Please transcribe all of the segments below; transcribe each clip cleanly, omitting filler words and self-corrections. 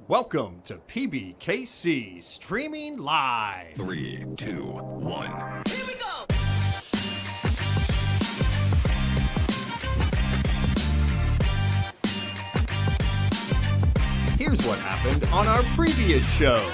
Welcome to PBKC Streaming Live. 3, 2, 1. Here we go! Here's what happened on our previous shows.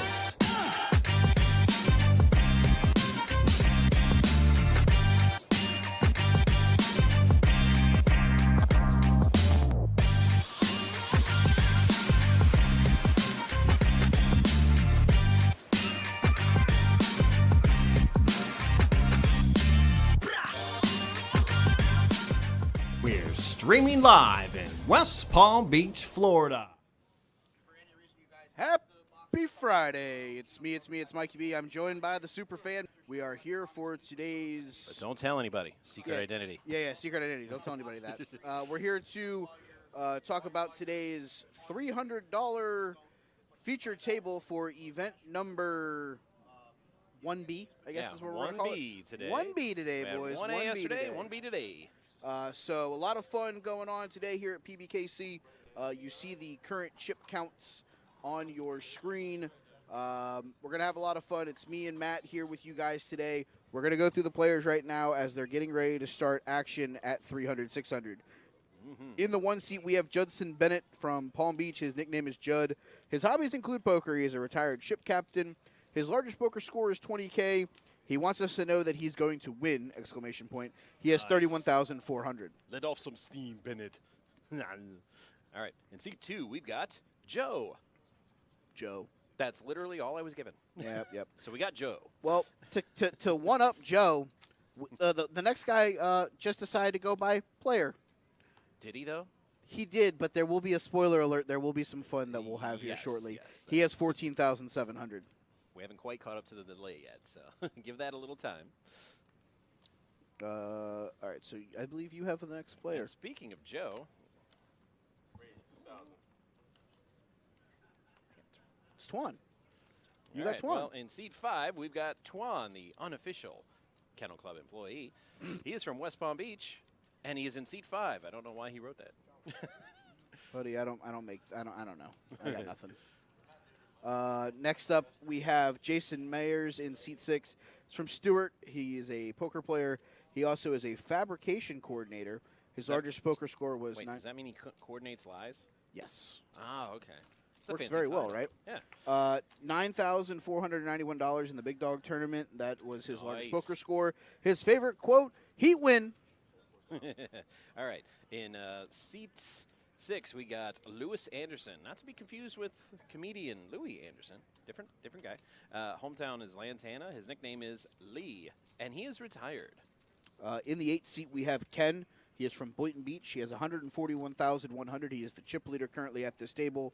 We're streaming live in West Palm Beach, Florida. Happy Friday. It's Mikey B. I'm joined by the Superfan. We are here for today's... But don't tell anybody. Secret identity. Yeah, secret identity. Don't tell anybody that. We're here to talk about today's $300 feature table for event number 1B, I guess is what we're going to call it. 1B today. 1B today, We had boys. 1A 1B yesterday, today. 1B today. So a lot of fun going on today here at PBKC. You see the current chip counts on your screen. We're going to have a lot of fun. It's me and Matt here with you guys today. We're going to go through the players right now as they're getting ready to start action at 300, 600. In the one seat, we have Judson Bennett from Palm Beach. His nickname is Judd. His hobbies include poker. He is a retired ship captain. His largest poker score is 20K. He wants us to know that he's going to win, exclamation point. He has Nice. 31,400. Let off some steam, Bennett. All right. In seat 2, we've got Joe. Joe. That's literally all I was given. Yep. So we got Joe. Well, to one-up Joe, the next guy just decided to go by player. Did he, though? He did, but there will be a spoiler alert. There will be some fun that we'll have here Yes, shortly. yes, He has 14,700. We haven't quite caught up to the delay yet, so give that a little time. All right, so I believe you have the next player. And speaking of Joe, It's Twan. You all got right, Twan. Well, in seat 5, we've got Twan, the unofficial Kennel Club employee. He is from West Palm Beach, and he is in seat 5. I don't know why he wrote that. Buddy, I don't know. I got nothing. Next up, we have Jason Meyers in seat 6. He's from Stewart. He is a poker player. He also is a fabrication coordinator. His largest poker score was Wait, does that mean he coordinates lies? Yes. Oh, okay. It's a Works fancy very well, title. right? Yeah. $9,491 in the Big Dog tournament. That was his largest Nice. poker score. His favorite quote: "Heat win." All right. In seat 6, we got Louis Anderson. Not to be confused with comedian Louis Anderson. Different guy. Hometown is Lantana. His nickname is Lee, and he is retired. In the 8th seat, we have Ken. He is from Boynton Beach. He has 141,100. He is the chip leader currently at this table.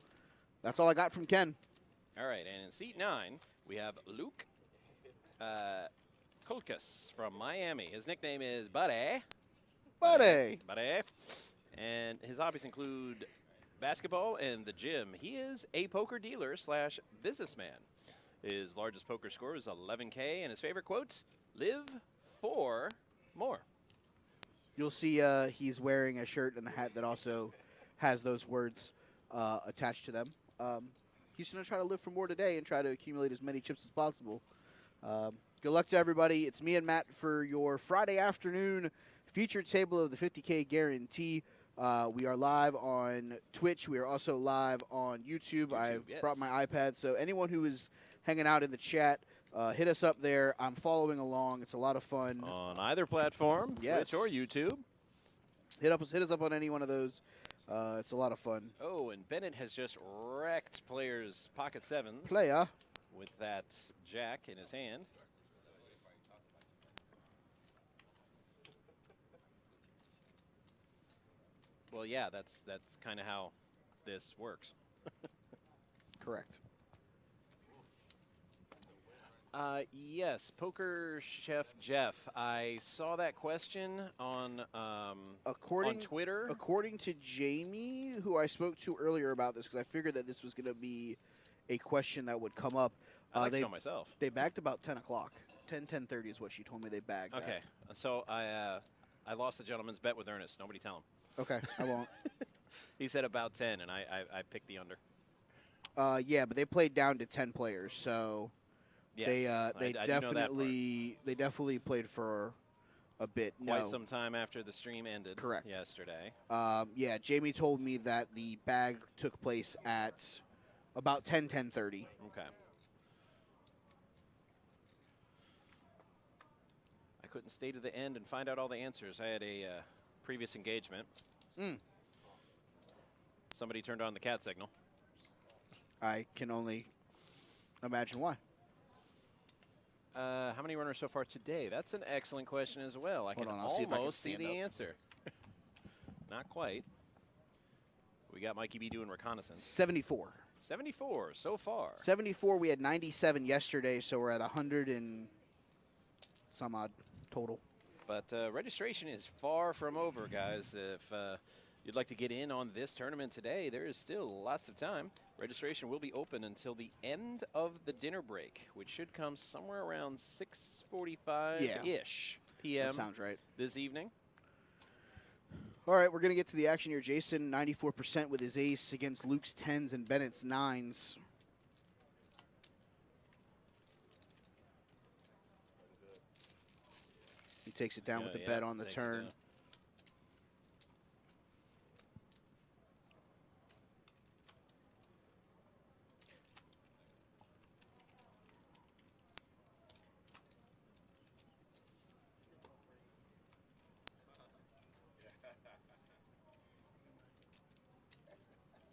That's all I got from Ken. All right. And in seat 9, we have Luke Kolkas from Miami. His nickname is Buddy. Buddy. Buddy. And his hobbies include basketball and the gym. He is a poker dealer / businessman. His largest poker score is 11K, and his favorite quote, live for more. You'll see he's wearing a shirt and a hat that also has those words attached to them. He's going to try to live for more today and try to accumulate as many chips as possible. Good luck to everybody. It's me and Matt for your Friday afternoon featured table of the 50K guarantee. We are live on Twitch. We are also live on YouTube. I yes. brought my iPad, so anyone who is hanging out in the chat, hit us up there. I'm following along. It's a lot of fun. On either platform, Yes. Twitch or YouTube. Hit us up on any one of those. It's a lot of fun. Oh, and Bennett has just wrecked players' pocket sevens Playa. with that jack in his hand. Well, yeah, that's kind of how this works. Correct. Yes, Poker Chef Jeff. I saw that question on Twitter. According to Jamie, who I spoke to earlier about this, because I figured that this was going to be a question that would come up. I like to know myself. They bagged about 10 o'clock. 10:30 is what she told me they bagged. at. Okay, so I lost the gentleman's bet with Ernest. Nobody tell him. Okay, I won't. He said about 10, and I picked the under. Yeah, but they played down to 10 players, so Yes, they I do know that part. definitely played for a bit. Quite No. some time after the stream ended. Correct. Yesterday. Yeah, Jamie told me that the bag took place at about 10:30. Okay. I couldn't stay to the end and find out all the answers. I had a previous engagement. Somebody turned on the cat signal. I can only imagine why. How many runners so far today? That's an excellent question as well. I Hold can on, I'll see if I can almost see stand the up. answer. Not quite. We got Mikey B doing reconnaissance. 74. 74 so far. 74. We had 97 yesterday, so we're at 100 and some odd total. But registration is far from over, guys. If you'd like to get in on this tournament today, there is still lots of time. Registration will be open until the end of the dinner break, which should come somewhere around 6:45-ish p.m. That sounds right. This evening. All right, we're going to get to the action here. Jason, 94% with his ace against Luke's 10s and Bennett's 9s. He takes it down with the bet on the turn.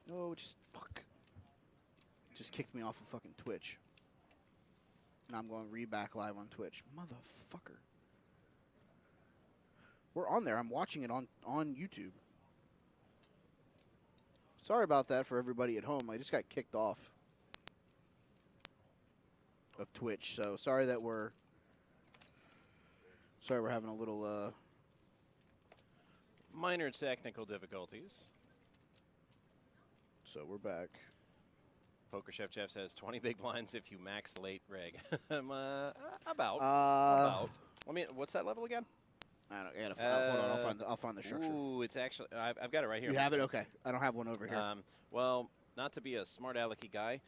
No, just fuck. Just kicked me off of fucking Twitch. Now I'm going read-back live on Twitch. Motherfucker. We're on there. I'm watching it on YouTube. Sorry about that for everybody at home. I just got kicked off of Twitch. So sorry that we're having a little Minor technical difficulties. So we're back. Poker Chef Jeff says 20 big blinds if you max late reg. About. I mean, what's that level again? I don't. Hold on. I'll find the structure. Ooh, it's actually. I've got it right here. You have it? Okay. I don't have one over here. Well, not to be a smart alecky guy,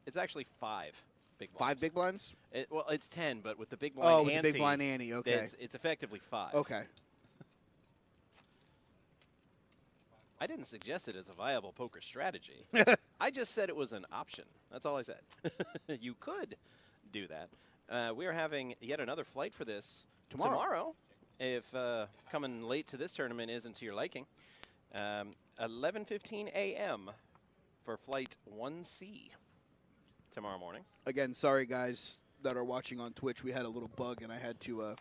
it's actually 5 big blinds. 5 big blinds? Well, it's 10, but with the big blind Oh, with ante, the big blind ante. Okay. It's effectively 5. Okay. I didn't suggest it as a viable poker strategy. I just said it was an option. That's all I said. You could do that. We are having yet another flight for this tomorrow. If coming late to this tournament isn't to your liking. 11:15 a.m. for flight 1C tomorrow morning. Again, sorry guys that are watching on Twitch. We had a little bug and I had to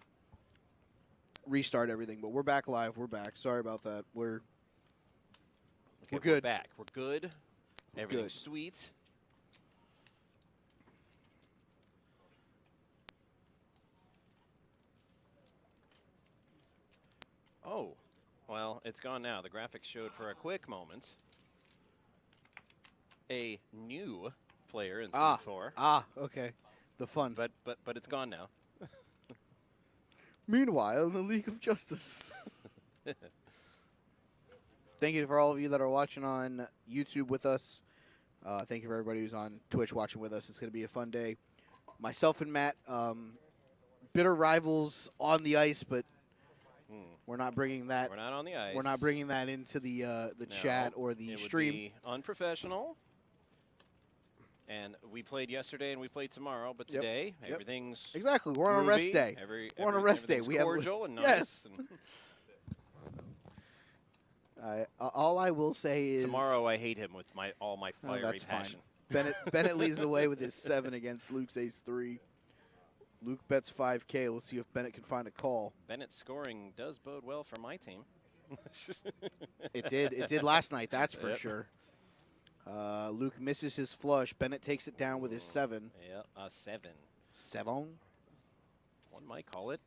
restart everything. But we're back live. We're back. Sorry about that. We're good. We're back. We're good. Everything's sweet. Oh, well, it's gone now. The graphics showed for a quick moment a new player in Seat 4. Okay. The fun. But it's gone now. Meanwhile, in the League of Justice. Thank you for all of you that are watching on YouTube with us. Thank you for everybody who's on Twitch watching with us. It's going to be a fun day. Myself and Matt, bitter rivals on the ice, but we're not bringing that. We're not on the ice. We're not bringing that into the chat or the stream. Would be unprofessional. And we played yesterday and we played tomorrow, but today everything's exactly. We're on a rest day. We're on a rest day. We have cordial and nice. Yes. All I will say is tomorrow I hate him with all my fiery passion. Bennett leads the way with his 7 against Luke's ace 3. Luke bets 5K. We'll see if Bennett can find a call. Bennett's scoring does bode well for my team. It did. It did last night. That's for sure. Luke misses his flush. Bennett takes it down with his 7. Yeah, a 7. 7. One might call it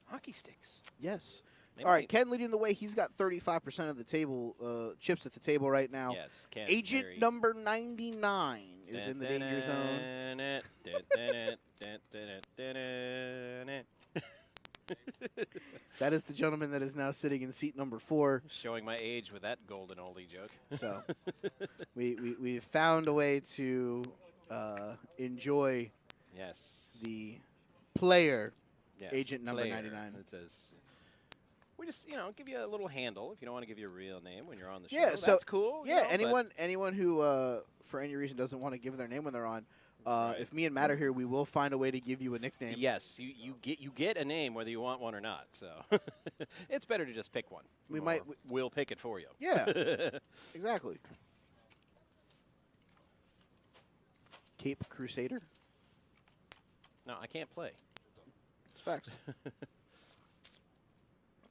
hockey sticks. Yes. All right, Ken leading the way. He's got 35% of the table chips at the table right now. Yes, Ken. Agent number 99 is in the danger zone. That is the gentleman that is now sitting in seat number 4. Showing my age with that golden oldie joke. So we've found a way to enjoy Yes. the player, Yes, agent number player. 99. It says, we just, give you a little handle if you don't want to give your real name when you're on the show. Yeah, so that's cool. Yeah, but anyone who for any reason doesn't want to give their name when they're on, if me and Matt are here, we will find a way to give you a nickname. Yes, you get a name whether you want one or not. So it's better to just pick one. We'll pick it for you. Yeah, exactly. Cape Crusader. No, I can't play. It's facts.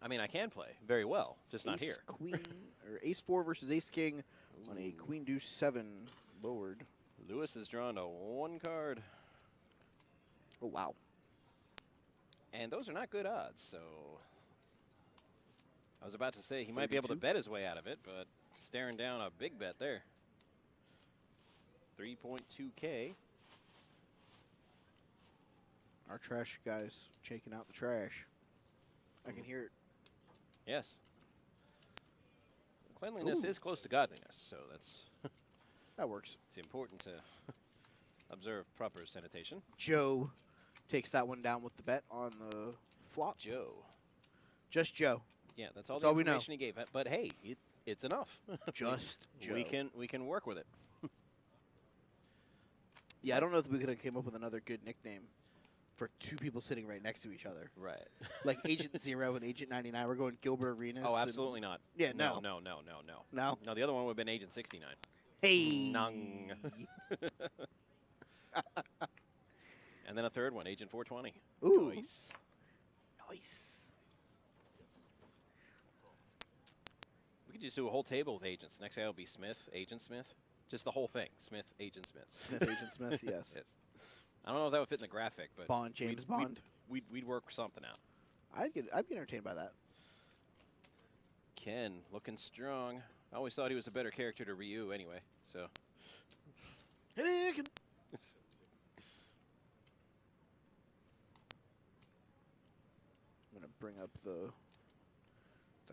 I mean, I can play very well, just not here. Queen or Ace 4 versus Ace King on a Queen Deuce 7 board. Lewis has drawn a 1 card. Oh wow! And those are not good odds. So I was about to say he might be able to 32? bet his way out of it, but staring down a big bet there. 3.2K. Our trash guys shaking out the trash. I can hear it. Yes. Cleanliness Ooh. is close to godliness, so that's That works. it's important to observe proper sanitation. Joe takes that one down with the bet on the flop. Joe. Just Joe. Yeah, that's all That's the all we know. information he gave. But hey, it's enough. Just Joe. We can work with it. Yeah, I don't know if we could have came up with another good nickname for 2 people sitting right next to each other. Right. Like Agent 0 and Agent 99. We're going Gilbert Arenas. Oh, absolutely not. Yeah, No. no. No, the other one would have been Agent 69. Hey. Nung. And then a third one, Agent 420. Ooh. Nice. Nice. We could just do a whole table with agents. Next guy will be Smith, Agent Smith. Just the whole thing. Smith, Agent Smith. Smith, Agent Smith, yes. Yes. I don't know if that would fit in the graphic, but Bond, James Bond. We'd work something out. I'd be entertained by that. Ken looking strong. I always thought he was a better character to Ryu anyway. So I'm gonna bring up the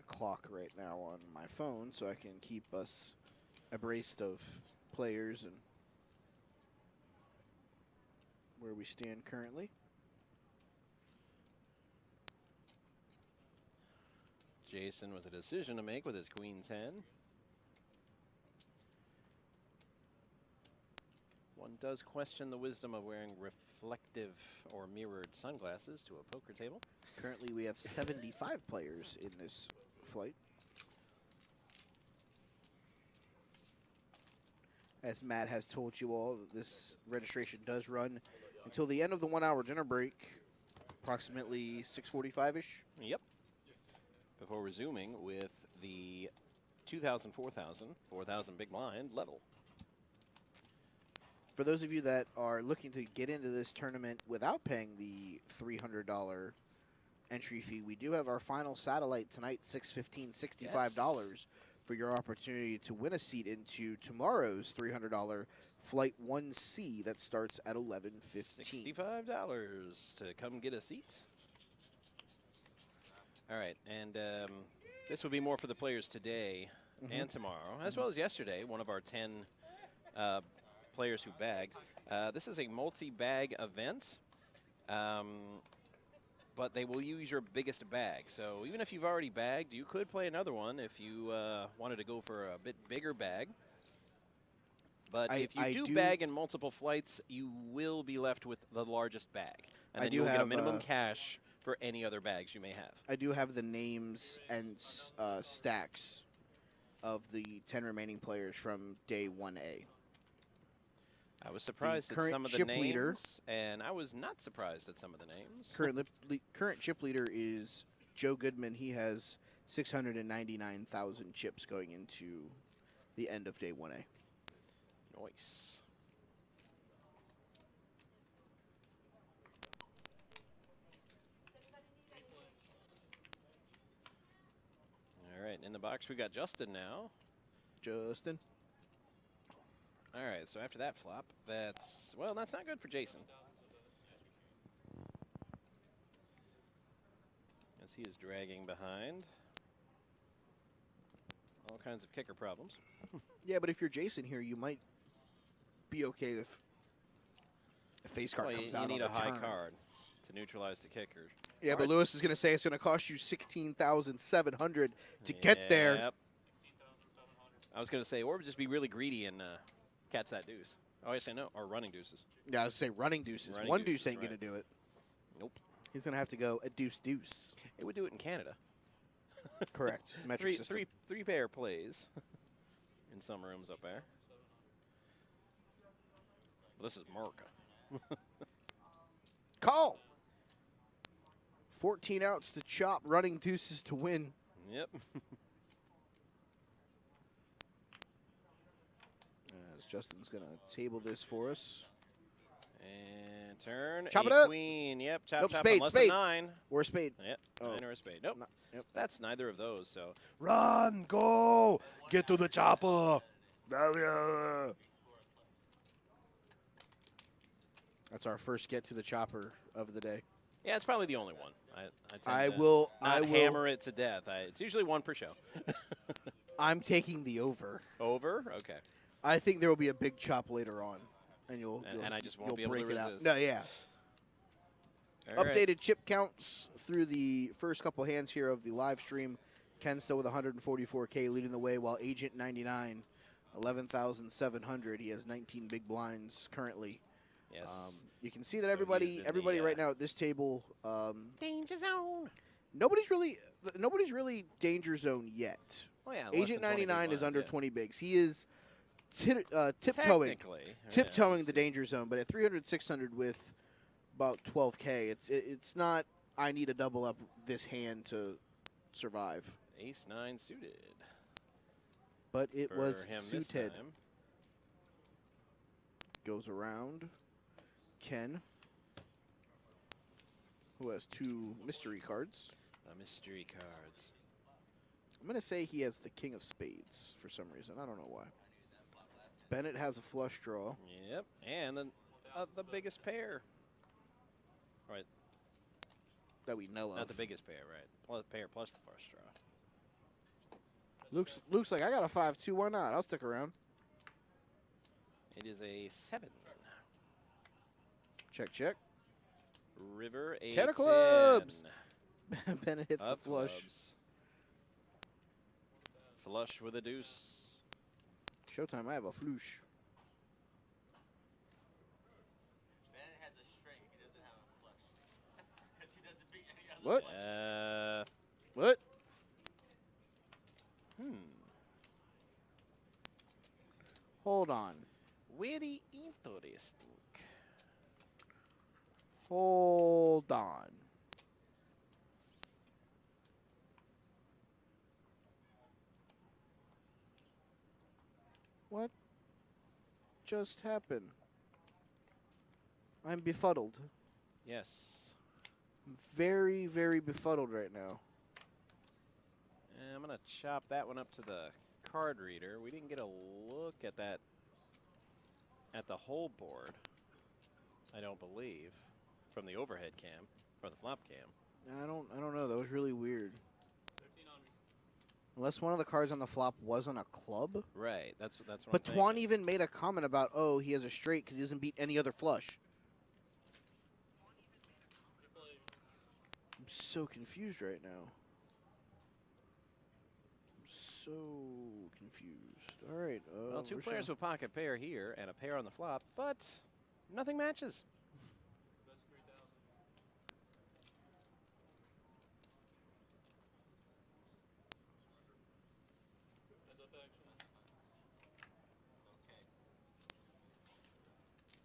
clock right now on my phone so I can keep us abreast of players and where we stand currently. Jason with a decision to make with his Queen 10. One does question the wisdom of wearing reflective or mirrored sunglasses to a poker table. Currently, we have 75 players in this flight. As Matt has told you all, this registration does run until the end of the 1-hour dinner break, approximately 6:45-ish. Yep. Before resuming with the 2,000, 4,000, 4,000 big blind level. For those of you that are looking to get into this tournament without paying the $300 entry fee, we do have our final satellite tonight, $615, $65 Yes. for your opportunity to win a seat into tomorrow's $300 Flight 1C that starts at 11:15. $65 to come get a seat. All right, and this would be more for the players today and tomorrow, as well as yesterday, one of our 10 players who bagged. This is a multi-bag event, but they will use your biggest bag. So even if you've already bagged, you could play another one if you wanted to go for a bit bigger bag. But if you do bag in multiple flights, you will be left with the largest bag. And then you'll get a minimum cash for any other bags you may have. I do have the names and stacks of the 10 remaining players from day 1A. I was surprised at some of the names, and I was not surprised at some of the names. Current chip leader is Joe Goodman. He has 699,000 chips going into the end of day 1A. Nice. All right, in the box we got Justin now. Justin. All right, so after that flop, that's not good for Jason. he is dragging behind. All kinds of kicker problems. Yeah, but if you're Jason here, you might be okay if a face card Well, comes you out need on a the high turn. card to neutralize the kicker. Yeah, but Lewis is going to say it's going to cost you $16,700 to get there. Yep. I was going to say, or just be really greedy and catch that deuce. Oh, I say no, or running deuces. Yeah, I was say running deuces. Running One deuces, deuce ain't right. going to do it. Nope. He's going to have to go a deuce. It would do it in Canada. Correct. Metric system. Three pair plays in some rooms up there. Well, this is America. Call. 14 outs to chop, running deuces to win. Yep. As Justin's going to table this for us. And turn. Chop a it up. Queen. Yep. Chop, Nope, chop. spade, Unless spade. a 9. Or a spade. Yep. Oh. 9 or a spade. Nope. Yep. That's neither of those. So Run, go, get to the chopper. That's our first get to the chopper of the day. yeah, it's probably the only one. I tend to will not hammer it to death. It's usually one per show. I'm taking the over. Over. Okay. I think there will be a big chop later on, and And I just won't you'll be able to break it out. resist. No, yeah. All right. Updated chip counts through the first couple hands here of the live stream. Ken still with 144K leading the way, while Agent 99, 11,700. He has 19 big blinds currently. Yes. You can see that So everybody he's in the, right now at this table. Danger zone. Nobody's really danger zone yet. Oh yeah. less Agent than 20 big 99 is blinds, under yeah. 20 bigs. He is tiptoeing Technically, the yeah, danger zone, but at 300, 600 with about 12K, it's not. I need to double up this hand to survive. Ace 9 suited. But it for was him this suited. time. Goes around. Ken, who has 2 mystery cards. The mystery cards. I'm going to say he has the king of spades for some reason. I don't know why. Bennett has a flush draw. Yep. And then the biggest pair. Right. That we know of. Not the biggest pair, right? Pair plus the first draw. Luke's like, I got a 5-2. Why not? I'll stick around. It is a 7. Check, check. River 8. 10 of clubs. Bennett hits the Of flush. clubs. Flush with a deuce. Showtime, I have a flush. Bennett has a straight. He doesn't have a flush. Because he doesn't beat any other What? flush. What? Hold on. Very interesting. Hold on. What just happened? I'm befuddled. Yes. Very, very befuddled right now. And I'm going to chop that one up to the card reader. We didn't get a look at that at the whole board, I don't believe, from the overhead cam or the flop cam. I don't know. That was really weird. Unless one of the cards on the flop wasn't a club. Right. That's what But I'm Twan thinking. even made a comment about, oh, he has a straight because he doesn't beat any other flush. I'm so confused right now. I'm so confused. All right. Well, 2 players with pocket pair here and a pair on the flop, but nothing matches.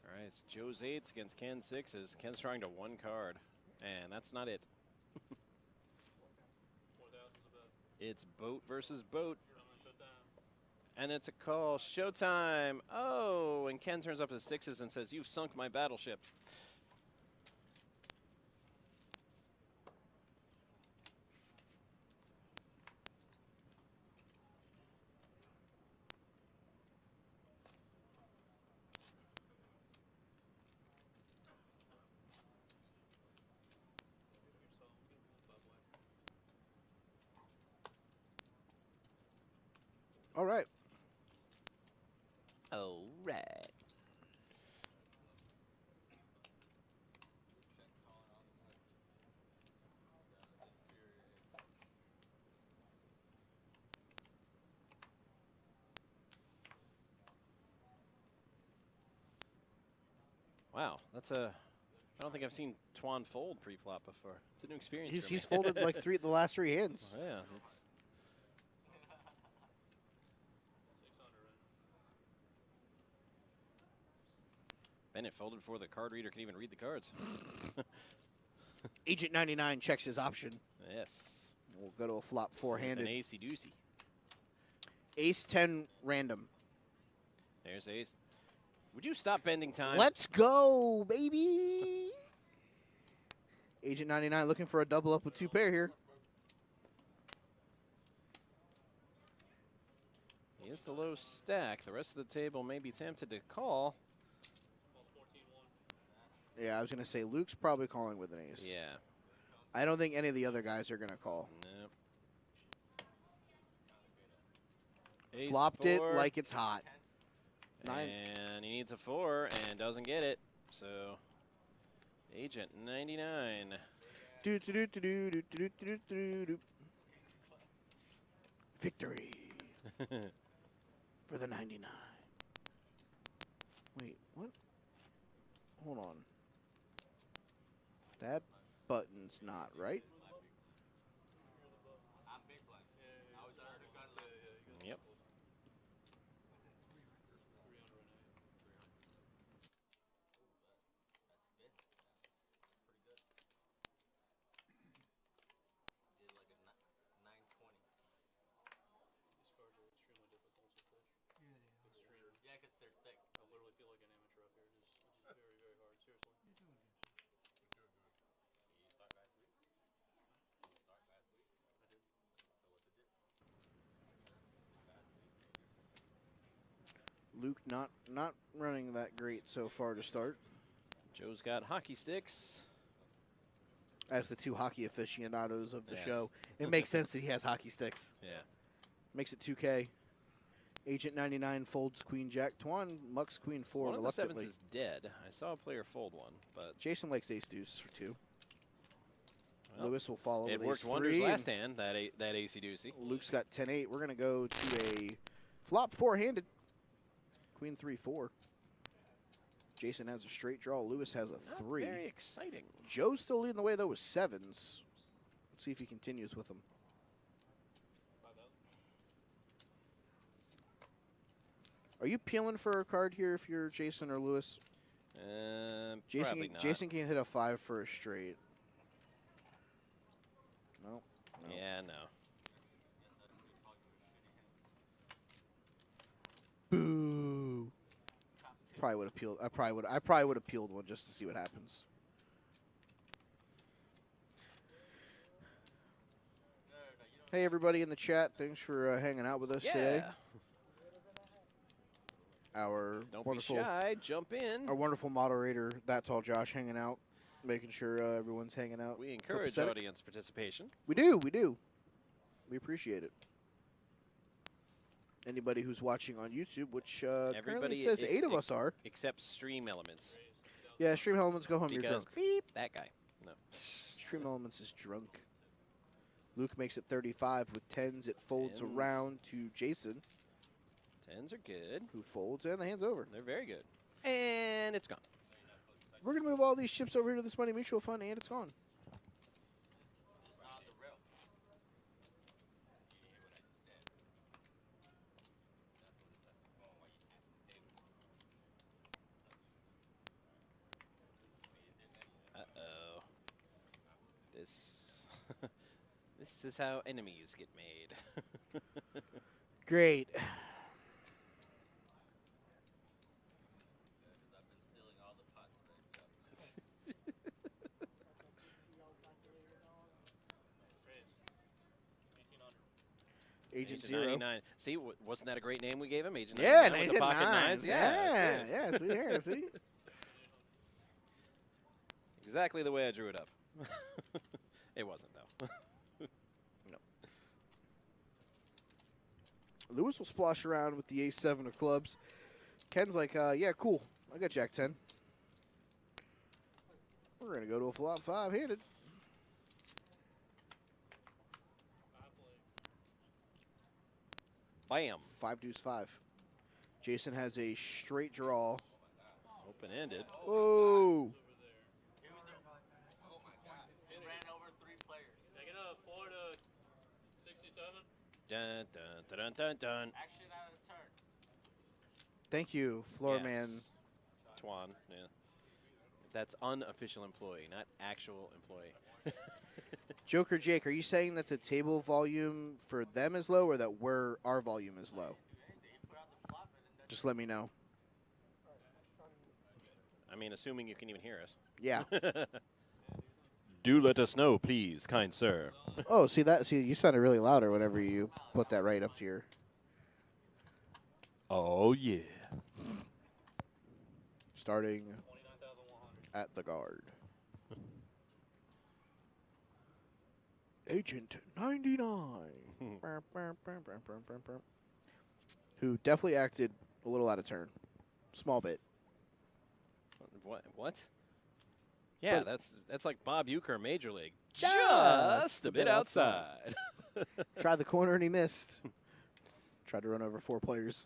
All right, it's Joe's 8s against Ken's 6s. Ken's trying to 1 card, and that's not it. It's boat versus boat. And it's a call. Showtime. Oh, and Ken turns up his 6s and says, "You've sunk my battleship." All right. All right. Wow, that's a. I don't think I've seen Twan fold pre-flop before. It's a new experience. for me. He's folded like the last 3 hands. Oh, yeah, it's. Bennett folded before the card reader can even read the cards. Agent 99 checks his option. Yes. We'll go to a flop With four-handed. An acey deucey. Ace 10 random. There's ace. Would you stop bending time? Let's go, baby. Agent 99 looking for a double up with 2 pair here. He is the low stack. The rest of the table may be tempted to call. Yeah, I was going to say Luke's probably calling with an ace. Yeah. I don't think any of the other guys are going to call. Nope. Ace Flopped it 4, like it's hot. 9. And he needs a 4 and doesn't get it. So, Agent 99. Victory for the 99. Wait, what? Hold on. That button's not right. Yep. Yeah, because they're thick. I literally feel like an amateur up here. It's very, very hard. Seriously. You start last week? You start last week? I did. So what's the difference? Luke not running that great so far to start. Joe's got hockey sticks. As the 2 hockey aficionados of the Yes. show, it makes sense that he has hockey sticks. Yeah. Makes it 2K. Agent 99 folds Queen Jack. Twan mucks Queen 4 One of the sevens reluctantly. is dead. I saw a player fold one, but Jason likes ace deuce for 2. well, Lewis will follow it with worked ace wonders 3. last hand, that acey deucey. Luke's got 10-8. We're going to go to a flop 4-handed. Queen 3-4. Jason has a straight draw. Lewis has a Not 3. Very exciting. Joe's still leading the way, though, with 7s. Let's see if he continues with them. Are you peeling for a card here if you're Jason or Lewis? Probably not. Jason can hit a 5 for a straight. No. Yeah, no. Boo. Probably would have peeled. I probably would have peeled one just to see what happens. Hey everybody in the chat, thanks for hanging out with us today. Yeah. Our Don't wonderful, be shy. Jump in. our wonderful moderator, That's All Josh, hanging out, making sure everyone's hanging out. We encourage Copacetic. audience participation. We do. We appreciate it. Anybody who's watching on YouTube, which currently Everybody it says ex- 8 of ex- us are. Except Stream Elements. Yeah, Stream Elements, go home. You're Because drunk. beep, that guy. No. Stream Elements is drunk. Luke makes it 35 with 10s. It folds Tens. around to Jason, Tens are good. who folds, and the hand's over. They're very good. And it's gone. We're going to move all these chips over here to this Money Mutual Fund, and it's gone. On the rail. Uh-oh. This... this is how enemies get made. Great. Because I've been stealing all the pots Agent Agent Zero. 99. See, wasn't that a great name we gave him? Agent Yeah, 99 with nice the pocket nines. Yeah, that's it. yeah, see, yeah, see. Exactly the way I drew it up. It wasn't, though. Lewis will splosh around with the ace-7 of clubs. Ken's like, yeah, cool. I got jack 10. We're going to go to a flop 5-handed. Bam. 5 deuce 5. Jason has a straight draw. Open-ended. Whoa. He ran over 3 players. Take it up, 4 to 67. Dun, dun, dun, dun, dun, dun. Action out of the turn. Thank you, floor man. Yes. Twan, yeah. That's unofficial employee, not actual employee. Joker Jake, are you saying that the table volume for them is low or that our volume is low? Just let me know. I mean, assuming you can even hear us. Yeah. Do let us know, please, kind sir. Oh, see, you sounded really louder whenever you put that right up to your... Oh, yeah. Starting at the guard. Agent 99. Who definitely acted a little out of turn. Small bit. What? Yeah, But- that's like Bob Uecker, Major League. Just a bit outside. Tried the corner and he missed. Tried to run over 4 players.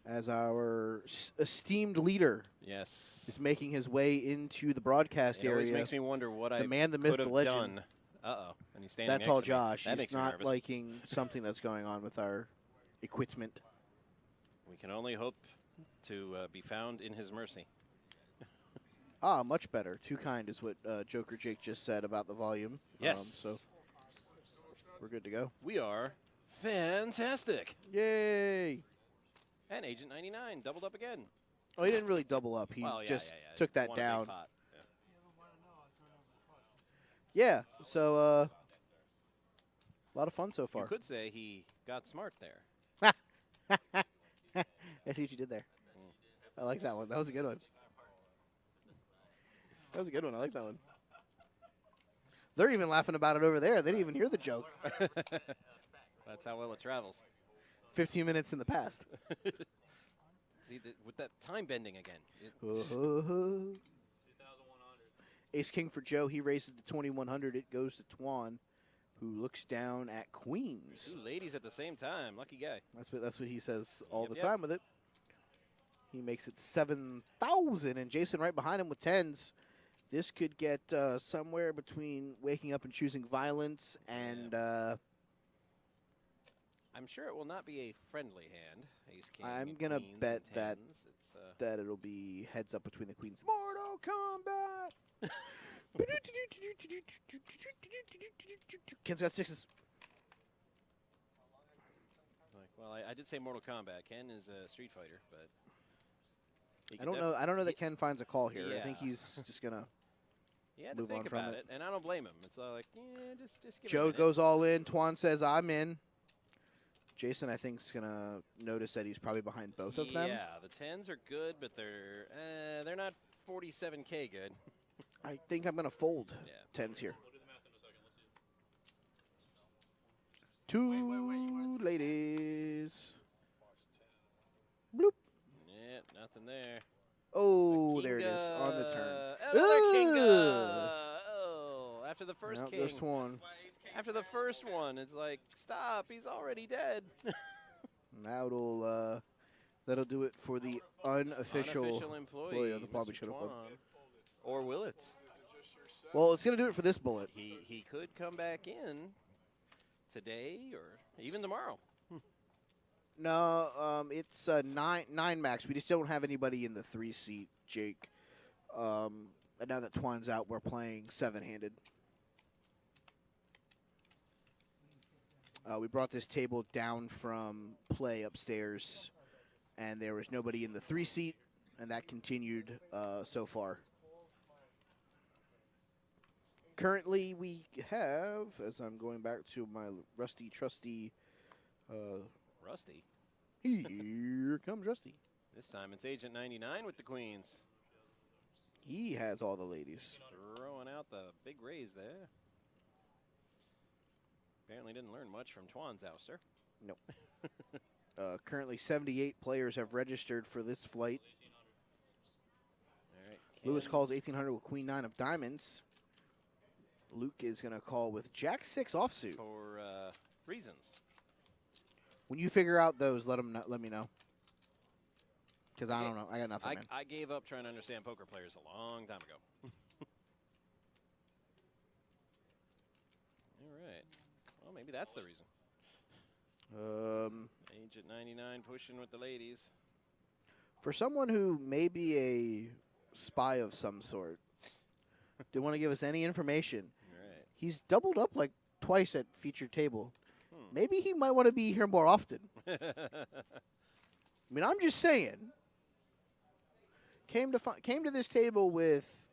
As our esteemed leader Yes. is making his way into the broadcast It always area. makes me wonder what The I man, the myth, could the have legend. done. Uh-oh. And he's standing That's next all to me. Josh. That He's makes me not nervous. liking something that's going on with our equipment. We can only hope to be found in his mercy. Ah, much better. Too kind is what Joker Jake just said about the volume. Yes. So we're good to go. We are fantastic. Yay! And Agent 99 doubled up again. Oh, he didn't really double up. He Well, yeah, just yeah. took that Won a big down. pot. Yeah. So a lot of fun so Yeah. far. You could say he got smart there. I see what you did there. I like that one. That was a good one. That was a good one. I like that one. They're even laughing about it over there. They didn't even hear the joke. That's how well it travels. 15 minutes in the past. See, with that time bending again. Ace King for Joe. He raises the 2100. It goes to Twan, who looks down at queens. 2 ladies at the same time. Lucky guy. That's what he says all Yep, the yep. time with it. He makes it 7,000, and Jason right behind him with 10s. This could get somewhere between waking up and choosing violence and I'm sure it will not be a friendly hand. Ace King. I'm and gonna queens bet and that tens. It's, that it'll be heads up between the queens. Mortal Kombat. Ken's got 6s. like, well, I did say Mortal Kombat. Ken is a Street Fighter, but he I could don't know. I don't know that he- Ken finds a call here. I think Yeah. he's just gonna. He had to move on think from about it. it, and I don't blame him. It's like, yeah, just give it a Joe minute. goes all in. Twan says, "I'm in." Jason, I think, is gonna notice that he's probably behind both of them. Yeah, the 10s are good, but they're not 47K good. I think I'm gonna fold Yeah. 10s here. We'll do the math in a second. Let's see. Two ladies. Bloop. Yeah, nothing there. Oh, there it is on the turn. Another Ugh. Kinga. Oh, after the first Nope, king. just one. After the first one, it's like, stop, he's already dead. That'll do it for the unofficial Unofficial employee of the Palm Mr. Beach Shuttle Club. Twan. Or will it? Well, it's gonna do it for this bullet. He could come back in today or even tomorrow. No, it's nine max. We just don't have anybody in the 3 seat, Jake. And now that Twan's out, we're playing 7-handed. We brought this table down from play upstairs, and there was nobody in the 3 seat, and that continued so far. Currently, we have, as I'm going back to my rusty, trusty. Rusty. Here comes Rusty. This time it's Agent 99 with the queens. He has all the ladies. Throwing out the big raise there. Apparently didn't learn much from Twan's ouster. Nope. Currently 78 players have registered for this flight. All right. Lewis calls 1800 with Queen 9 of diamonds. Luke is going to call with Jack 6 offsuit. For reasons. When you figure out those, let me know. Because I don't know. I got nothing, man. I gave up trying to understand poker players a long time ago. All right. Well, maybe that's the reason. Agent 99 pushing with the ladies. For someone who may be a spy of some sort, didn't want to give us any information. Right. He's doubled up like twice at featured table. Maybe he might want to be here more often. I mean, I'm just saying. Came to this table with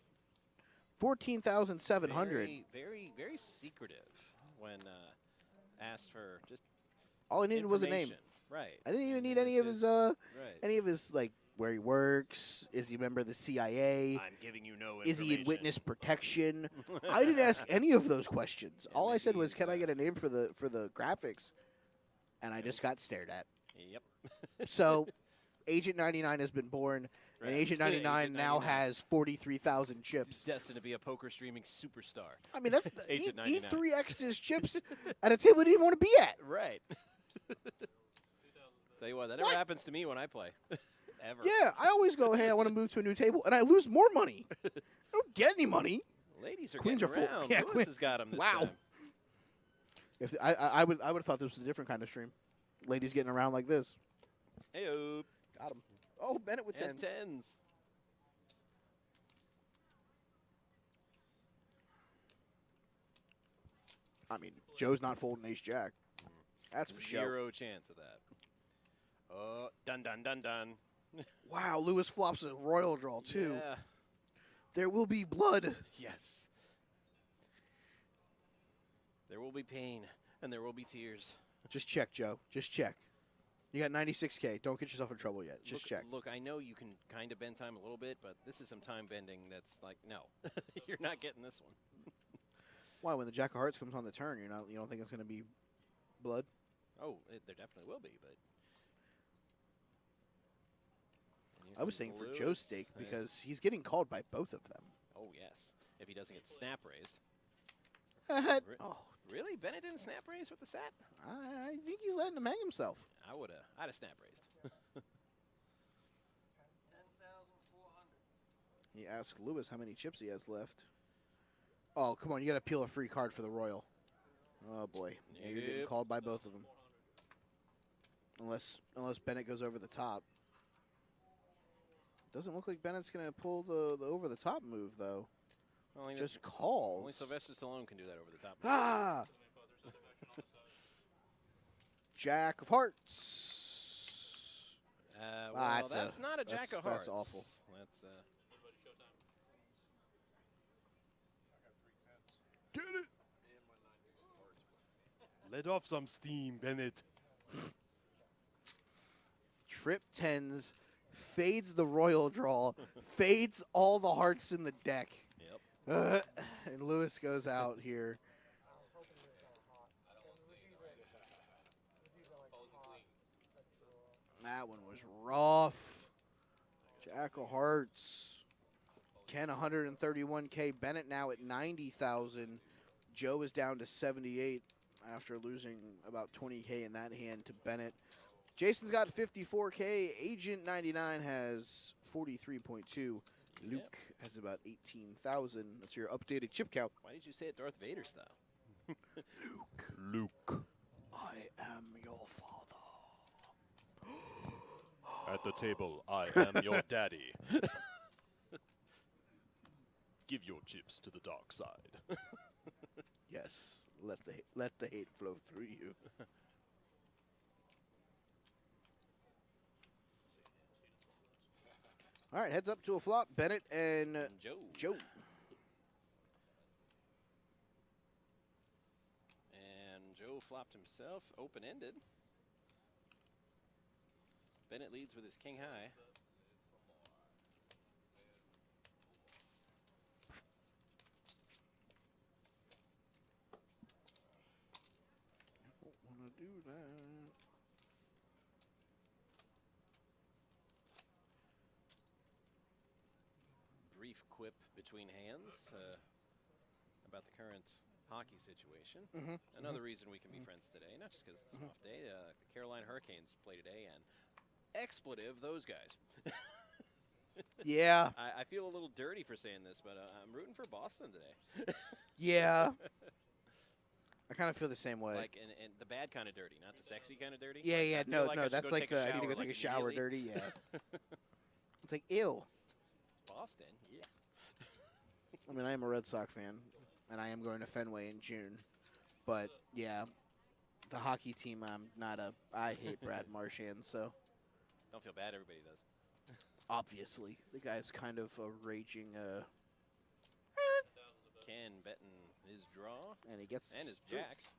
14,700. Very, very secretive when asked for just All I needed was a name. information. Right. I didn't even And need it any of was his just- like where he works. Is he a member of the CIA? I'm giving you no Is he in information. witness protection? I didn't ask any of those questions. All I said was, "Can I get a name for the graphics?" And I just got stared at. Yep. So, Agent 99 has been born, Right. and Agent 99 Agent now 99. has 43,000 He's chips. destined to be a poker streaming superstar. I mean, that's he Agent 99. 3x'd his chips at a table he didn't want to be at. Right. Tell you what, that never happens to me when I play. Ever. Yeah, I always go, "Hey, I want to move to a new table," and I lose more money. I don't get any money. Ladies are Queens getting are full. around. Yeah, Lewis queen- has got him this Wow. time. If I would have thought this was a different kind of stream. Ladies getting around like this. Hey-o. Got him. Oh, Bennett with Has tens. tens. I mean, Joe's not folding ace jack. That's for sure. Zero chance of that. Oh, dun dun dun dun. Wow, Lewis flops a royal draw too. Yeah. There will be blood. Yes. There will be pain and there will be tears. Just check, Joe. Just check. You got 96K. Don't get yourself in trouble yet. Just check. Look, I know you can kind of bend time a little bit, but this is some time bending that's like, no, you're not getting this one. Why? When the Jack of Hearts comes on the turn, you don't think it's going to be blood? Oh, there definitely will be, but. I was saying for Joe's stake because he's getting called by both of them. Oh, yes. If he doesn't get snap raised. Oh, Really? Bennett didn't snap raise with the set? I think he's letting him hang himself. I'd have snap raised. He asked Lewis how many chips he has left. Oh, come on. You got to peel a free card for the Royal. Oh, boy. Yeah, you're getting Yep. called by both of them. Unless Bennett goes over the top. Doesn't look like Bennett's going to pull the over-the-top move, though. Well, Just only calls. Sylvester Stallone can do that over the top. Ah! Jack of Hearts. Well, that's that's not a jack of hearts. That's awful. That's Get it. Let off some steam, Bennett. Trip tens, fades the royal draw, fades all the hearts in the deck. yep. And Lewis goes out here. That one was rough. Jack of Hearts. Ken 131K. Bennett now at 90,000. Joe is down to 78 after losing about 20K in that hand to Bennett. Jason's got 54K. Agent 99 has 43.2. Luke has about 18,000. That's your updated chip count. Why did you say it Darth Vader style? Luke. I am your father. At the table, I am your daddy. Give your chips to the dark side. Yes, let the hate flow through you. All right, heads up to a flop. Bennett and Joe. Joe. And Joe flopped himself, open-ended. Bennett leads with his king high. that. Brief quip between hands about the current hockey situation. Another reason we can be friends today, not just because it's an off day. The Carolina Hurricanes play today, and expletive those guys. Yeah, I feel a little dirty for saying this, but I'm rooting for Boston today. yeah. I kind of feel the same way. Like, and the bad kind of dirty, not the sexy kind of dirty. Yeah, Like, yeah. I feel No, like I no. should That's go like take a I need to go shower, take a like, shower. immediately. Dirty. Yeah. It's like ew. Boston, yeah. I mean, I am a Red Sox fan, and I am going to Fenway in June. But yeah, the hockey team, I'm not a. I hate Brad Marchand, so Don't feel bad, everybody does. obviously the guy's kind of a raging. Ken betting his draw And he gets and his jacks.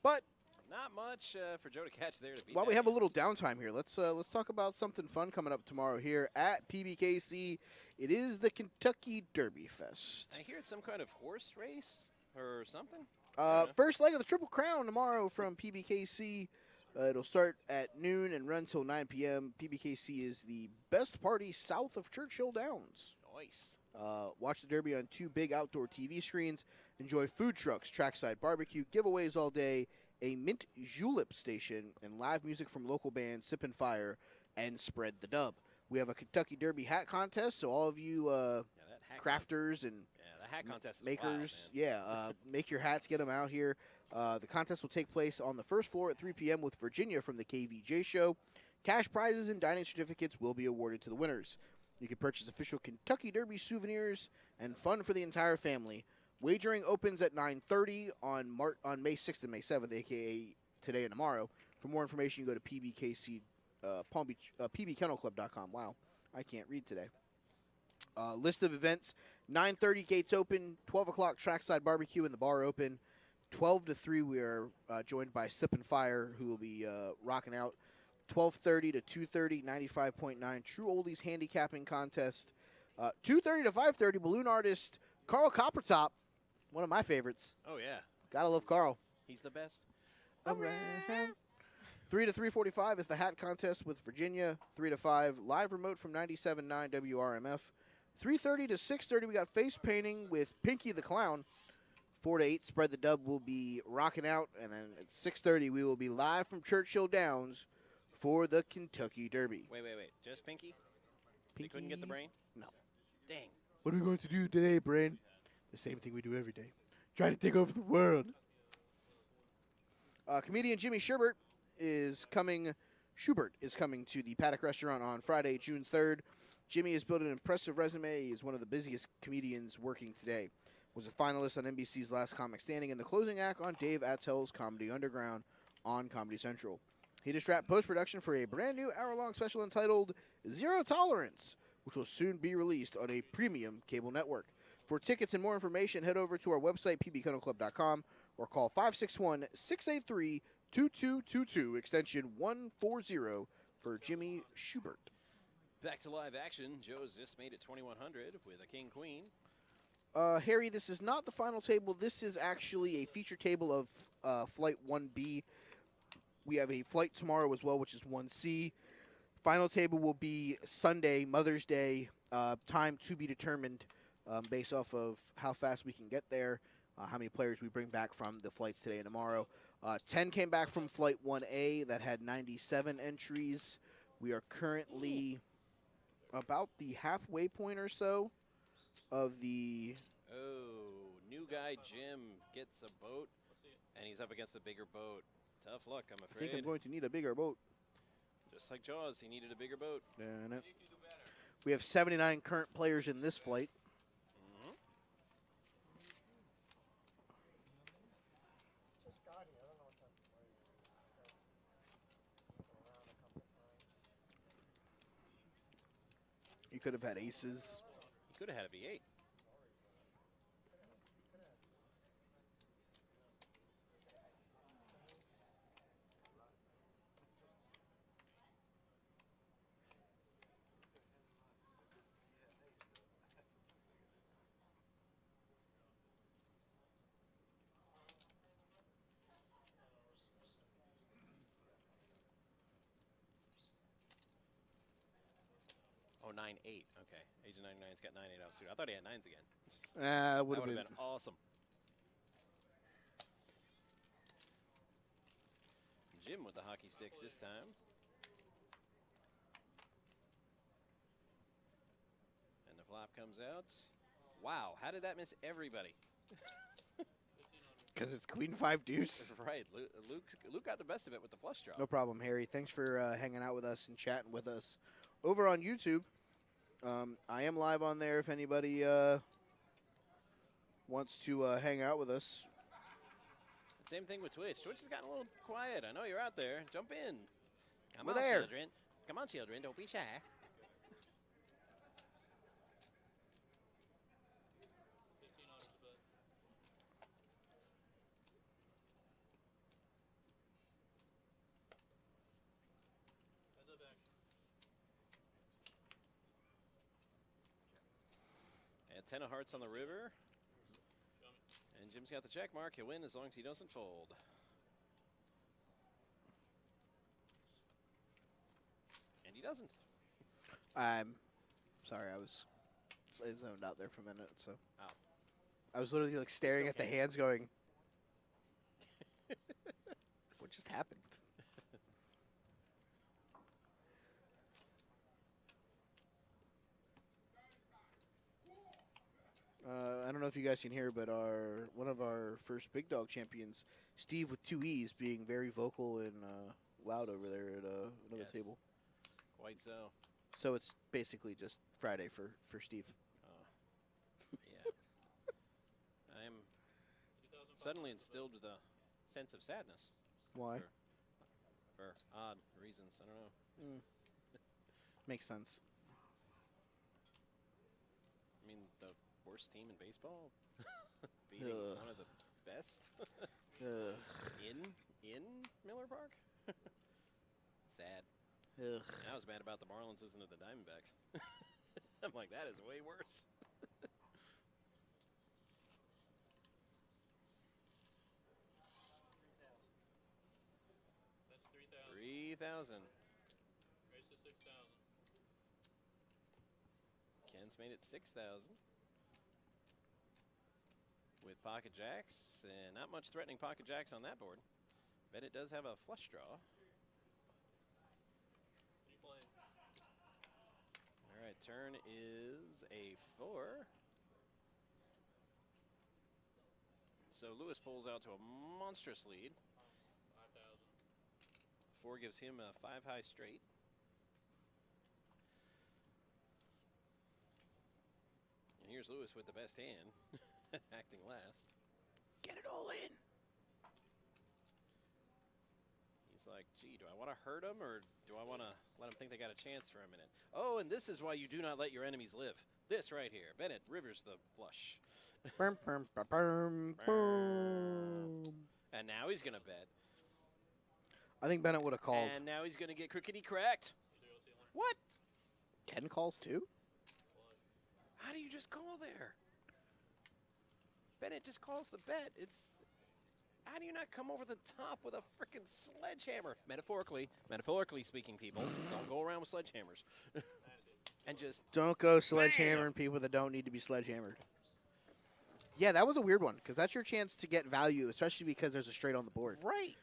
But Not much for Joe to catch there to beat while we that have a man. little downtime here, let's talk about something fun coming up tomorrow here at PBKC. It is the Kentucky Derby Fest. I hear it's some kind of horse race or something. I don't know. First leg of the Triple Crown tomorrow from PBKC. It'll start at noon and run till 9 p.m. PBKC is the best party south of Churchill Downs. Nice. Watch the Derby on 2 big outdoor TV screens. Enjoy food trucks, trackside barbecue, giveaways all day, a mint julep station, and live music from local bands Sip and Fire and Spread the Dub. We have a Kentucky Derby hat contest, so all of you Yeah, that hat crafters and the hat contest is makers, wild, man. make your hats, get them out here. The contest will take place on the first floor at 3 p.m. with Virginia from the KVJ show. Cash prizes and dining certificates will be awarded to the winners. You can purchase official Kentucky Derby souvenirs and fun for the entire family. Wagering opens at 9:30 on May 6th and May 7th, a.k.a. today and tomorrow. For more information, you go to PBKC, Palm Beach, pbkennelclub.com. Wow, I can't read today. List of events: 9:30 gates open, 12 o'clock trackside barbecue and the bar open. 12 to 3 we are joined by Sip and Fire, who will be rocking out. 12:30 to 2:30, 95.9 True Oldies handicapping contest. 2:30 to 5:30 balloon artist Carl Coppertop, one of my favorites. Oh, yeah. Gotta love Carl. He's the best. Around. 3 to 3:45 is the hat contest with Virginia. 3 to 5 live remote from 97.9 WRMF. 3:30 to 6:30 we got face painting with Pinky the Clown. 4 to 8 Spread the Dub will be rocking out, and then at 6:30 we will be live from Churchill Downs for the Kentucky Derby. Wait. Just Pinky? They Pinky? couldn't get the brain? No. Dang. What are we going to do today, Brain? The same thing we do every day. Try to take over the world. Comedian Jimmy Sherbert is coming. Schubert is coming to the Paddock Restaurant on Friday, June 3rd. Jimmy has built an impressive resume. He is one of the busiest comedians working today. Was a finalist on NBC's Last Comic Standing and the closing act on Dave Attell's Comedy Underground on Comedy Central. He just wrapped post-production for a brand new hour-long special entitled Zero Tolerance, which will soon be released on a premium cable network. For tickets and more information, head over to our website, pbkennelclub.com, or call 561-683-2222, extension 140 for Jimmy Schubert. Back to live action. Joe's just made it 2100 with a king queen. Harry, this is not the final table. This is actually a feature table of Flight 1B. We have a flight tomorrow as well, which is 1C. Final table will be Sunday, Mother's Day. Time to be determined based off of how fast we can get there, how many players we bring back from the flights today and tomorrow. 10 came back from Flight 1A that had 97 entries. We are currently about the halfway point or so of the... Oh, new guy Jim gets a boat, and he's up against a bigger boat. Tough luck, I'm I afraid. think I'm going to need a bigger boat. Just like Jaws, he needed a bigger boat. We have 79 current players in this flight. You could have had aces. He could have had a V8. 9-8. Okay. Agent 99's got 9-8 off suit. I thought he had 9s again. Would That have would have been. been awesome. Jim with the hockey sticks this time. And the flop comes out. Wow, how did that miss everybody? Because it's Queen 5 deuce. Right, Luke got the best of it with the flush draw. No problem, Harry. Thanks for hanging out with us and chatting with us over on YouTube. I am live on there if anybody wants to hang out with us. Same thing with Twitch. Twitch has gotten a little quiet. I know you're out there. Jump in. Come We're on, there. children. Come on, children. Don't be shy. $15 a bet. Heads up action. And 10 of hearts on the river. Show me. And Jim's got the check mark. He'll win as long as he doesn't fold. And he doesn't. I'm sorry, I was zoned out there for a minute. So Oh. I was literally like staring at the hands, going, "What just happened?" I don't know if you guys can hear, but one of our first big dog champions, Steve with 2 E's, being very vocal and loud over there at another Yes. table. Quite so. So it's basically just Friday for Steve. Yeah. I am 2,500 suddenly a bet. instilled with a sense of sadness. Why? For odd reasons. I don't know. Makes sense. I mean, the worst team in baseball beating Ugh. one of the best Ugh. in Miller Park. Sad. Ugh. I was mad about the Marlins losing to the Diamondbacks. I'm like, that is way worse. That's 3,000. 3,000. Raise to 6,000. Ken's made it 6,000. With pocket jacks, and not much threatening pocket jacks on that board. Bennett does have a flush draw. What are you playing? All right, turn is a 4. So Lewis pulls out to a monstrous lead. 5,000. 4 gives him a 5 high straight. And here's Lewis with the best hand, acting last. Get it all in. He's like, gee, do I want to hurt him or do I want to let him think they got a chance for a minute? Oh, and this is why you do not let your enemies live. This right here. Bennett rivers the flush. Burm, burm, burm, burm, boom. And now he's going to bet. I think Bennett would have called. And now he's going to get crickety cracked. What? Ken calls too? How do you just call there? Bennett just calls the bet. It's how do you not come over the top with a freaking sledgehammer? Metaphorically speaking, people, don't go around with sledgehammers. And just Don't go sledgehammering people that don't need to be sledgehammered. Yeah, that was a weird one because that's your chance to get value, especially because there's a straight on the board. right.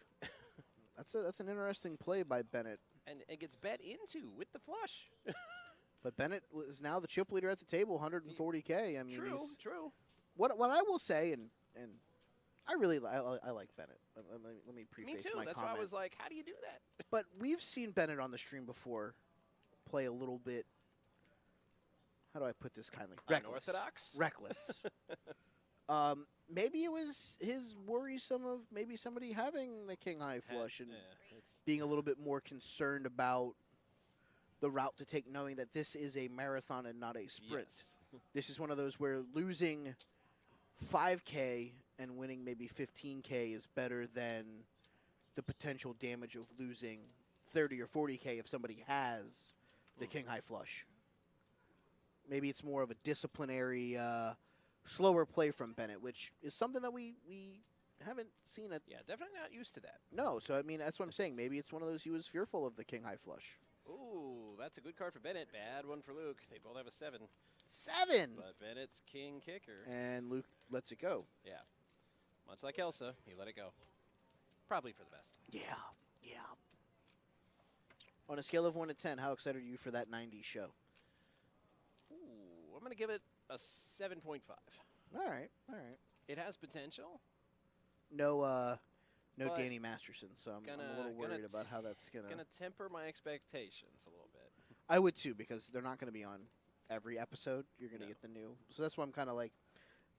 That's an interesting play by Bennett. And it gets bet into with the flush. But Bennett is now the chip leader at the table, 140K. I mean, True, he's, true. what I will say, and I really I like Bennett. Let me preface Me too. my That's comment. why I was like, how do you do that? But we've seen Bennett on the stream before play a little bit. How do I put this kindly? Reckless. Unorthodox? Reckless. Maybe it was his worrisome of maybe somebody having the king high flush and it's being a little bit more concerned about the route to take, knowing that this is a marathon and not a sprint. yes. This is one of those where losing 5K and winning maybe 15K is better than the potential damage of losing 30 or 40K if somebody has the king high flush. Maybe it's more of a disciplinary, slower play from Bennett, which is something that we haven't seen. Yeah, definitely not used to that. No, so I mean that's what I'm saying. Maybe it's one of those he was fearful of the king high flush. Ooh, that's a good card for Bennett. Bad one for Luke. They both have a 7. 7! But Bennett's king kicker. And Luke lets it go. Yeah. Much like Elsa, he let it go. Probably for the best. Yeah, yeah. On a scale of 1 to 10, how excited are you for that 90s show? Ooh, I'm going to give it a 7.5. All right, all right. It has potential. No But Danny Masterson, so I'm a little worried about how that's Going to temper my expectations a little bit. I would too, because they're not going to be on every episode. You're going to No. get the new. So that's why I'm kind of like,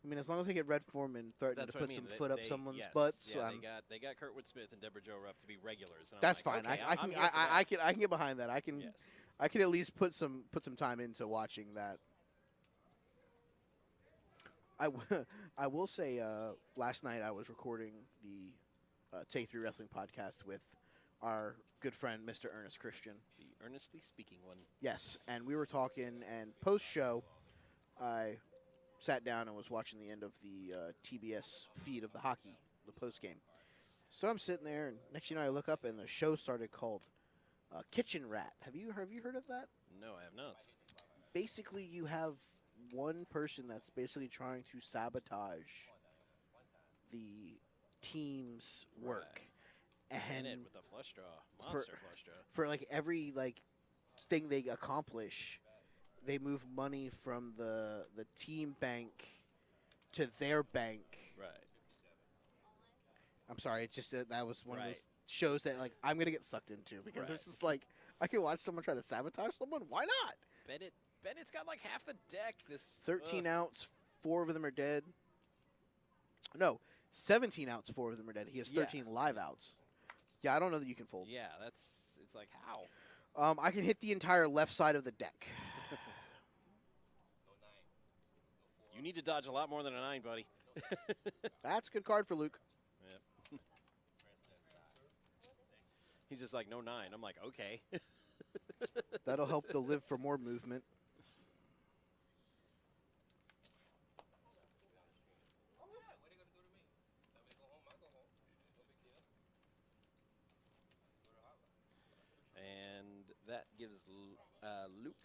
I mean, as long as they get Red Foreman threatening That's to what put I mean. some foot up They- someone's yes, butts, Yeah, they got Kurtwood Smith and Deborah Joe Rupp to be regulars. And I'm that's like, fine. okay, I I'm can here for that. I can get behind that. I can Yes. I can at least put some time into watching that. I will say, last night I was recording the Take 3 Wrestling podcast with our good friend Mr. Ernest Christian. The earnestly speaking one. Yes, and we were talking, and post-show, I sat down and was watching the end of the TBS feed of the hockey, the post-game. So I'm sitting there, and next thing you know, I look up, and the show started called Kitchen Rat. Have you heard of that? No, I have not. Basically, you have one person that's basically trying to sabotage the team's work. Bennett And with the flush draw. Monster flush draw. for like every thing they accomplish, they move money from the team bank to their bank. Right. I'm sorry, it's just that was one of Right. those shows that I'm gonna get sucked into because it's just like I can watch someone try to sabotage someone. Why not? Bennett's got like half the deck. This 13 outs, 4 of them are dead. No, 17 outs, 4 of them are dead. He has 13 live outs. Yeah, I don't know that you can fold. Yeah, it's like how? I can hit the entire left side of the deck. You need to dodge a lot more than a 9, buddy. That's a good card for Luke. Yep. He's just like, no 9. I'm like, okay. That'll help the live for more movement. And that gives Luke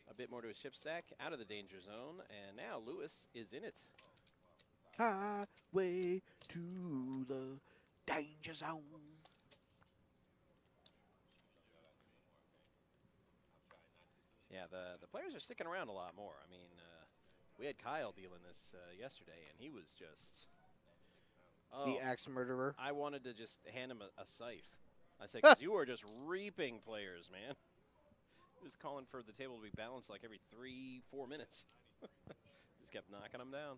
a bit more to his ship stack, out of the danger zone, and now Lewis is in it. Highway to the danger zone. Yeah, the players are sticking around a lot more. I mean, we had Kyle dealing this yesterday, and he was just The axe murderer. I wanted to just hand him a scythe. I said, because you are just reaping players, man. He was calling for the table to be balanced like every 3-4 minutes. Just kept knocking them down.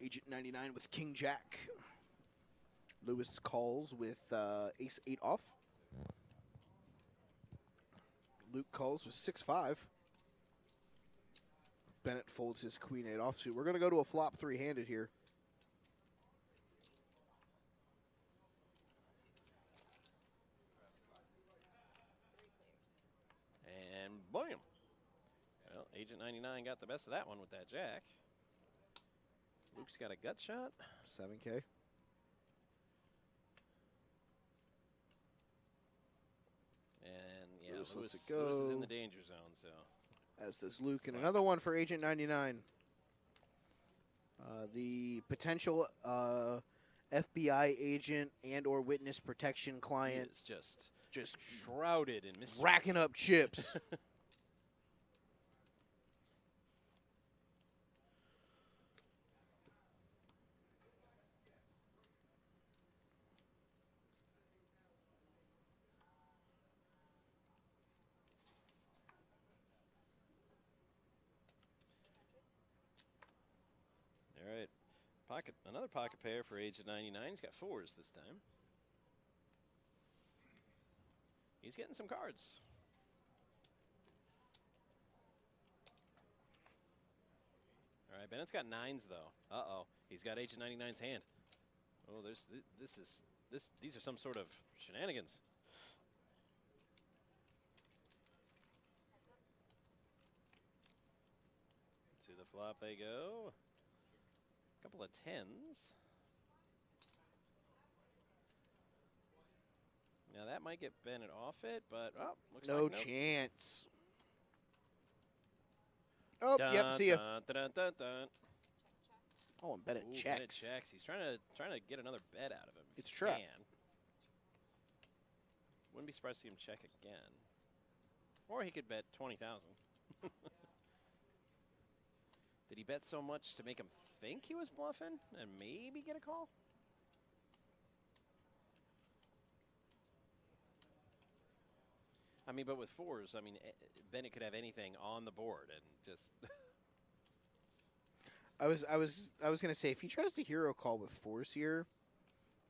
Agent 99 with King Jack. Lewis calls with Ace 8 off. Luke calls with 6-5. Bennett folds his Queen 8 offsuit. We're going to go to a flop 3-handed here. And bam. Well, Agent 99 got the best of that one with that jack. Luke's got a gut shot. 7K. And yeah, Lewis Lewis lets it is in go. the danger zone, so. As does Luke. And Slap. another one for Agent 99. The potential FBI agent and or witness protection client It's just just shrouded in mystery. racking up chips. All right. Another pocket pair for Agent 99. He's got 4s this time. He's getting some cards. All right, Bennett's got 9s though. Uh-oh. He's got Agent 99's hand. Oh, these are some sort of shenanigans. To the flop they go. Couple of 10s. Now that might get Bennett off it, but looks No like nope. chance. Oh, yep, see ya. Dun, dun, dun, dun. Oh, and Bennett Ooh, checks. Bennett checks. He's trying to get another bet out of him. if It's he trap. can. Wouldn't be surprised to see him check again. Or he could bet 20,000. Did he bet so much to make him think he was bluffing and maybe get a call? I mean, but with fours, I mean, Bennett could have anything on the board and just. I was gonna say if he tries to hero call with fours here,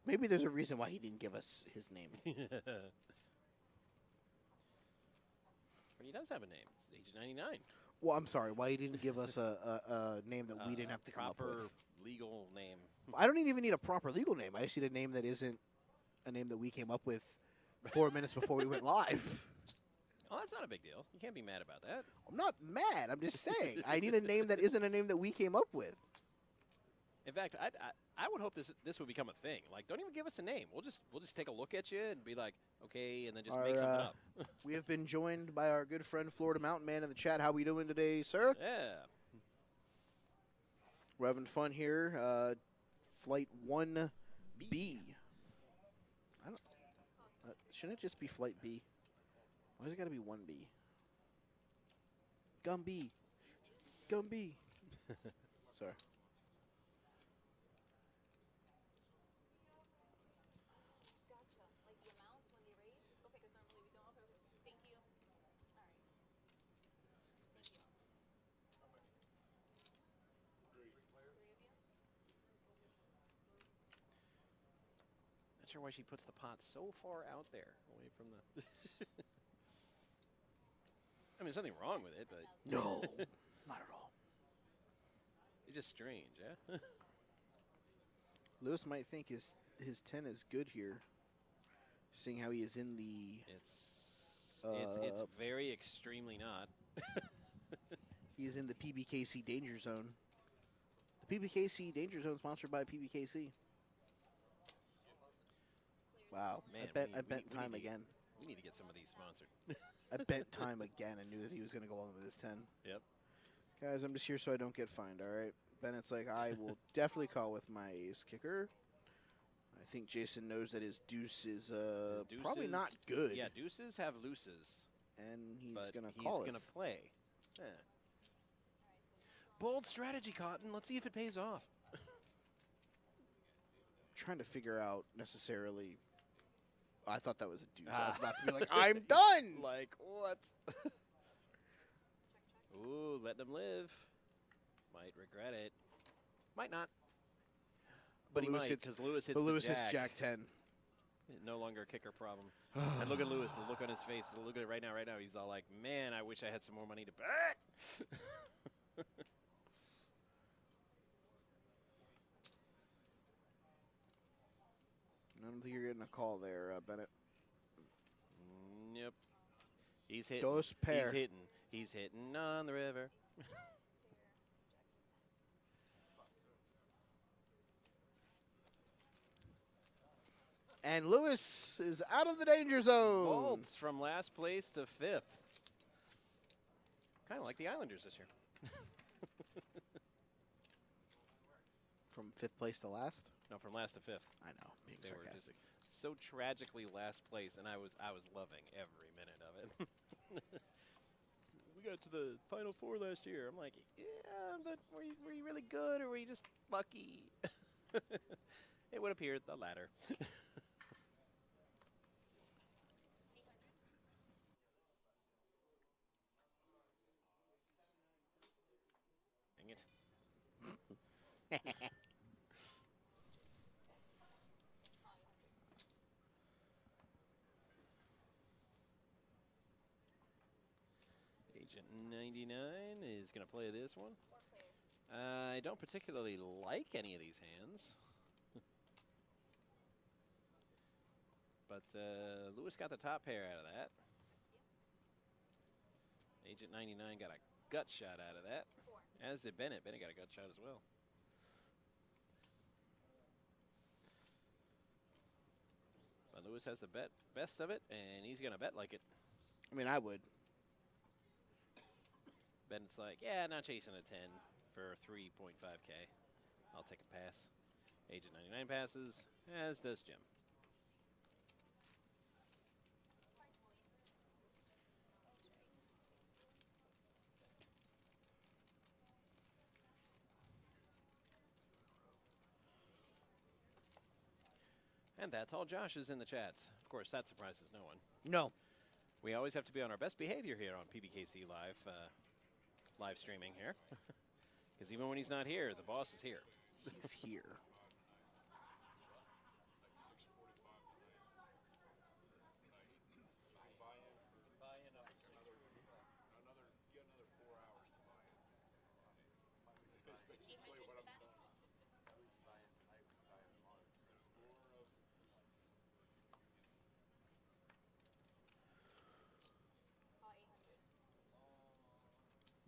maybe there's a reason why he didn't give us his name. He does have a name. It's Agent 99. Well, I'm sorry, why he didn't give us a name that we didn't have to come up proper with. legal name. I don't even need a proper legal name. I just need a name that isn't a name that we came up with 4 minutes before we went live. Oh, that's not a big deal. You can't be mad about that. I'm not mad. I'm just saying I need a name that isn't a name that we came up with. In fact, I would hope this would become a thing. Like, don't even give us a name. We'll just take a look at you and be like, okay, and then just make something up. We have been joined by our good friend Florida Mountain Man in the chat. How we doing today, sir? Yeah. We're having fun here. Flight 1B. I don't. Shouldn't it just be Flight B? Why's it got to be 1B? Gumby. Gumby. Sorry. Not sure why she puts the pot so far out there, away from the. I mean, there's nothing wrong with it, but No, not at all. it's just strange, yeah. Lewis might think his 10 is good here, seeing how he is in the. It's very extremely not. He is in the PBKC danger zone. The PBKC danger zone sponsored by PBKC. Wow, Man, I bet time again. We need to get some of these sponsored. I bet time again. I knew that he was going to go along with his 10. Yep. Guys, I'm just here so I don't get fined, all right? Bennett's like, I will definitely call with my ace kicker. I think Jason knows that his deuce is probably not good. Yeah, deuces have looses. And he's but going to call it. He's going to play. Yeah. Bold strategy, Cotton. Let's see if it pays off. Trying to figure out necessarily. I thought that was a deuce. I was about to be like, I'm done. Like, what? Ooh, letting him live. Might regret it. Might not. But he might, because Lewis hits Lewis the hits Jack 10. No longer a kicker problem. And look at Lewis, the look on his face. Look at it right now. Right now, he's all like, man, I wish I had some more money to bet. I don't think you're getting a call there, Bennett. Yep. He's hitting. Dos pair. He's hitting. He's hitting on the river. And Lewis is out of the danger zone. Bolts from last place to fifth. Kind of like the Islanders this year. From 5th place to last? No, from last to fifth. I know, being They were sarcastic. just so tragically last place, and I was loving every minute of it. We got to the Final Four last year. I'm like, yeah, but were you really good, or were you just lucky? It would appear the latter. Dang it. Agent 99 is going to play this one. I don't particularly like any of these hands. But Lewis got the top pair out of that. Agent 99 got a gut shot out of that. As did Bennett. Bennett got a gut shot as well. But Lewis has the best of it, and he's going to bet like it. I mean, I would. Bennett's like, yeah, not chasing a 10 for 3.5K. I'll take a pass. Agent 99 passes, as does Jim. And that's all Josh is in the chats. Of course, that surprises no one. No. We always have to be on our best behavior here on PBKC live streaming here. Because even when he's not here, the boss is here. He's here.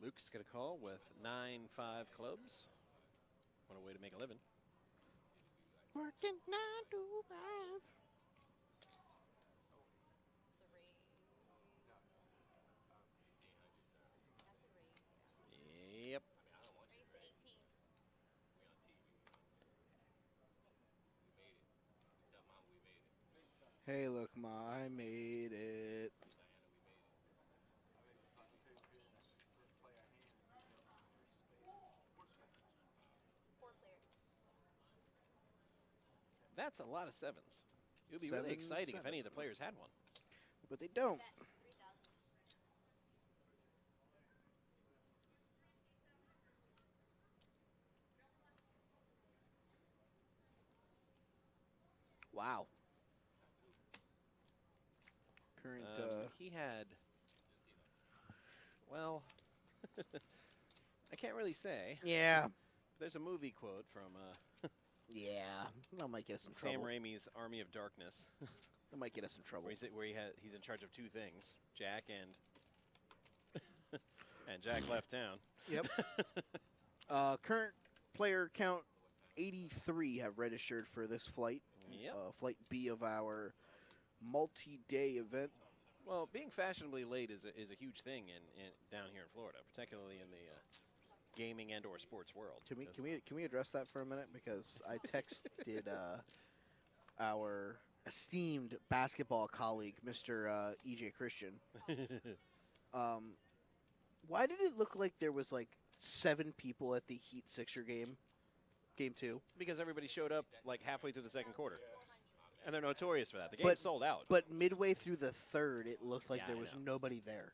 Luke's got a call with 9-5 clubs. What a way to make a living. Working 9 to 5. Yep. Hey, look, Ma, I made it. That's a lot of sevens. It would be really exciting if any of the players had one. But they don't. Wow. Current. He had, well, I can't really say. Yeah. There's a movie quote from Yeah. That might get us in Sam trouble. Raimi's Army of Darkness, That might get us in trouble. where he's in charge of two things, Jack and and Jack left town. Yep. Current player count 83 have registered for this flight. Yep. Flight B of our multi-day event. Well, being fashionably late is a huge thing in down here in Florida, particularly in the gaming and/or sports world. Can we address that for a minute? Because I texted our esteemed basketball colleague, Mr. EJ Christian. Why did it look like there was like 7 people at the Heat Sixer game 2? Because everybody showed up like halfway through the second quarter, and they're notorious for that. The game sold out. But midway through the third, it looked like Yeah, there I was know. nobody there.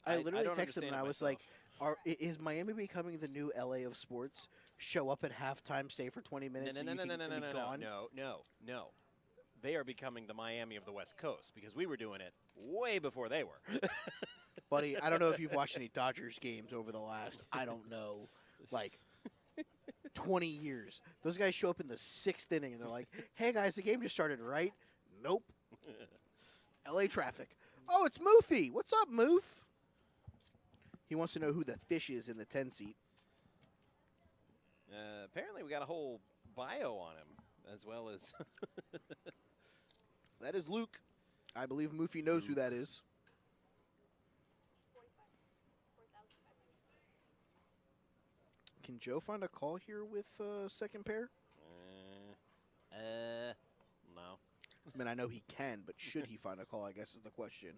I I literally don't texted him understand and it I was myself. like, is Miami becoming the new LA of sports? Show up at halftime, stay for 20 minutes, and you can be gone? No. They are becoming the Miami of the West Coast because we were doing it way before they were. Buddy, I don't know if you've watched any Dodgers games over the last, I don't know, like 20 years. Those guys show up in the 6th inning and they're like, hey guys, the game just started, right? Nope. LA traffic. Oh, it's Moofy. What's up, Moof? He wants to know who the fish is in the 10 seat. Apparently, we got a whole bio on him, as well as That is Luke. I believe Moofy knows who that is. Can Joe find a call here with second pair? no. I mean, I know he can, but should he find a call, I guess is the question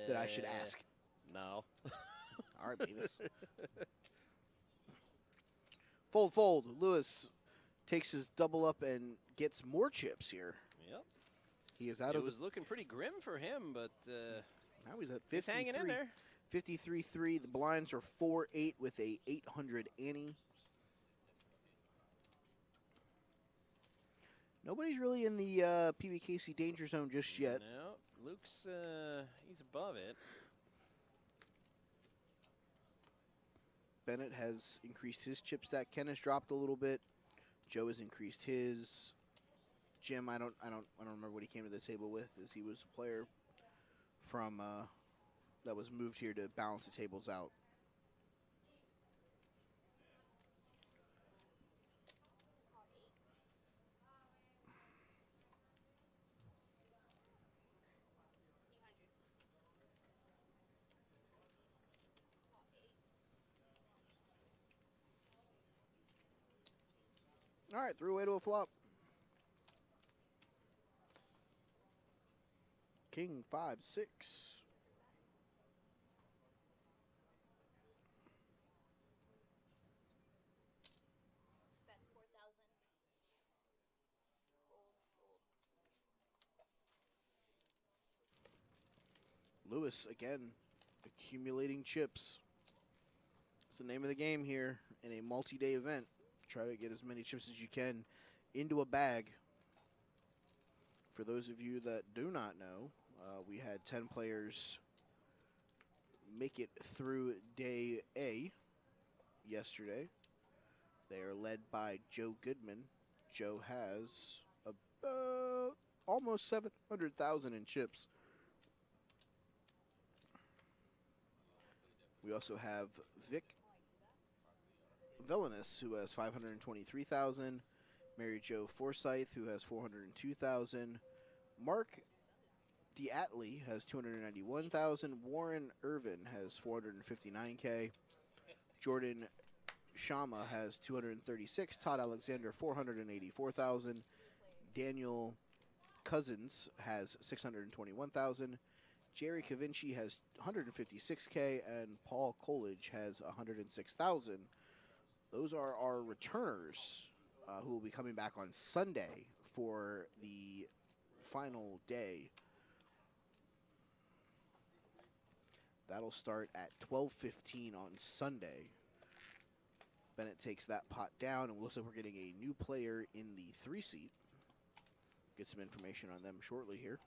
that I should ask. No. All right, Beavis. Fold. Lewis takes his double up and gets more chips here. Yep. He is out It of the... was looking pretty grim for him, but Now he's at 53. he's hanging in there. 53-3. The blinds are 4-8 with a 800 ante. Nobody's really in the PBKC danger zone just yet. No, Luke's he's above it. Bennett has increased his chip stack. Ken has dropped a little bit. Joe has increased his. Jim, I don't remember what he came to the table with, as he was a player from that was moved here to balance the tables out. All right, threw away to a flop. King 5-6. Bet 4,000. Fold, fold. Lewis again accumulating chips. It's the name of the game here in a multi-day event. Try to get as many chips as you can into a bag. For those of you that do not know, we had 10 players make it through day A yesterday. They are led by Joe Goodman. Joe has about almost 700,000 in chips. We also have Vic Villainous, who has 523,000. Mary Jo Forsyth, who has 402,000. Mark Diatley has 291,000. Warren Irvin has 459K. Jordan Shama has 236. Todd Alexander 484,000. Daniel Cousins has 621,000. Jerry Cavinci has 156K, and Paul Coolidge has 106,000. Those are our returners who will be coming back on Sunday for the final day. That'll start at 12:15 on Sunday. Bennett takes that pot down, and it looks like we're getting a new player in the 3-seat. Get some information on them shortly here.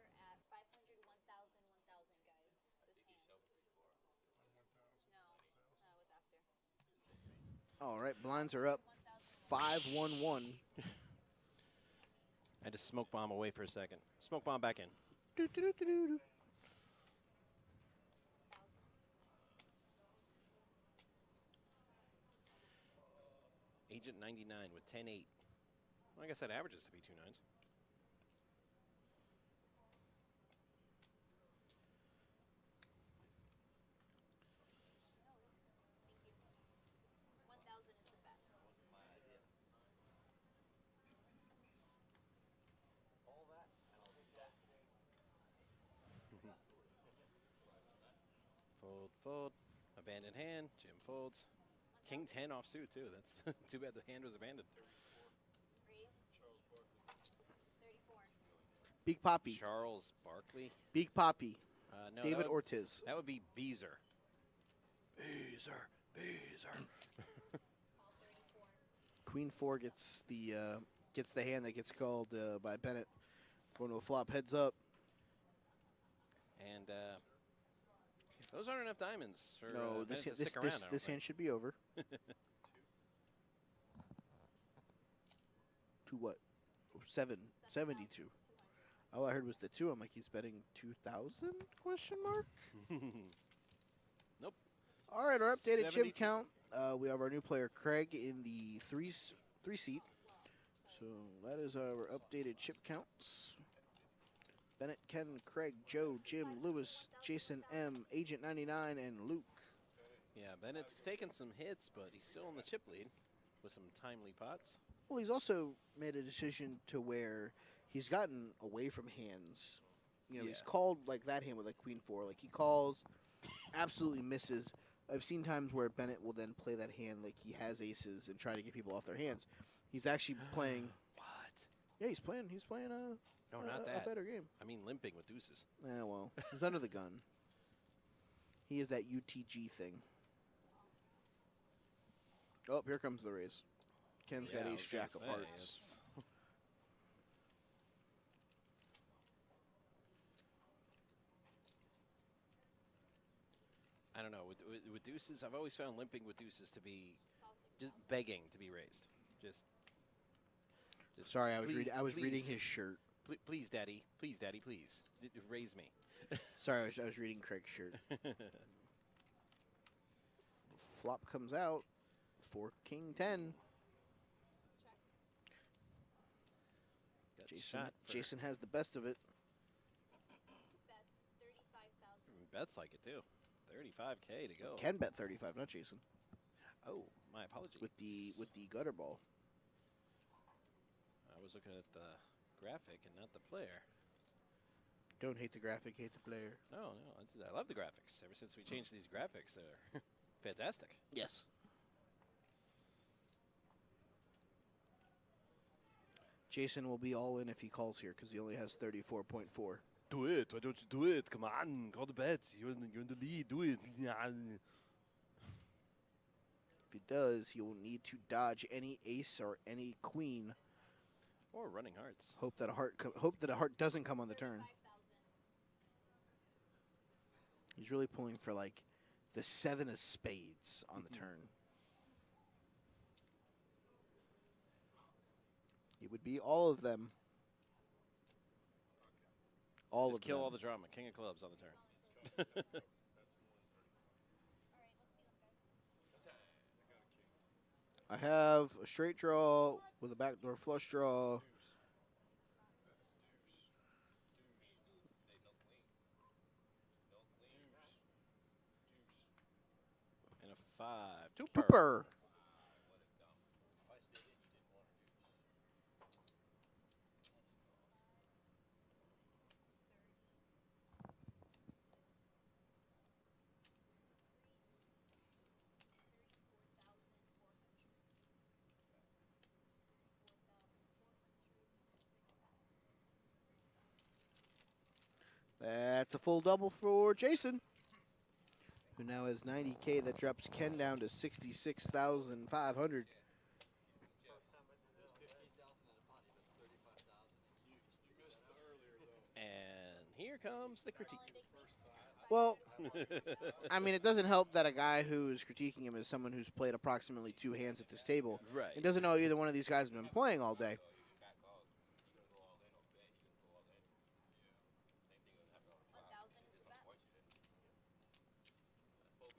And we are at 500, 1,000, 1,000, guys. This hand. No, that was after. All right, blinds are up 5-1-1. I had to smoke bomb away for a second. Smoke bomb back in. Doo-doo-doo-doo-doo. Agent 99 with 10-8. Well, I guess that averages to be 2 nines. Thank you. 1,000 is the bet. Fold, fold. Abandoned hand. Jim folds. King 10 off suit, too. That's too bad the hand was abandoned. Raise. 34. Big Poppy. Charles Barkley. Big Poppy. No, David that would, Ortiz. that would be Beezer. Beezer, Beezer. Call 34. Queen 4 gets the hand that gets called by Bennett. Going to a flop, heads up. And those aren't enough diamonds for No, Bennett to stick around, I don't this think. hand should be over. To what? 72. All I heard was the 2. I'm like, he's betting 2,000? Question mark. Nope. All right, our updated 72. chip count. We have our new player Craig in the 3-seat. So that is our updated chip counts. Bennett, Ken, Craig, Joe, Jim, Lewis, Jason M, Agent 99, and Luke. Yeah, Bennett's taken some hits, but he's still in the chip lead with some timely pots. Well, he's also made a decision to where he's gotten away from hands. You know, he's Yeah. called like that hand with like Queen 4. Like he calls, absolutely misses. I've seen times where Bennett will then play that hand like he has aces and try to get people off their hands. He's actually playing. What? Yeah, he's playing No, a, not a that. better game. I mean limping with deuces. Yeah, well, he's under the gun. He is that UTG thing. Oh, here comes the raise. Ken's got Yeah, I ace was gonna jack of say, hearts. it's- I don't know. With deuces, I've always found limping with deuces to be just begging to be raised. Just Sorry, I was please, reading please. his shirt. Please, Daddy. Please, Daddy, please. Raise me. Sorry, I was reading Craig's shirt. Flop comes out for King 10. shot for Jason has the best of it. Bets 35,000. Bets like it too. 35K to go. Can bet 35, not Jason. Oh, my apologies. With the gutter ball. I was looking at the graphic and not the player. Don't hate the graphic, hate the player. No, I love the graphics. Ever since we changed these graphics, they're fantastic. Yes. Jason will be all in if he calls here because he only has 34.4. Do it. Why don't you do it? Come on. Call the bet. You're in the lead. Do it. If he does, he will need to dodge any ace or any queen. Or running hearts. Hope that a heart doesn't come on the turn. 5,000. He's really pulling for like the 7 of spades on the turn. It would be all of them. All Just of kill them. all the drama. King of clubs on the turn. I have a straight draw with a backdoor flush draw. And a 5. Twoper. That's a full double for Jason, who now has 90K. That drops Ken down to 66,500. And here comes the critique. Well, I mean, it doesn't help that a guy who's critiquing him is someone who's played approximately 2 hands at this table. Right. He doesn't know either one of these guys have been playing all day.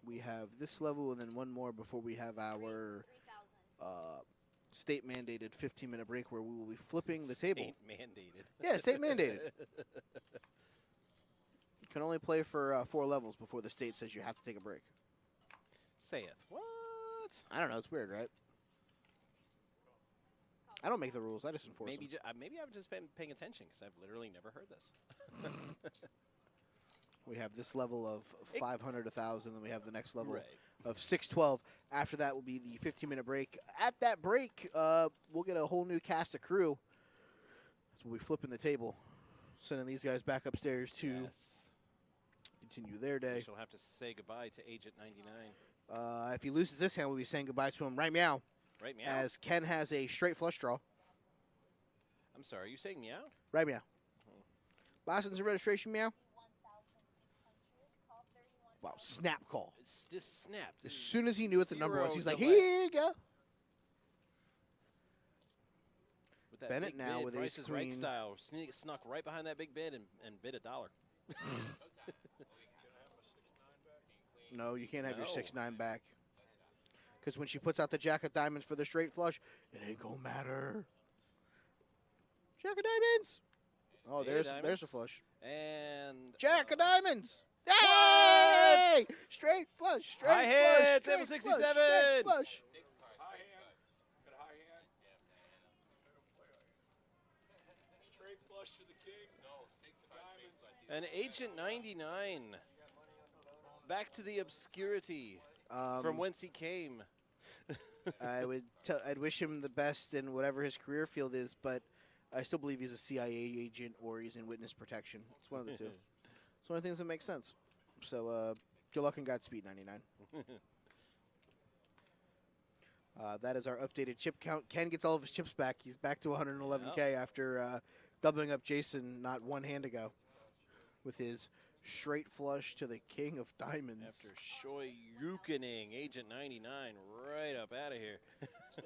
We have this level and then one more before we have our 3,000. state-mandated 15-minute break where we will be flipping the table. State mandated. Yeah, state-mandated. You can only play for 4 levels before the state says you have to take a break. Saith. What? I don't know. It's weird, right? I don't make the rules. I just enforce Maybe them. maybe I've just been paying attention because I've literally never heard this. We have this level of 500, 1,000, then we have the next level Right. of 612. After that will be the 15-minute break. At that break, we'll get a whole new cast of crew. So we'll be flipping the table, sending these guys back upstairs to Yes. continue their day. She'll have to say goodbye to Agent 99. If he loses this hand, we'll be saying goodbye to him right meow, Right, meow? as Ken has a straight flush draw. I'm sorry, are you saying meow? Right meow. License and registration meow. 1,600. Call 31. Wow, snap call. It's just snapped. As soon as he knew what the number was, Zero he's like, delay. here you go. With that Bennett big now bid, with Price ace is Right queen. style. Snuck right behind that big bid and bid $1. No, you can't have your No. 6-9 back. Because when she puts out the jack of diamonds for the straight flush, it ain't gonna matter. Jack of diamonds. Oh, Eight of there's diamonds. a flush. And Jack of diamonds. Hey! Straight flush. Straight High flush. hit, Straight table flush, 67. straight flush. High hand. Got a high hand. Straight flush to the king. No, diamonds. an Agent 99. Back to the obscurity from whence he came. I'd wish him the best in whatever his career field is, but I still believe he's a CIA agent or he's in witness protection. It's one of the two. It's one of the things that makes sense. So good luck and Godspeed, 99. That is our updated chip count. Ken gets all of his chips back. He's back to 111K after doubling up Jason not one hand ago with his straight flush to the king of diamonds. After Shoryukening Agent 99 right up out of here.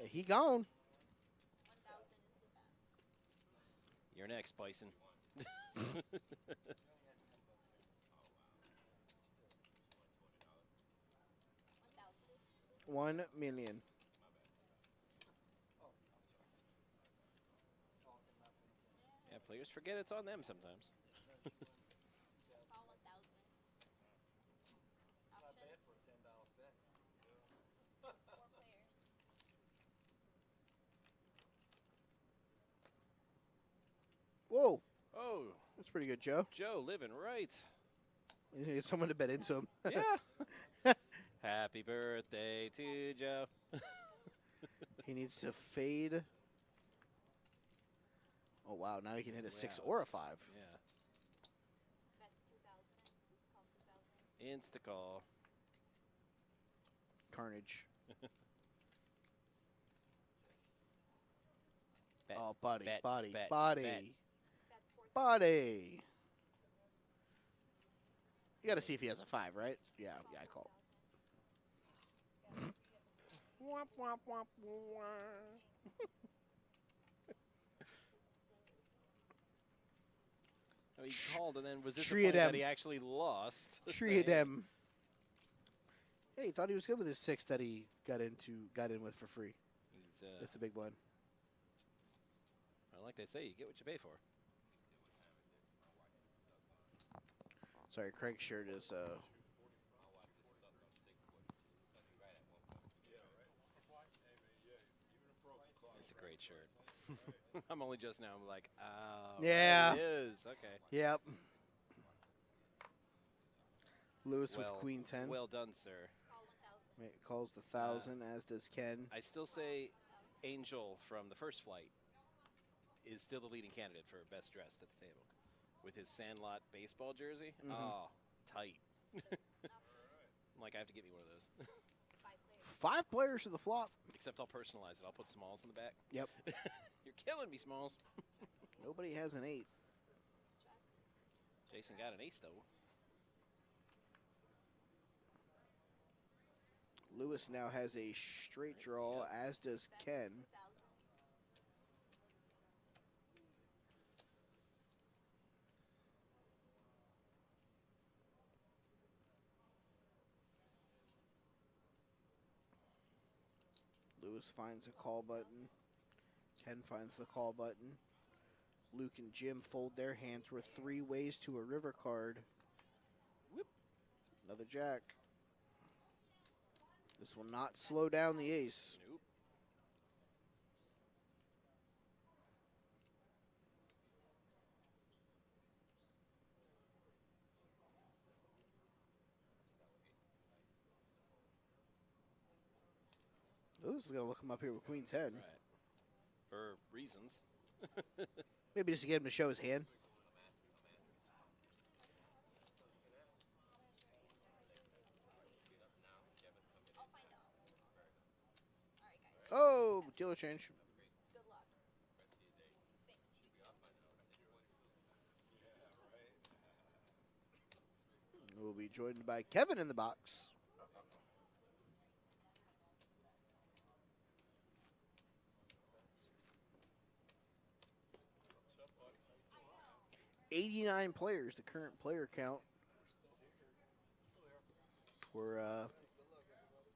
He gone. 1,000 is the best. You're next, Bison. 1,000. 1 million. Players forget it's on them sometimes. Call 1,000. Option. for a $10 bet. 4 players. Whoa, Oh, that's pretty good, Joe. Joe living right. You need someone to bet into him. Yeah. Happy birthday to Joe. He needs to fade. Oh, wow. Now he can hit a 6 Wow, or a it's- 5. Yeah. That's 2,000. Call 2,000. Insta call. Carnage. Bet, Oh, buddy, bet, buddy, bet, buddy, bet. That's 4,000. buddy. You got to see if he has a 5, right? Yeah, I call. Womp, womp, womp, womp. Oh, he called and then was Tree of disappointed that them. he actually lost. Tree of them. Hey, he thought he was good with his 6 that he got in with for free. He's, That's the big blind. well, like they say, you get what you pay for. Sorry, Craig's shirt is It's a great shirt. I'm only just now. I'm like, oh, Yeah. it is. Okay. Yep. Lewis with Well- Queen 10. Well done, sir. Call 1,000. Calls the 1,000, as does Ken. I still say Angel from the first flight is still the leading candidate for best dressed at the table with his Sandlot baseball jersey. Mhm. Oh, tight. I'm like, I have to get me one of those. 5 players. 5 players to the flop. Except I'll personalize it. I'll put Smalls in the back. Yep. You're killing me, Smalls. Nobody has an 8. Jason got an ace, though. Lewis now has a straight draw, as does Ken. 2,000. Lewis finds a call button. Ken finds the call button. Luke and Jim fold their hands. We're 3 ways to a river card. Whoop. Another jack. This will not slow down the ace. Nope. Lewis is going to look him up here with Queen 10. Right. For reasons. Maybe just to get him to show his hand. I'll find out. All right, guys. Oh, dealer change. Good luck. We'll be joined by Kevin in the box. '89 players, the current player count. We're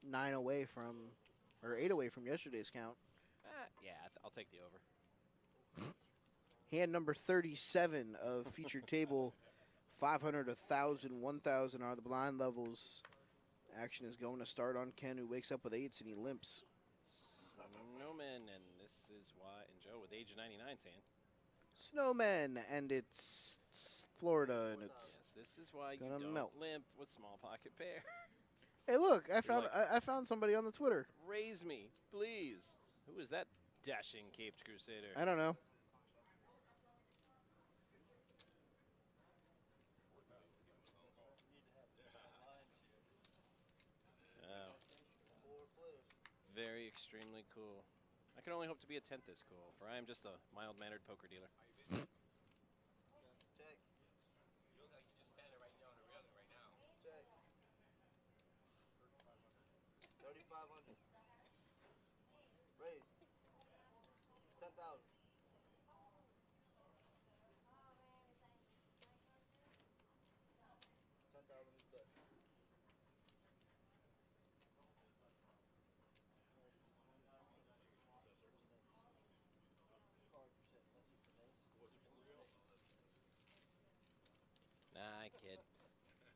9 away from, or 8 away from yesterday's count. Yeah, I'll take the over. Hand number 37 of featured table. 500, 1,000, 1,000 are the blind levels. Action is going to start on Ken, who wakes up with 8s and he limps. Snowman, and this is why, and Joe with age of 99 saying, Snowmen, and it's Florida, and it's. yes, this is why you Gonna don't melt. limp with small pocket pair. Hey, look! I found like- I found somebody on the Twitter. Raise me, please. Who is that dashing caped crusader? I don't know. Oh. Very extremely cool. I can only hope to be a 10th this cool, for I am just a mild-mannered poker dealer. Raise. 10,000.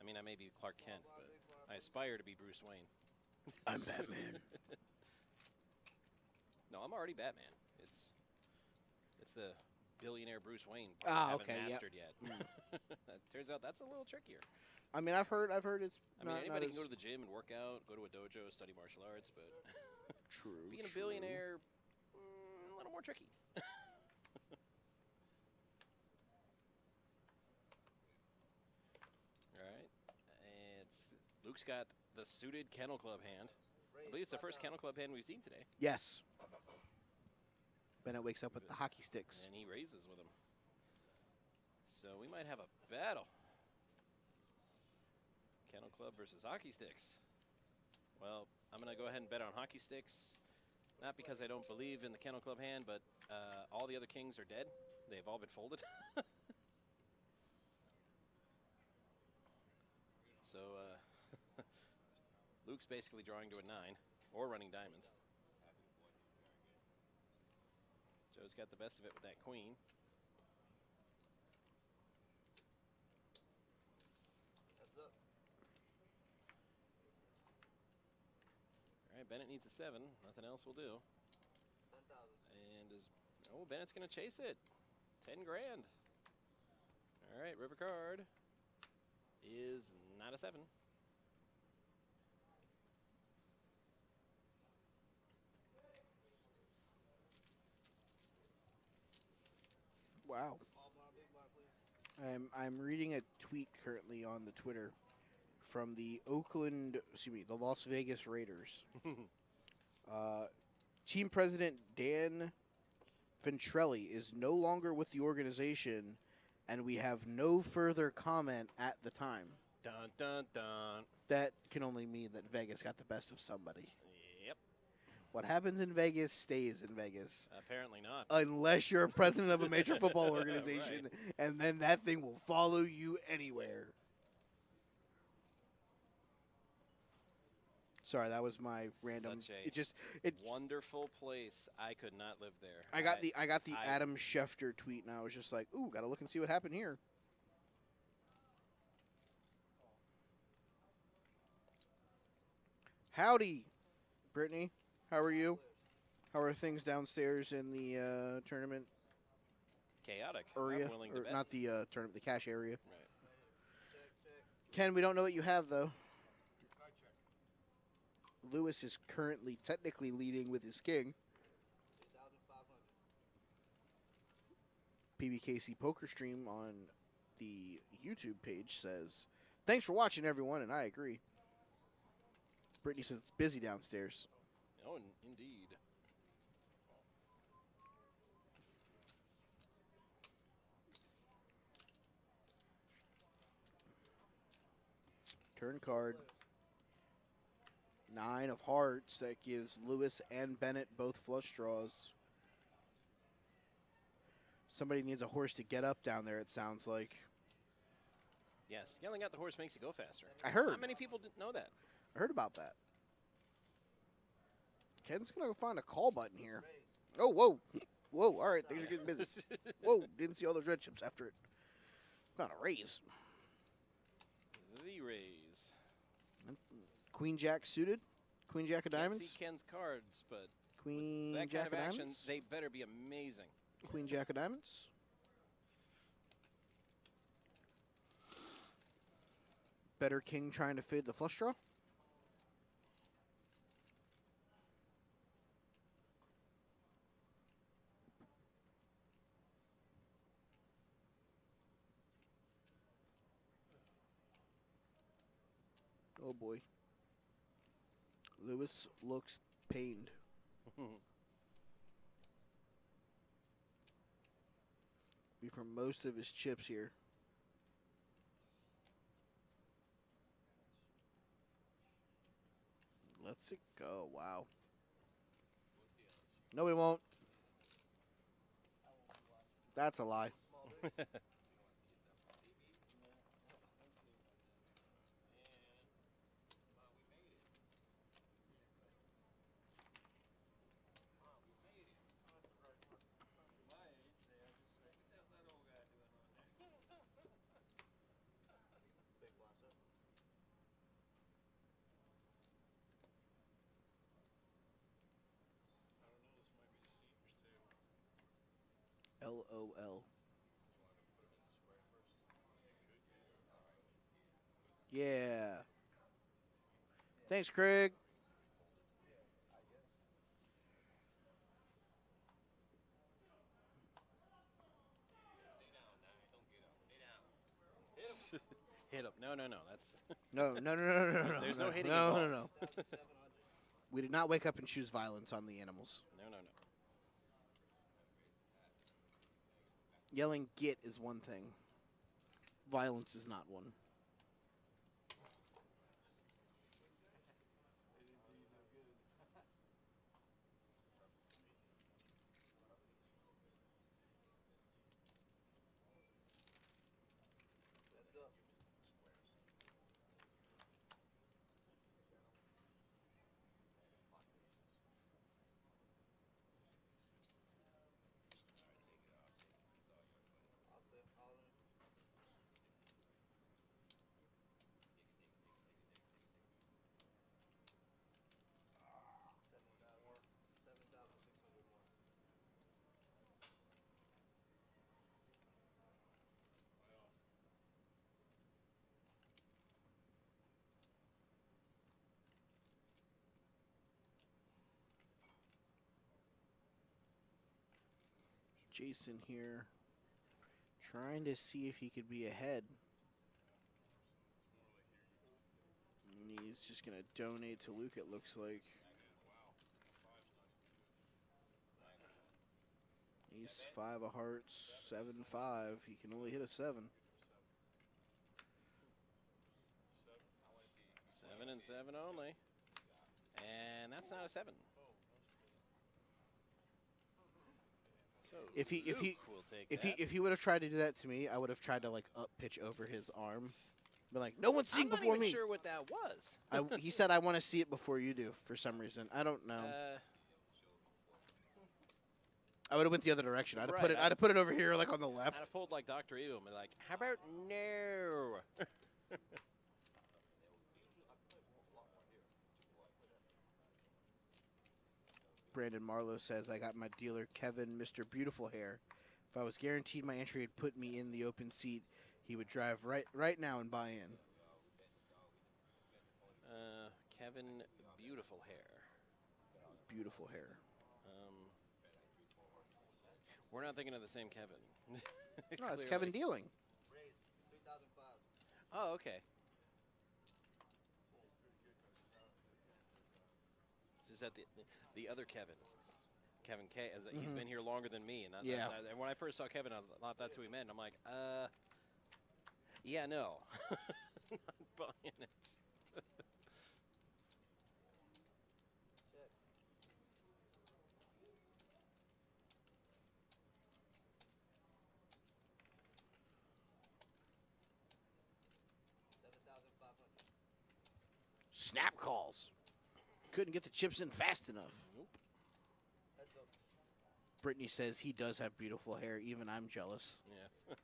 I mean, I may be Clark Kent, but I aspire to be Bruce Wayne. I'm Batman. No, I'm already Batman. It's the billionaire Bruce Wayne part I haven't okay, yep. mastered yet. That turns out that's a little trickier. I mean, I've heard it's. I mean, not anybody as can go to the gym and work out, go to a dojo, study martial arts, but true. being a billionaire, a little more tricky. All right, and Luke's got the suited Kennel Club hand. I believe it's the first Kennel Club hand we've seen today. Yes. Bennett wakes up with the hockey sticks. And he raises with him. So we might have a battle. Kennel Club versus hockey sticks. Well, I'm going to go ahead and bet on hockey sticks. Not because I don't believe in the Kennel Club hand, but all the other kings are dead. They've all been folded. So Luke's basically drawing to a 9 or running diamonds. Joe's got the best of it with that queen. All right, Bennett needs a 7. Nothing else will do. 10,000. And Bennett's going to chase it. 10 grand. All right, river card is not a 7. Wow. I'm reading a tweet currently on the Twitter from the the Las Vegas Raiders. Team president Dan Ventrelli is no longer with the organization, and we have no further comment at the time. Dun, dun, dun. That can only mean that Vegas got the best of somebody. Yep. What happens in Vegas stays in Vegas. Apparently not. Unless you're a president of a major football organization, Right. and then that thing will follow you anywhere. Sorry, that was my random. Such wonderful place. I could not live there. I got the Adam Schefter tweet, and I was just like, ooh, gotta look and see what happened here. Howdy, Brittany. How are you? How are things downstairs in the tournament Chaotic. area? I'm willing to Or bet. not the tournament, the cash area. Right. Ken, we don't know what you have, though. Lewis is currently technically leading with his king. 8,500. PBKC Poker Stream on the YouTube page says, thanks for watching, everyone, and I agree. Brittany says it's busy downstairs. Oh, indeed. Turn card. 9 of hearts. That gives Lewis and Bennett both flush draws. Somebody needs a horse to get up down there, it sounds like. Yes, yelling at the horse makes you go faster. I heard. Not many people didn't know that. I heard about that. Ken's going to find a call button here. Oh, whoa. Whoa, all right, things are getting busy. Whoa, didn't see all those red chips after it. Found a raise. The raise. Queen Jack suited. Queen Jack of Can't diamonds. see Ken's cards, but Queen that Jack kind of action, diamonds. they better be amazing. Queen Jack of diamonds. Better king trying to fade the flush draw. Oh boy. Lewis looks pained. Be from most of his chips here. Let's it go. Wow. No, we won't. That's a lie. LOL. Yeah. Thanks, Craig. Hit him. No, no, no. That's No. There's no hitting No. involved. We did not wake up and choose violence on the animals. no, no, no. Yelling "get" is one thing. Violence is not one. Jason here, trying to see if he could be ahead. And he's just going to donate to Luke, it looks like. Ace 5 of hearts, 7-5. He can only hit a 7. 7 and 7 only. And that's not a 7. So If he will take that. if he would have tried to do that to me, I would have tried to like up pitch over his arm. Be like, no one's seeing I'm not before even me. sure what that was. He said I want to see it before you do for some reason. I don't know. I would have went the other direction. I'd have put right, it. I'd have put it over here, like on the I'd left. have pulled like Dr. Evil and be like, how about no? Brandon Marlowe says, I got my dealer, Kevin, Mr. Beautiful Hair. If I was guaranteed my entry had put me in the open seat, he would drive right now and buy in. Kevin, beautiful hair. Beautiful hair. We're not thinking of the same Kevin. No, it's Kevin Dealing. Oh, okay. Just that the other Kevin. Kevin K. He's been here longer than me, and Yeah. and when I first saw Kevin, I thought that's who he meant. I'm like, yeah, no, not buying it. Snap calls. Couldn't get the chips in fast enough. Nope. Brittany says he does have beautiful hair. Even I'm jealous. Yeah.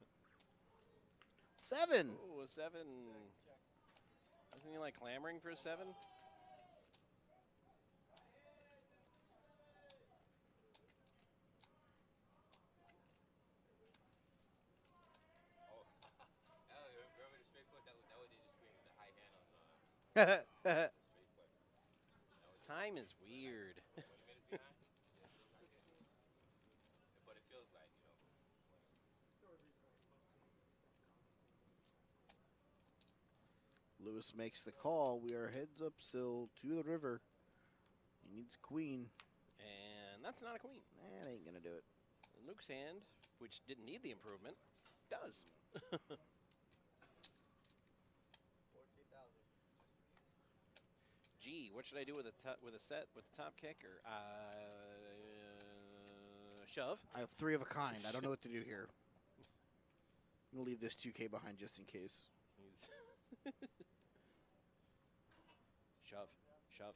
7. Oh, a 7. Wasn't he like clamoring for a 7? Time is weird. Lewis makes the call. We are heads up still to the river. He needs a queen. And that's not a queen. That ain't going to do it. Luke's hand, which didn't need the improvement, does. Gee, what should I do with a set with the top kick or shove? I have 3 of a kind. I don't know what to do here. I'm going to leave this 2K behind just in case. Shove, shove.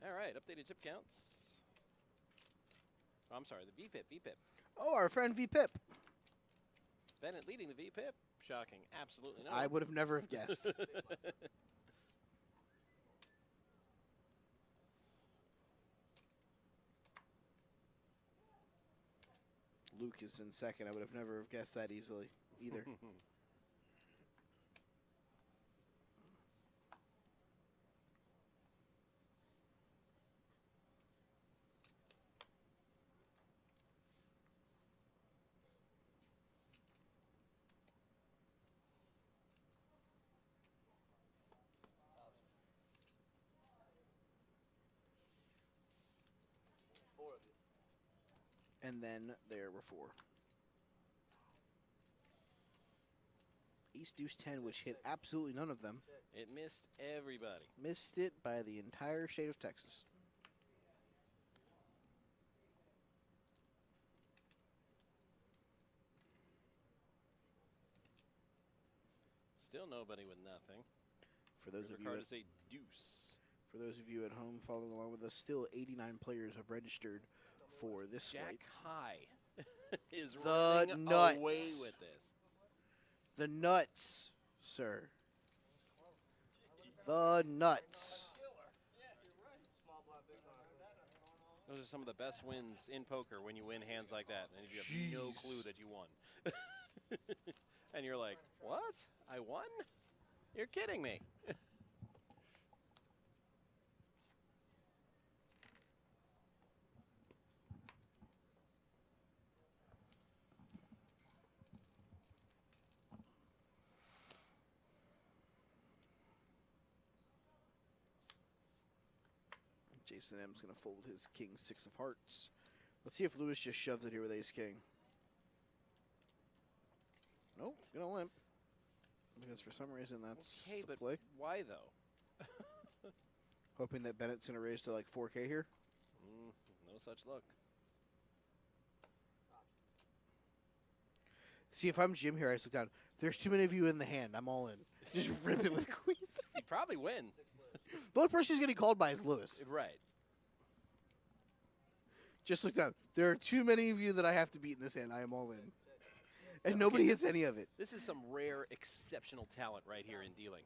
All right, updated chip counts. Oh, I'm sorry, the VPIP. Oh, our friend V-Pip. Bennett leading the VPIP. Shocking. Absolutely not. I would have never have guessed. Luke is in second. I would have never have guessed that easily either. And then there were 4. Ace Deuce 10, which hit absolutely none of them. It missed everybody. Missed it by the entire state of Texas. Still nobody with nothing. For those River of you card at, is a deuce. for those of you at home following along with us, still 89 players have registered for this Jack flight. High is The running nuts. away with this. The nuts, sir. The nuts. Those are some of the best wins in poker when you win hands like that and you have no Jeez. clue that you won. And you're like, what? I won? You're kidding me. Jason M's going to fold his king 6 of hearts. Let's see if Lewis just shoves it here with ace king. Nope, going to limp. Because for some reason that's Okay, the but play. why though? Hoping that Bennett's going to raise to like 4K here. No such luck. See, if I'm Jim here, I just look down. There's too many of you in the hand. I'm all in. Just rip it with queen. You'd probably win. The only person who's getting called by is Lewis. Right. Just look down. There are too many of you that I have to beat in this hand. I am all in. And nobody hits any of it. This is some rare, exceptional talent right here in dealing.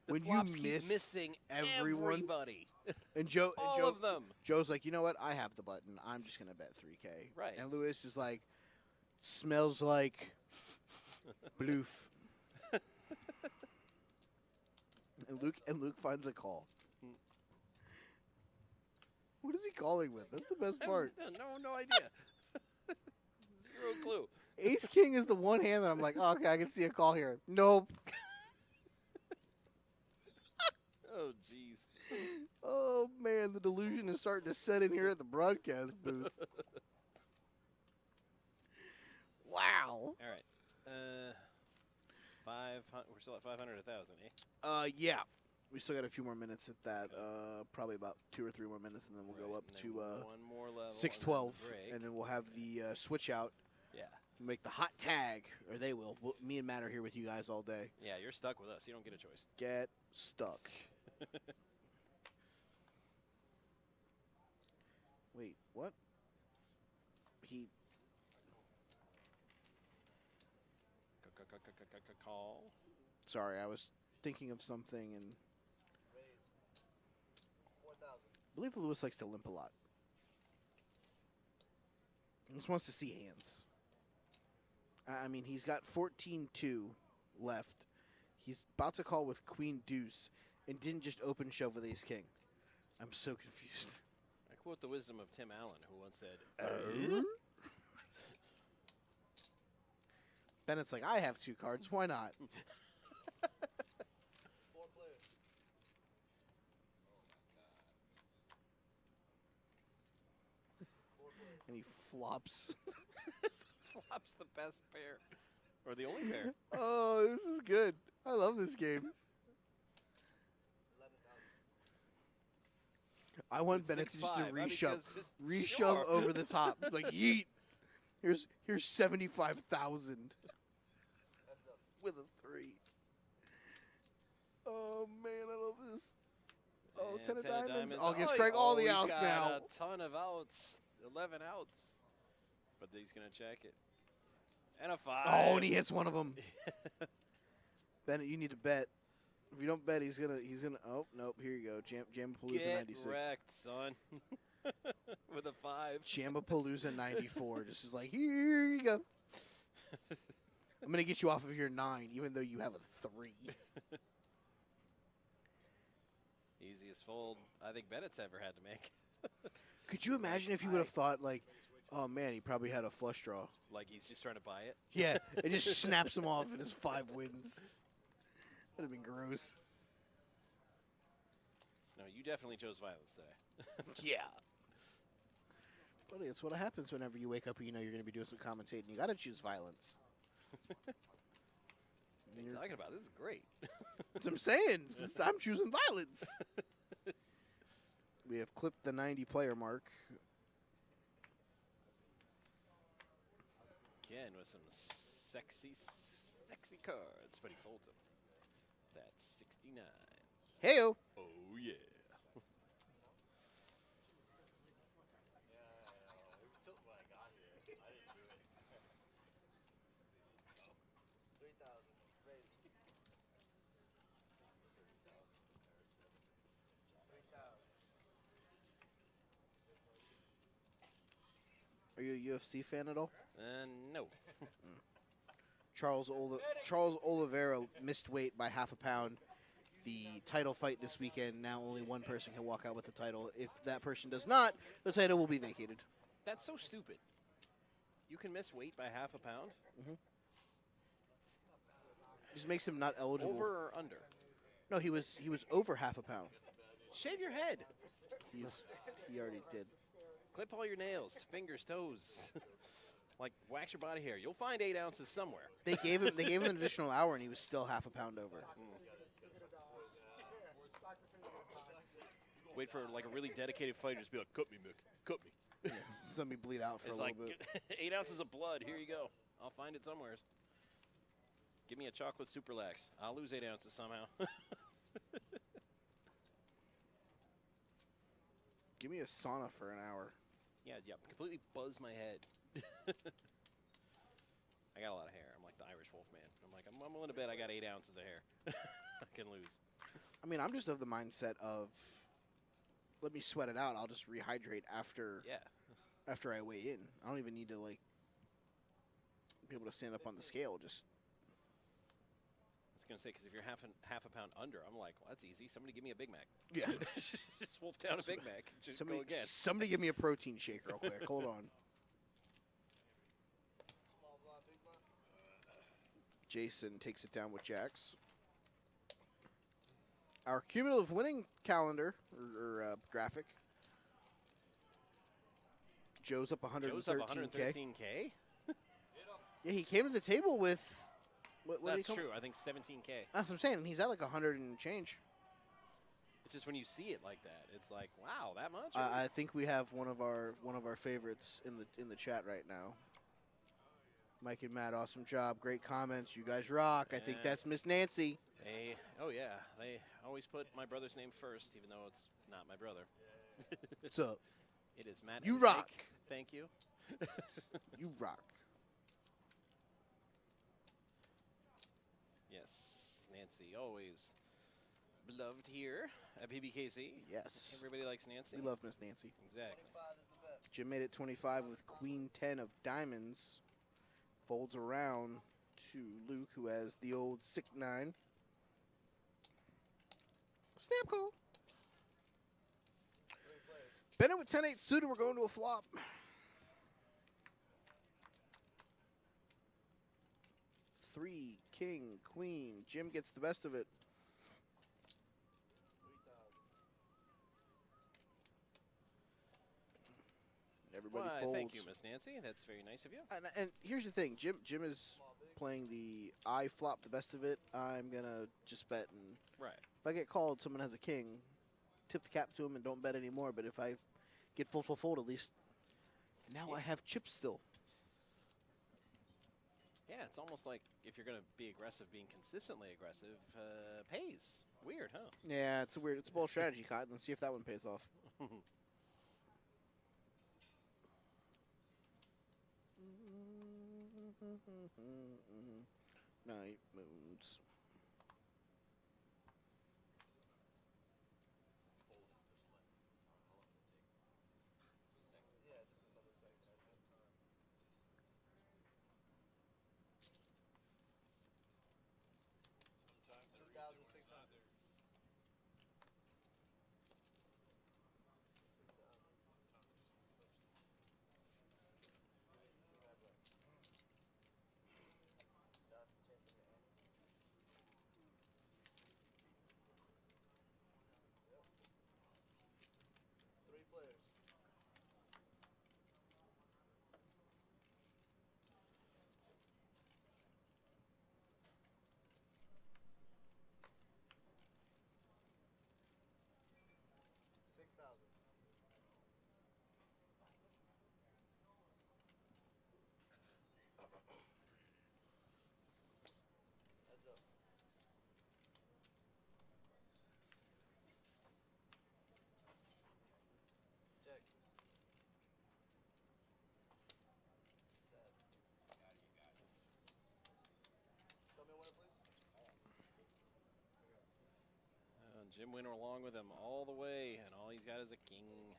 The When you flops keep miss missing everyone, everybody. And Joe, All of them. Joe's like, you know what? I have the button. I'm just gonna bet 3K. Right. And Lewis is like, smells like bloof. and Luke finds a call. What is he calling with? That's the best part. No idea. Zero clue. Ace King is the one hand that I'm like, oh, okay, I can see a call here. Nope. Oh, jeez. Oh man, the delusion is starting to set in here at the broadcast booth. Wow. All right. 500. We're still at 500, 1,000, eh? Yeah. We still got a few more minutes at that. Probably about 2 or 3 more minutes, and then we'll go Right, up and to then one more level. 612, break. and then we'll have the switch out. Yeah. Make the hot tag, or they will. Me and Matt are here with you guys all day. Yeah, you're stuck with us. You don't get a choice. Get stuck. Wait, what? He. Call. Sorry, I was thinking of something, and I believe Lewis likes to limp a lot. He just wants to see hands. I mean, he's got 14-2 left. He's about to call with Queen Deuce and didn't just open shove with Ace King. I'm so confused. I quote the wisdom of Tim Allen, who once said, Bennett's like, I have 2 cards. Why not? And he flops. flops the best pair. Or the only pair. Oh, this is good. I love this game. I want Bennett to just to 6-5. I mean, reshove, 'cause just- reshove sure. over the top, like yeet. Here's 75,000 with a 3. Oh man, I love this. Oh, And 10 of diamonds. Oh, I'll give Craig all the outs he's got now. a ton of outs. 11 outs. But he's going to check it. And a 5. Oh, and he hits one of them. Bennett, you need to bet. If you don't bet, he's gonna. Oh nope. Here you go. Jampapalooza Get 96. wrecked, son. With a 5. Jampapalooza 94. Just is like, here you go. I'm gonna get you off of your 9, even though you have a 3. Easiest fold I think Bennett's ever had to make. Could you imagine if you would have thought like, oh man, he probably had a flush draw. Like he's just trying to buy it. Yeah, it just snaps him off in his 5 wins. That'd have been gross. No, you definitely chose violence today. Yeah. Buddy, it's what happens whenever you wake up and you know you're going to be doing some commentating. You got to choose violence. What are you talking about? This is great. That's what I'm saying. I'm choosing violence. We have clipped the 90 player mark. Again with some sexy cards, but he folds them. That's 69. Heyo. Oh, yeah. Are you a UFC fan at all? No. Charles Oliveira missed weight by half a pound. The title fight this weekend, now only one person can walk out with the title. If that person does not, the title will be vacated. That's so stupid. You can miss weight by half a pound? Just makes him not eligible. Over or under? No, he was over half a pound. Shave your head. He already did. Clip all your nails, fingers, toes. Like, wax your body hair. You'll find 8 ounces somewhere. They gave him an additional hour, and he was still half a pound over. Wait for, like, a really dedicated fighter to just be like, cut me, Mick. Cut me. Yeah, just let me bleed out for It's a like, little bit. 8 ounces of blood. Here you go. I'll find it somewhere. Give me a chocolate super lax. I'll lose 8 ounces somehow. Give me a sauna for an hour. Yeah, completely buzz my head. I got a lot of hair. I'm like the Irish wolf man. I'm like, I'm willing to bet I got 8 ounces of hair. I can lose. I mean, I'm just of the mindset of, let me sweat it out. I'll just rehydrate after I weigh in. I don't even need to, like, be able to stand up on the scale. Just. I was going to say, because if you're half a pound under, I'm like, well, that's easy. Somebody give me a Big Mac. Yeah. Just wolf down a Big Mac. Just go again. Somebody give me a protein shake real quick. Hold on. Jason takes it down with jacks. Our cumulative winning calendar or graphic. Joe's up 113K. Joe's up 113K? Yeah, he came to the table with. What That's true. I think 17K. That's what I'm saying. He's at like 100 and change. It's just when you see it like that, it's like, wow, that much. I think we have one of our favorites in the chat right now. Mike and Matt, awesome job, great comments. You guys rock. I think that's Miss Nancy. Oh yeah, they always put my brother's name first, even though it's not my brother. What's up? It is Matt. You and rock. Mike. Thank you. You rock. Yes, Nancy, always beloved here at PBKC. Yes. Everybody likes Nancy. We love Miss Nancy. Exactly. Jim made it 25 with Queen 10 of diamonds. Folds around to Luke, who has the old 6-9. Snap call. Bennett with 10-8 suited. We're going to a flop. Three, king, queen. Jim gets the best of it. Everybody Why, folds. thank you, Miss Nancy. That's very nice of you. And here's the thing, Jim is playing the I flop the best of it. I'm gonna just bet, and Right. if I get called, someone has a king, tip the cap to him and don't bet anymore. But if I get fold, at least now I have chips still. Yeah, it's almost like if you're going to be aggressive, being consistently aggressive pays. Weird, huh? Yeah, it's a bold strategy, Cotton. Let's see if that one pays off. Night moons. Jim went along with him all the way, and all he's got is a king.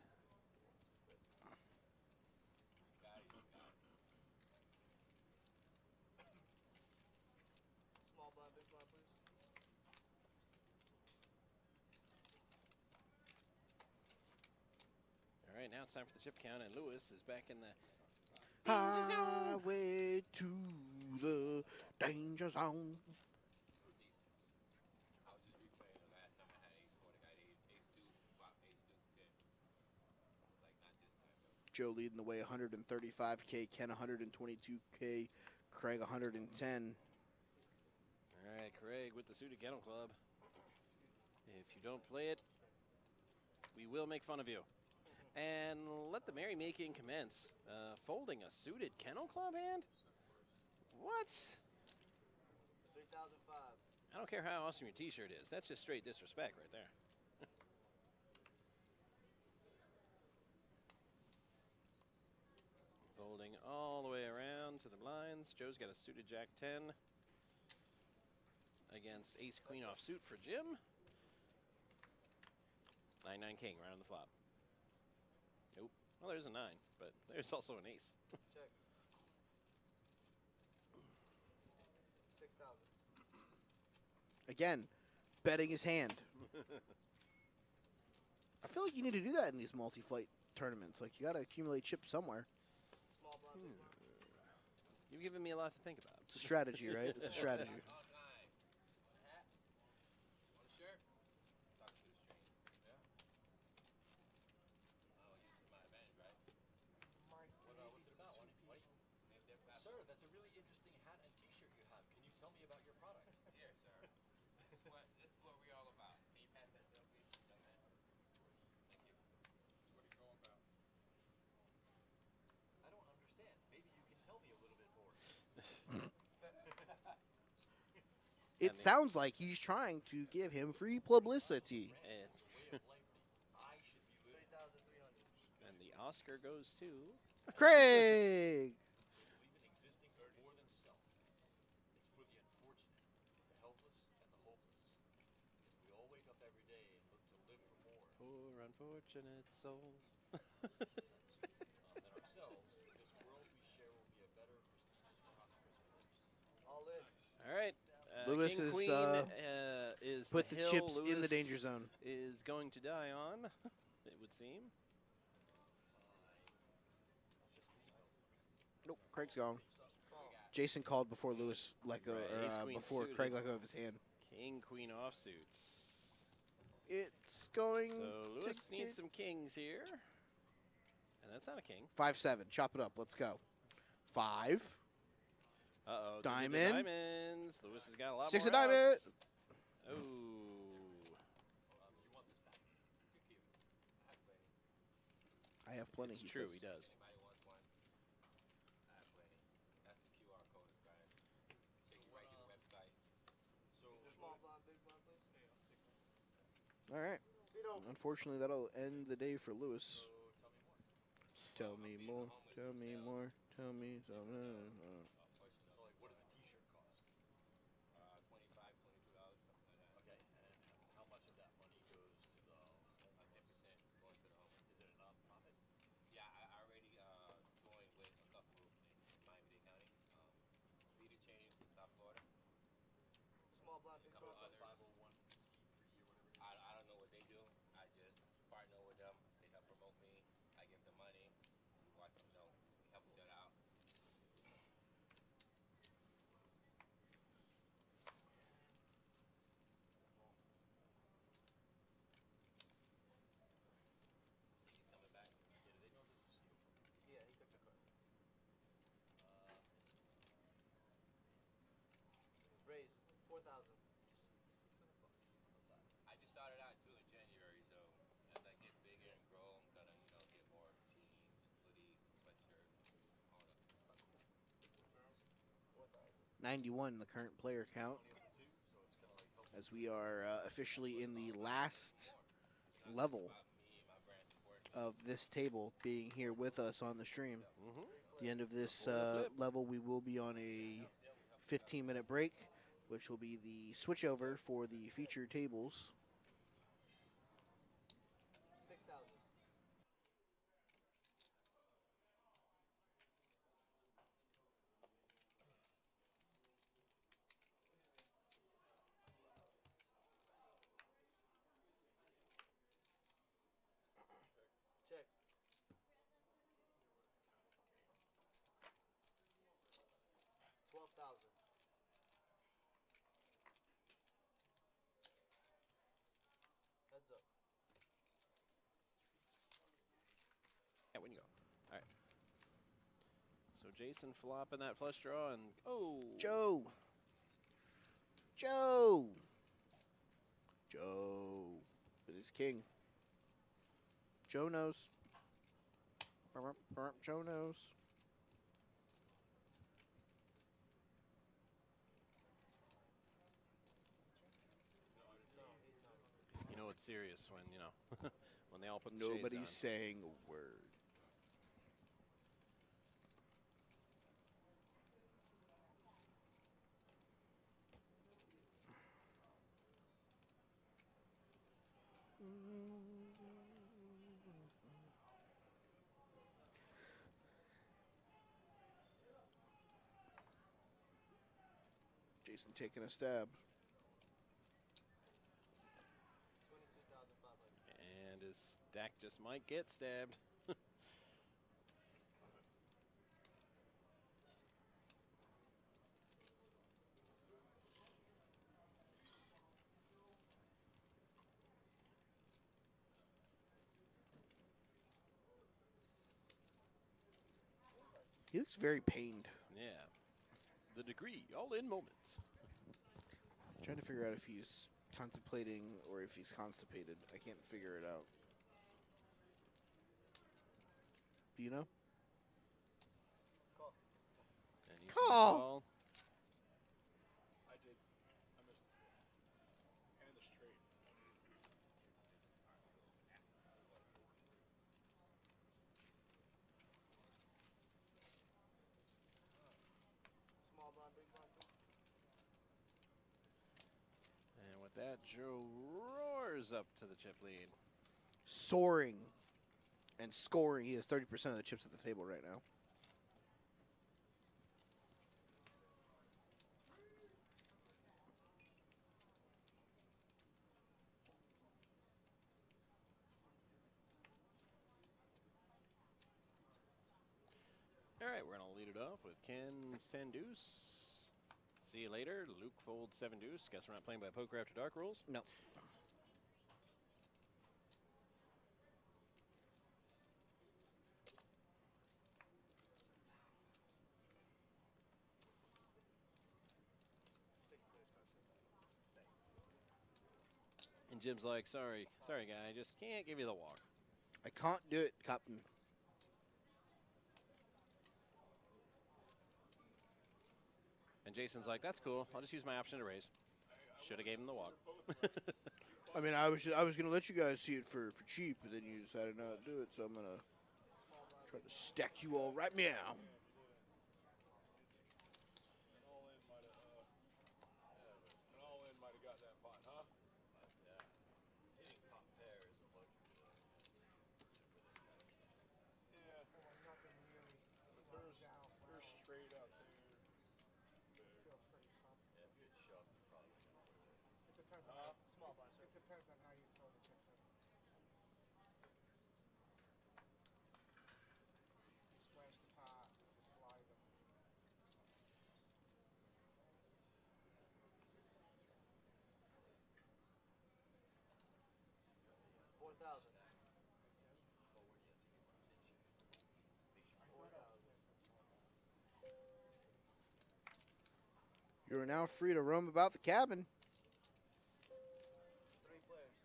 Small blind, big blind, please. All right, now it's time for the chip count, and Lewis is back in the Highway to the danger zone. I was just replaying the last time I had ace 4, the guy ace 2, flop ace deuce 10. Like, not this time, though. Joe leading the way, 135K. Ken, 122K. Craig, 110. All right, Craig with the suited kennel club. If you don't play it, we will make fun of you. And let the merrymaking commence. Folding a suited kennel club hand? What? 3,005. I don't care how awesome your t-shirt is. That's just straight disrespect right there. Folding all the way around to the blinds. Joe's got a suited jack 10 against ace queen offsuit for Jim. 9-9 king right on the flop. Nope. Well, there's a 9, but there's also an ace. Check. 6,000. Again, betting his hand. I feel like you need to do that in these multi-flight tournaments. Like, you got to accumulate chips somewhere. Small blind, big blind. You've given me a lot to think about. It's a strategy, right? It's a strategy. Want a shirt? Talk to the string. Yeah. Oh, this is my advantage, right? What's it about? Sir, that's a really interesting hat and t-shirt you have. Can you tell me about your product? Here, sir. This is what we're all about. Can you pass that bill, please, young man? Thank you. What are you going about? I don't understand. Maybe you can tell me a little bit more. It sounds like he's trying to give him free publicity. And, I should be living 3,300. and the Oscar goes to... Craig! Believe in existing more than self. It's for the unfortunate, the helpless, and the hopeless. We all wake up every day and look to live for more Poor unfortunate souls. than ourselves. This world we share will be a better, prestigious, prosperous place. All in. All right. Lewis King is, Queen is Put the hill chips in the Lewis danger zone. is going to die on, it would seem. Nope, Craig's gone. Jason called before Lewis let go, Right, or ace-queen before suited. Craig let go of his hand. King, queen offsuits. It's going So Lewis to needs some kings here. And that's not a king. 5-7. Chop it up. Let's go. 5. Uh-oh. Diamond. Diamonds. Lewis has got a lot 6 more of diamond. outs. Oh. I have plenty. It's he true, says. he does. Anybody wants one? I have plenty. That's the QR code, guys. Take you right to the website. So, small blind, big blind, please? All right. Unfortunately, that'll end the day for Lewis. Tell me more. Tell me more. Tell me something. 91, the current player count. As we are officially in the last level of this table, being here with us on the stream. At the end of this level, we will be on a 15-minute break, which will be the switchover for the featured tables. Check. $12,000. Heads up. Yeah, when you go. All right. So Jason flopping that flush draw, and Joe. With his king. Joe knows. Joe knows. you know it's serious when when they all put the shades Nobody's on. saying a word. Jason taking a stab. 22,500. And his stack just might get stabbed. He looks very pained. Yeah. The degree, all in moments. Trying to figure out if he's contemplating or if he's constipated. I can't figure it out. Do you know? And he's gonna Call. call. I did. I missed it. And the straight. Small blind, big blind, too. And with that, Joe roars up to the chip lead. Soaring and scoring. He has 30% of the chips at the table right now. All right, we're going to lead it off with Ken 10 deuce. See you later. Luke folds 7 deuce. Guess we're not playing by poker after dark rules. No. And Jim's like, sorry, guy, I just can't give you the walk. I can't do it, Captain. And Jason's like, that's cool. I'll just use my option to raise. Should have gave him the walk. I mean, I was gonna let you guys see it for cheap, but then you decided not to do it, so I'm gonna try to stack you all right meow. An all-in might have got that pot, huh? Yeah. Hitting top pair is a luxury. Yeah. There's straight out there. Yeah, if you had shoved, you probably would have. It depends on small blind, sir. It depends on how you throw the chips in. Splash the pot, just slide them. $4,000. You're now free to roam about the cabin. 3 players.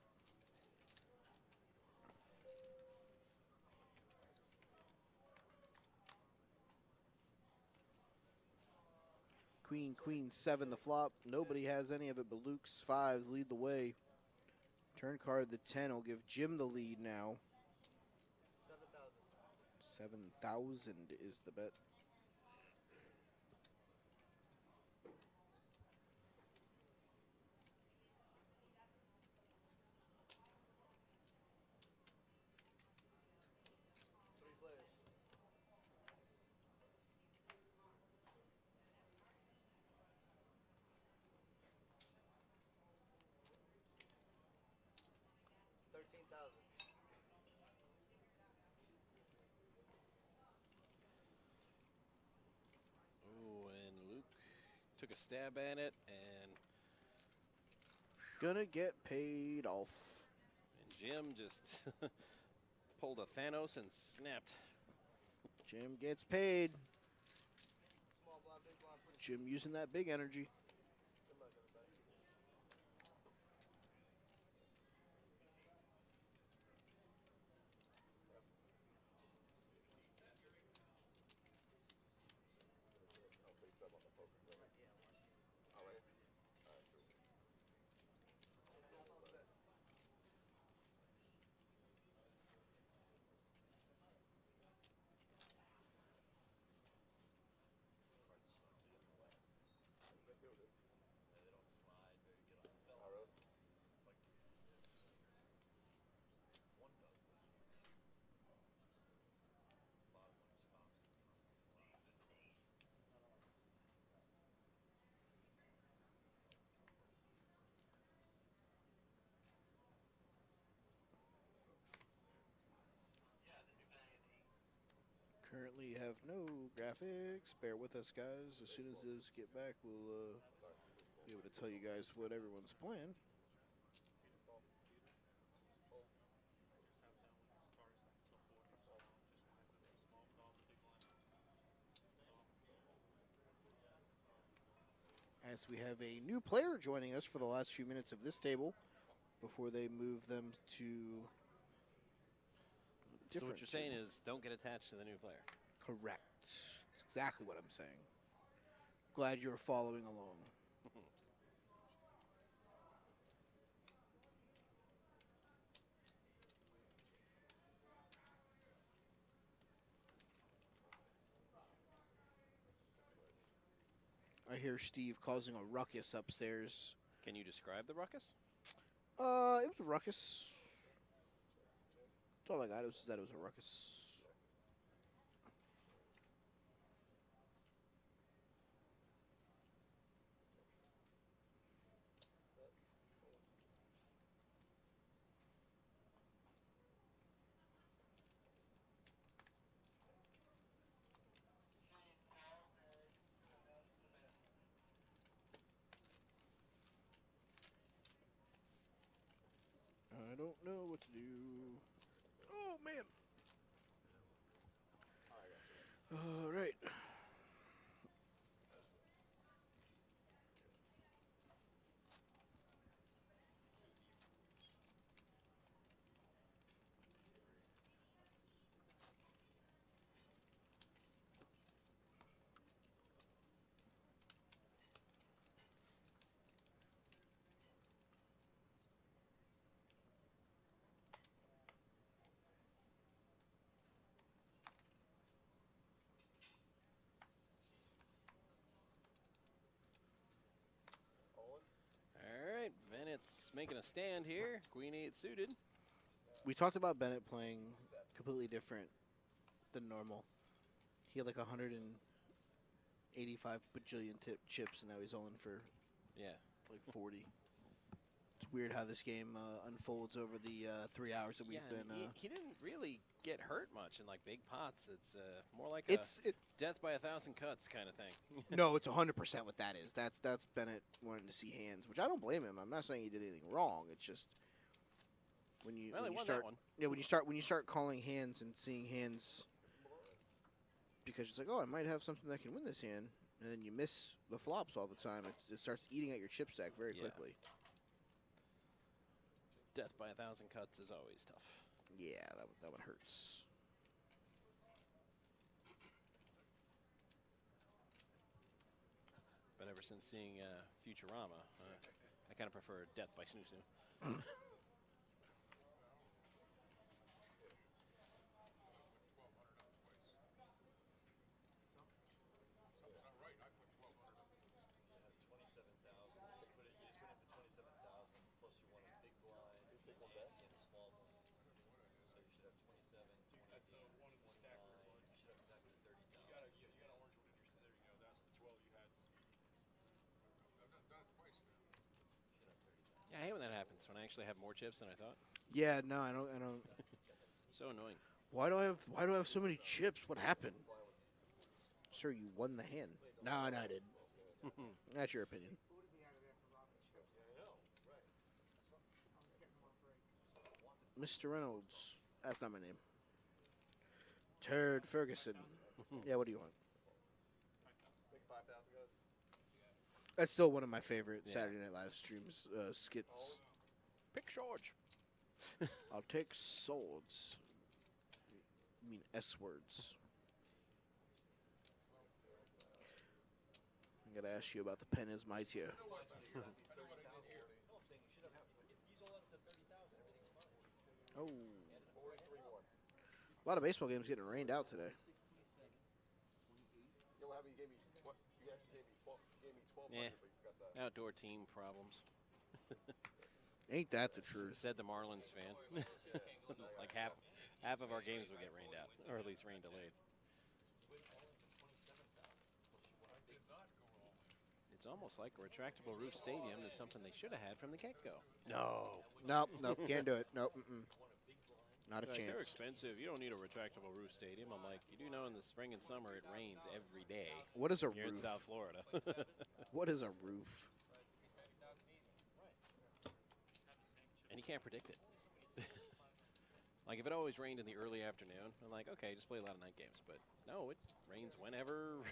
Queen, queen, 7 the flop. Nobody has any of it but Luke's 5s lead the way. Turn card the 10 will give Jim the lead now. 7,000 is the bet. Ooh, and Luke took a stab at it, and Gonna get paid off. Jim just pulled a Thanos and snapped. Jim gets paid. Jim using that big energy. Currently have no graphics. Bear with us, guys. As soon as those get back, we'll be able to tell you guys what everyone's plan. As we have a new player joining us for the last few minutes of this table before they move them to So different what you're saying table. is don't get attached to the new player. Correct. That's exactly what I'm saying. Glad you're following along. I hear Steve causing a ruckus upstairs. Can you describe the ruckus? It was a ruckus. That's all I got. It was that it was a ruckus. I don't know what to do. Oh, man. All right. All right, Bennett's making a stand here. Queen 8 suited. We talked about Bennett playing completely different than normal. He had like 185 bajillion chips, and now he's all in for Yeah. like 40. It's weird how this game unfolds over the 3 hours that we've Yeah, been. and he didn't really get hurt much in like big pots. It's more like It's a death by 1,000 cuts kind of thing. no, it's 100% what that is. That's Bennett wanting to see hands, which I don't blame him. I'm not saying he did anything wrong. It's just when you Well, when he you won start that one. yeah when you start calling hands and seeing hands because it's like, oh, I might have something that can win this hand, and then you miss the flops all the time. It starts eating at your chip stack very Yeah. quickly. Death by 1,000 cuts is always tough. Yeah, that one hurts. But ever since seeing Futurama. I kind of prefer Death by Snoo Snoo. Yeah, I hate when that happens, when I actually have more chips than I thought. Yeah, no, I don't. So annoying. Why do I have so many chips? What happened? Sir, you won the hand. No, I didn't. That's your opinion. Mr. Reynolds. That's not my name. Turd Ferguson. Yeah, what do you want? That's still one of my favorite Saturday Night Live streams skits. Pick George. I'll take swords. I mean S words. I gotta ask you about the pen is mightier. Oh. A lot of baseball games getting rained out today. Yeah. Outdoor team problems. Ain't that the truth? Said the Marlins fan. Like half of our games will get rained out, or at least rain delayed. It's almost like a retractable roof stadium is something they should have had from the get-go. No. Nope, can't do it. Nope, not a Like, they're chance. expensive. You don't need a retractable roof stadium. I'm like, you do know in the spring and summer it rains every day. What is a You're in roof? South Florida. What is a roof? And you can't predict it. Like, if it always rained in the early afternoon, I'm like, okay, just play a lot of night games. But no, it rains whenever.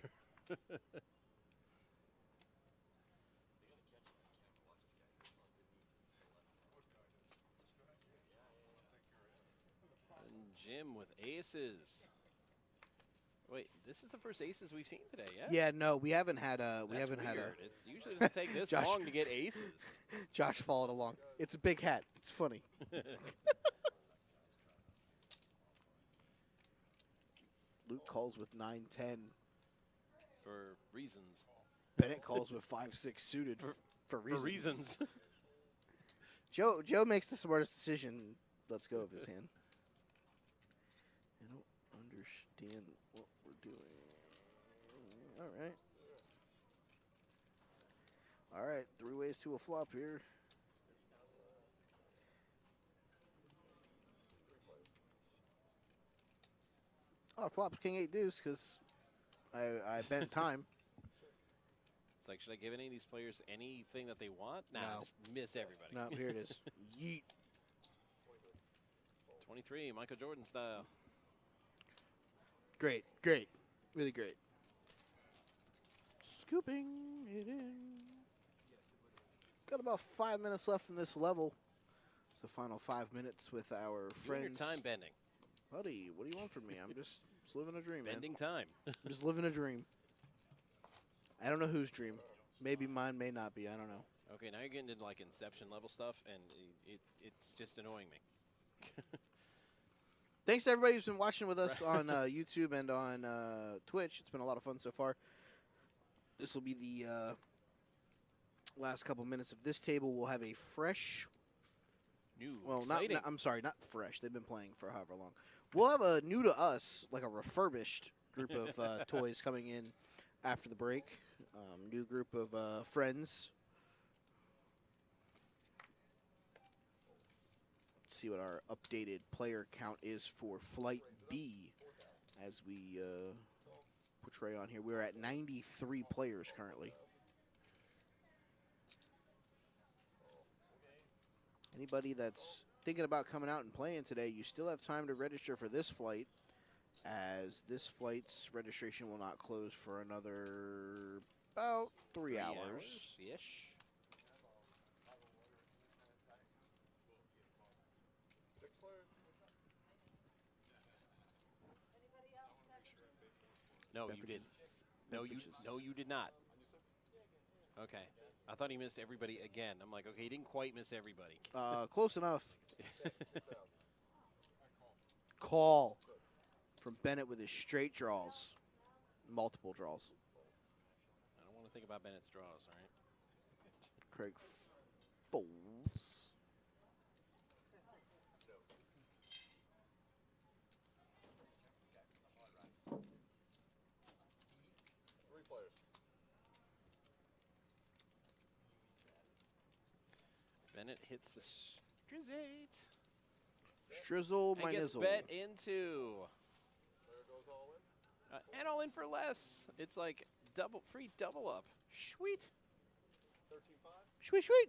And Jim with aces. Wait, this is the first aces we've seen today, yeah? Yeah, no, we haven't had a. That's It usually doesn't take this Josh- long to get aces. Josh followed along. It's a big hat. It's funny. Luke calls with 9-10. For reasons. Bennett calls with 5-6 suited for reasons. For reasons. Joe makes the smartest decision. Let's go of his hand. I don't understand what we're doing. All right. 3 ways to a flop here. Oh, flops king 8 deuce because I bent time. It's like, should I give any of these players anything that they want? Nah, No. just miss everybody. No, here it is. Yeet. 23, Michael Jordan style. Great. Really great. Scooping it in. Got about 5 minutes left in this level. It's the final 5 minutes with our You and friends. your time bending. Buddy, what do you want from me? I'm just living a dream, man. Bending time. I'm just living a dream. I don't know whose dream. Maybe mine, may not be. I don't know. Okay, now you're getting into like Inception level stuff, and it's just annoying me. Thanks to everybody who's been watching with us on YouTube and on Twitch. It's been a lot of fun so far. This will be the last couple minutes of this table. We'll have a fresh. New, Well, exciting. I'm sorry, not fresh. They've been playing for however long. We'll have a new to us, like a refurbished group of toys coming in after the break. New group of friends. Let's see what our updated player count is for Flight B as we portray on here. We're at 93 players currently. Anybody that's thinking about coming out and playing today, you still have time to register for this flight, as this flight's registration will not close for another about 3 hours. Ish. No, you did. Beverages. No, you did not. Okay. I thought he missed everybody again. I'm like, okay, he didn't quite miss everybody. Close enough. Call from Bennett with his straight draws. Multiple draws. I don't want to think about Bennett's draws, all right? Craig folds. Three players. Bennett hits the Strizzate. Strizzle my And gets nizzle. bet into. Player goes all in. And all in for less. It's like free double up. Sweet. 13-5. Sweet, sweet.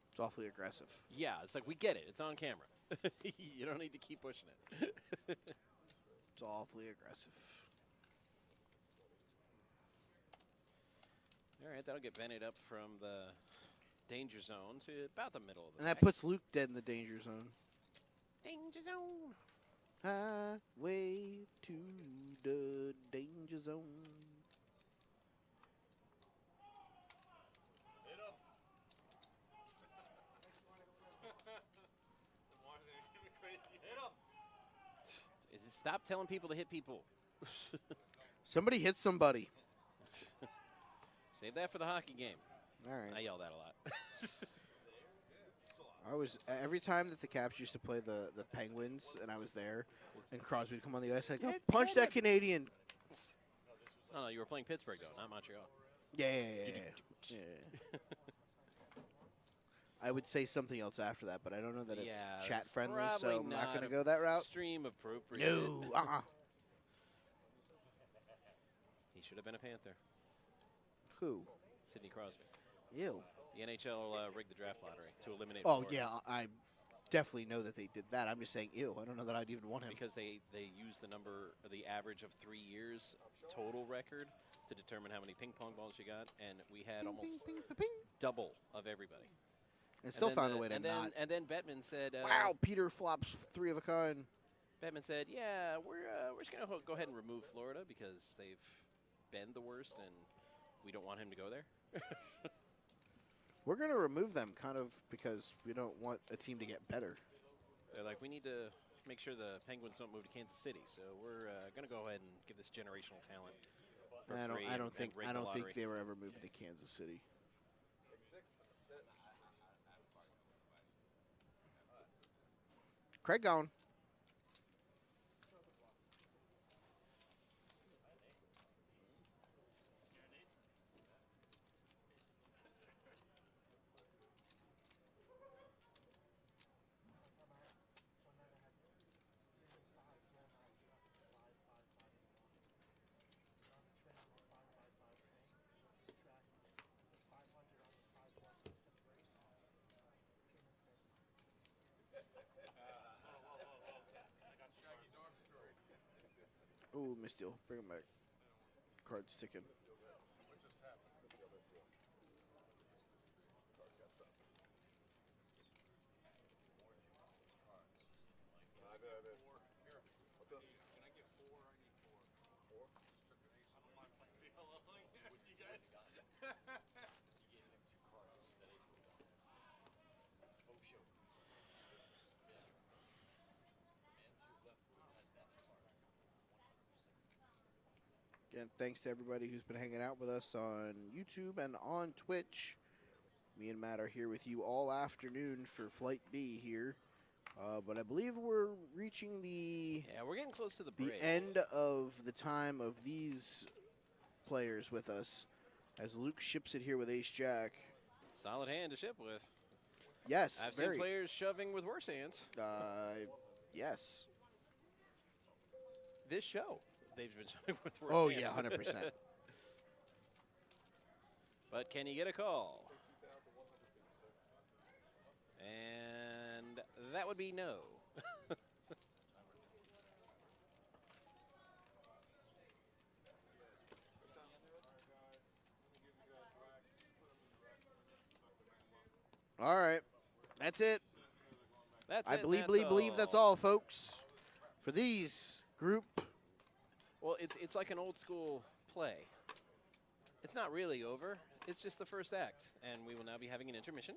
It's awfully aggressive. Yeah, it's like we get it. It's on camera. You don't need to keep pushing it. It's awfully aggressive. All right, that'll get Bennett up from the danger zone to about the middle of the And that deck. puts Luke dead in the danger zone. Danger zone. Highway to the danger zone. Hit him. Hit him. Stop telling people to hit people. Somebody hit somebody. Save that for the hockey game. All I right. yell that a lot. I was every time that the Caps used to play the Penguins, and I was there, and Crosby would come on the ice, I'd go, punch that Canadian. No, you were playing Pittsburgh, though, not Montreal. Yeah. I would say something else after that, but I don't know that it's Yeah, chat that's friendly, probably so I'm not not going to go that route. Stream appropriate. No. He should have been a Panther. Who? Sidney Crosby. Ew. The NHL rigged the draft lottery to eliminate Oh, Florida. yeah, I definitely know that they did that. I'm just saying, ew. I don't know that I'd even want him. Because they used the average of 3 years total record to determine how many ping pong balls you got, and we had almost double of everybody. And still then found the- a way to and then, not. And then Bettman said, Wow, Peter flops 3 of a kind. Bettman said, yeah, we're just going to go ahead and remove Florida because they've been the worst, and we don't want him to go there. We're going to remove them kind of because we don't want a team to get better. They're like, we need to make sure the Penguins don't move to Kansas City, so we're going to go ahead and give this generational talent for free. I don't and think rig I the don't think lottery. they were ever moving to Kansas City. Craig gone. Ooh, misdeal. Bring him back. Card sticking. Again, thanks to everybody who's been hanging out with us on YouTube and on Twitch. Me and Matt are here with you all afternoon for Flight B here. But I believe we're reaching the Yeah, we're getting close to the break. end of the time of these players with us as Luke ships it here with Ace Jack. Solid hand to ship with. Yes, I've very. seen players shoving with worse hands. Yes. This show, they've been shoving with worse Oh, hands. yeah, 100%. But can you get a call? And that would be no. All right. That's it. That's I it. believe that's all, folks. For these group. Well, it's like an old school play. It's not really over. It's just the first act, and we will now be having an intermission.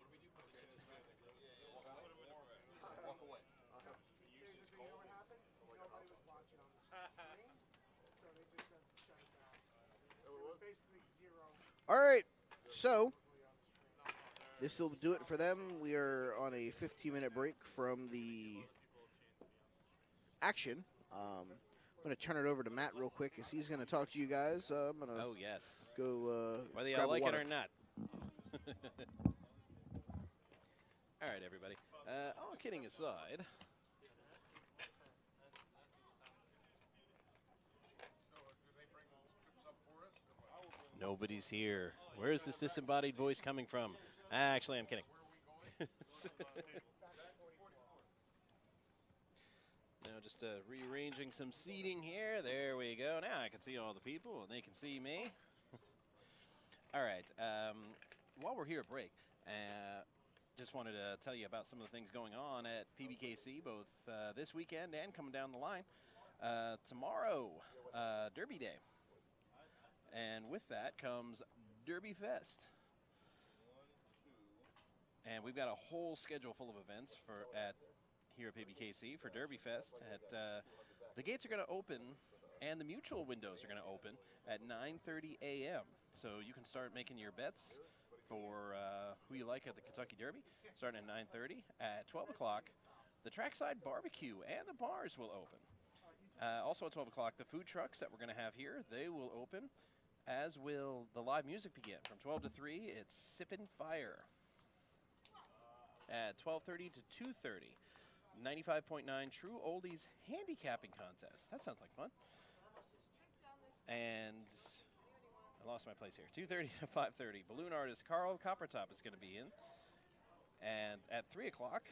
All right. So this will do it for them. We are on a 15-minute break from the action. I'm going to turn it over to Matt real quick as he's going to talk to you guys. I'm going to Oh, yes. go Whether you grab a like it water. or not. All right, everybody. All kidding aside. Nobody's here. Where is this disembodied voice coming from? Actually, I'm kidding. Now just rearranging some seating here. There we go. Now I can see all the people, and they can see me. All right. While we're here at break, just wanted to tell you about some of the things going on at PBKC, both this weekend and coming down the line. Tomorrow, Derby Day. And with that comes Derby Fest. And we've got a whole schedule full of events here at PBKC for Derby Fest. The gates are going to open, and the mutual windows are going to open at 9:30 a.m. So you can start making your bets for who you like at the Kentucky Derby, starting at 9:30. At 12 o'clock, the trackside barbecue and the bars will open. Also at 12 o'clock, the food trucks that we're going to have here, they will open, as will the live music begin. From 12 to 3, it's Sippin' Fire. At 12:30 to 2:30, 95.9 True Oldies Handicapping Contest. That sounds like fun. And I lost my place here. 2:30 to 5:30, balloon artist Carl Coppertop is going to be in. And at 3 o'clock,